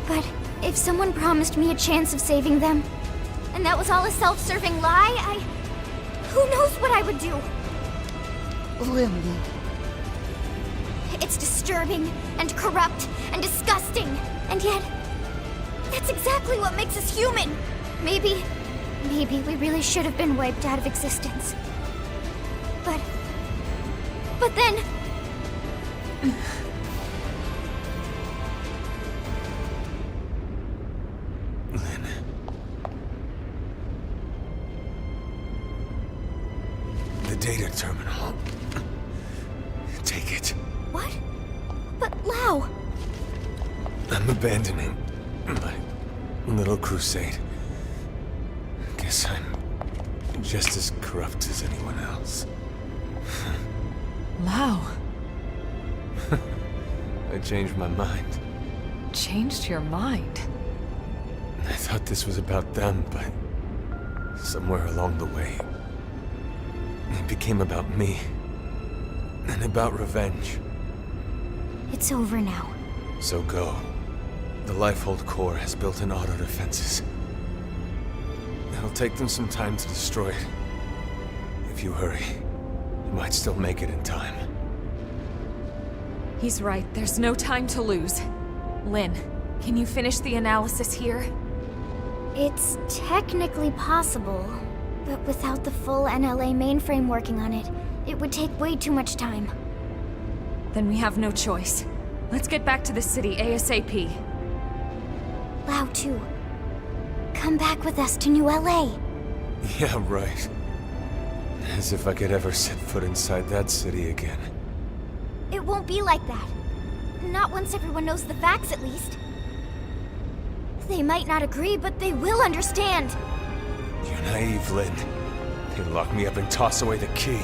But if someone promised me a chance of saving them, and that was all a self-serving lie, who knows what I would do? Lily. It's disturbing, and corrupt, and disgusting, and yet, that's exactly what makes us human! Maybe we really should have been wiped out of existence. But then... Lynn. the data terminal. Take it. What? But Lau! I'm abandoning my little crusade. Guess I'm just as corrupt as anyone else. Lau. I changed my mind. Changed your mind? I thought this was about them, but somewhere along the way, it became about me. And about revenge. It's over now. So go. The Lifehold core has built-in auto defenses. It'll take them some time to destroy it. If you hurry, you might still make it in time. He's right. There's no time to lose. Lynn, can you finish the analysis here? It's technically possible, but without the full NLA mainframe working on it, it would take way too much time. Then we have no choice. Let's get back to the city ASAP. Lau too. Come back with us to New LA. Yeah, right. As if I could ever set foot inside that city again. It won't be like that. Not once everyone knows the facts, at least. They might not agree, but they will understand. You're naive, Lynn. They'd lock me up and toss away the key.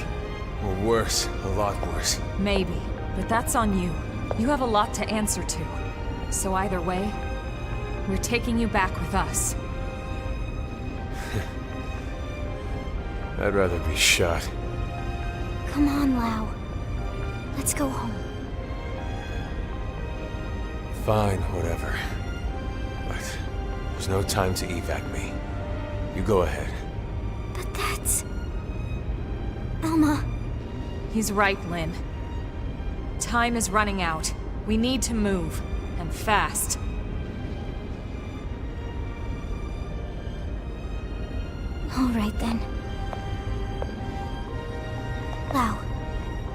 Or worse, a lot worse. Maybe, but that's on you. You have a lot to answer to. So either way, we're taking you back with us. I'd rather be shot. Come on, Lau. Let's go home. Fine, whatever. But there's no time to evac me. You go ahead. But that's... Alma... He's right, Lynn. Time is running out. We need to move. And fast. All right, then. Lau,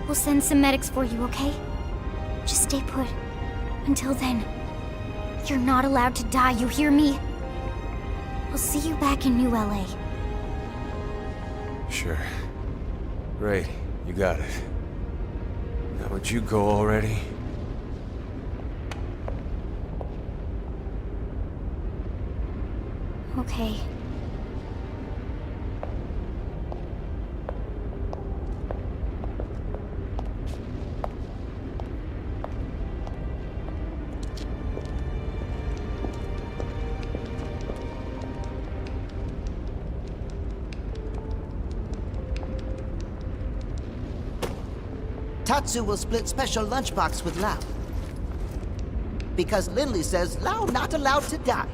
we'll send some medics for you, okay? Just stay put. Until then, you're not allowed to die, you hear me? I'll see you back in New LA. Sure. Great, you got it. Now would you go already? Okay. Tatsu will split special lunchbox with Lau. Because Lindley says Lau not allowed to die.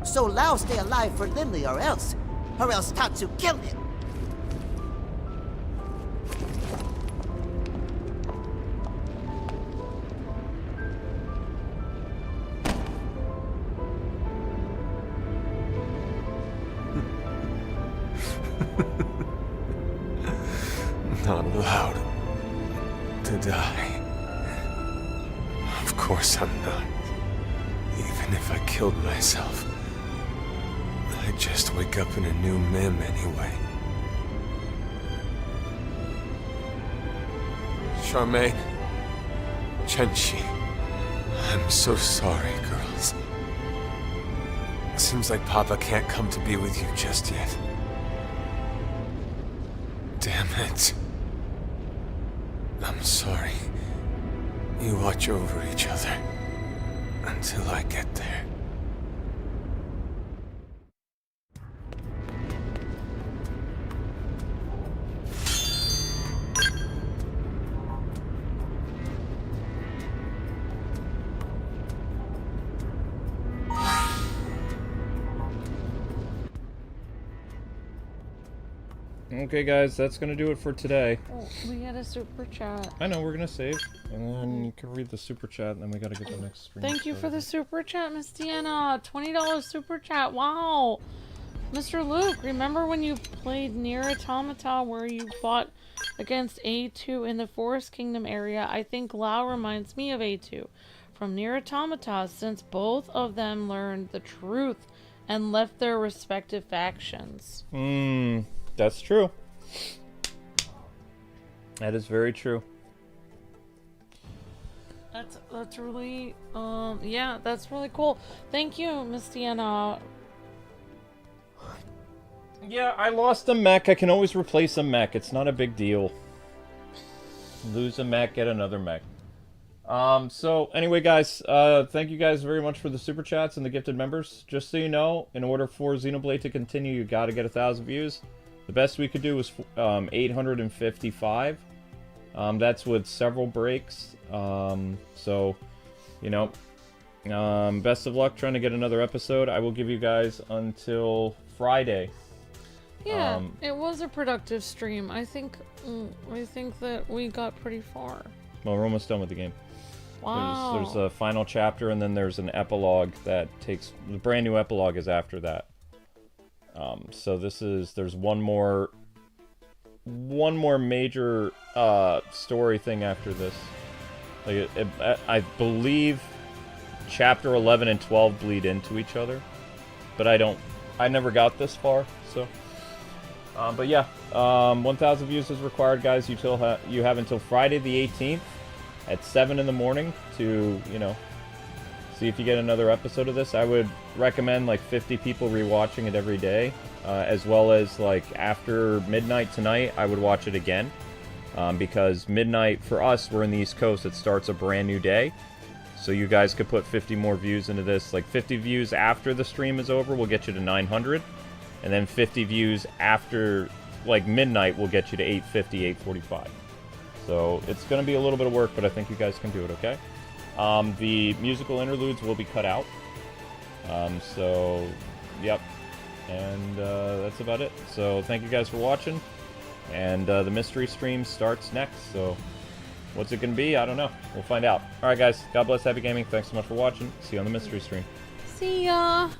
So Lau stay alive for Lindley or else Tatsu kill him. Not allowed to die. Of course I'm not. Even if I killed myself, I'd just wake up in a new Mim anyway. Charmaine, Chenchi, I'm so sorry, girls. Seems like Papa can't come to be with you just yet. Damn it. I'm sorry. You watch over each other until I get there. Okay, guys, that's gonna do it for today. Oh, we had a super chat. I know, we're gonna save, and then you can read the super chat, and then we gotta get the next stream. Thank you for the super chat, Miss Deanna. $20 super chat. Wow. Mr. Luke, remember when you played Nier Automata where you fought against A2 in the Forest Kingdom area? I think Lau reminds me of A2 from Nier Automata since both of them learned the truth and left their respective factions. That's true. That is very true. That's really yeah, that's really cool. Thank you, Miss Deanna. Yeah, I lost a mech. I can always replace a mech. It's not a big deal. Lose a mech, get another mech. So anyway, guys, thank you guys very much for the super chats and the gifted members. Just so you know, in order for Xenoblade to continue, you got to get 1,000 views. The best we could do was 855. That's with several breaks. So, you know, best of luck trying to get another episode. I will give you guys until Friday. Yeah, it was a productive stream. I think that we got pretty far. Well, we're almost done with the game. Wow. There's a final chapter, and then there's an epilogue that takes... The brand new epilogue is after that. So there's one more major story thing after this. Like I believe chapter 11 and 12 bleed into each other, but I never got this far, so... but yeah, 1,000 views is required, guys. You have until Friday the 18th at 7 in the morning to, you know, see if you get another episode of this. I would recommend like 50 people rewatching it every day, as well as like after midnight tonight, I would watch it again, because midnight for us, we're in the East Coast. It starts a brand new day, so you guys could put 50 more views into this. Like 50 views after the stream is over will get you to 900. And then 50 views after, like, midnight will get you to 850, 845. So it's going to be a little bit of work, but I think you guys can do it, okay? The musical interludes will be cut out. So, yep. And that's about it. So thank you guys for watching. And the mystery stream starts next. So what's it going to be? I don't know. We'll find out. All right, guys. God bless. Happy gaming. Thanks so much for watching. See you on the mystery stream. See ya.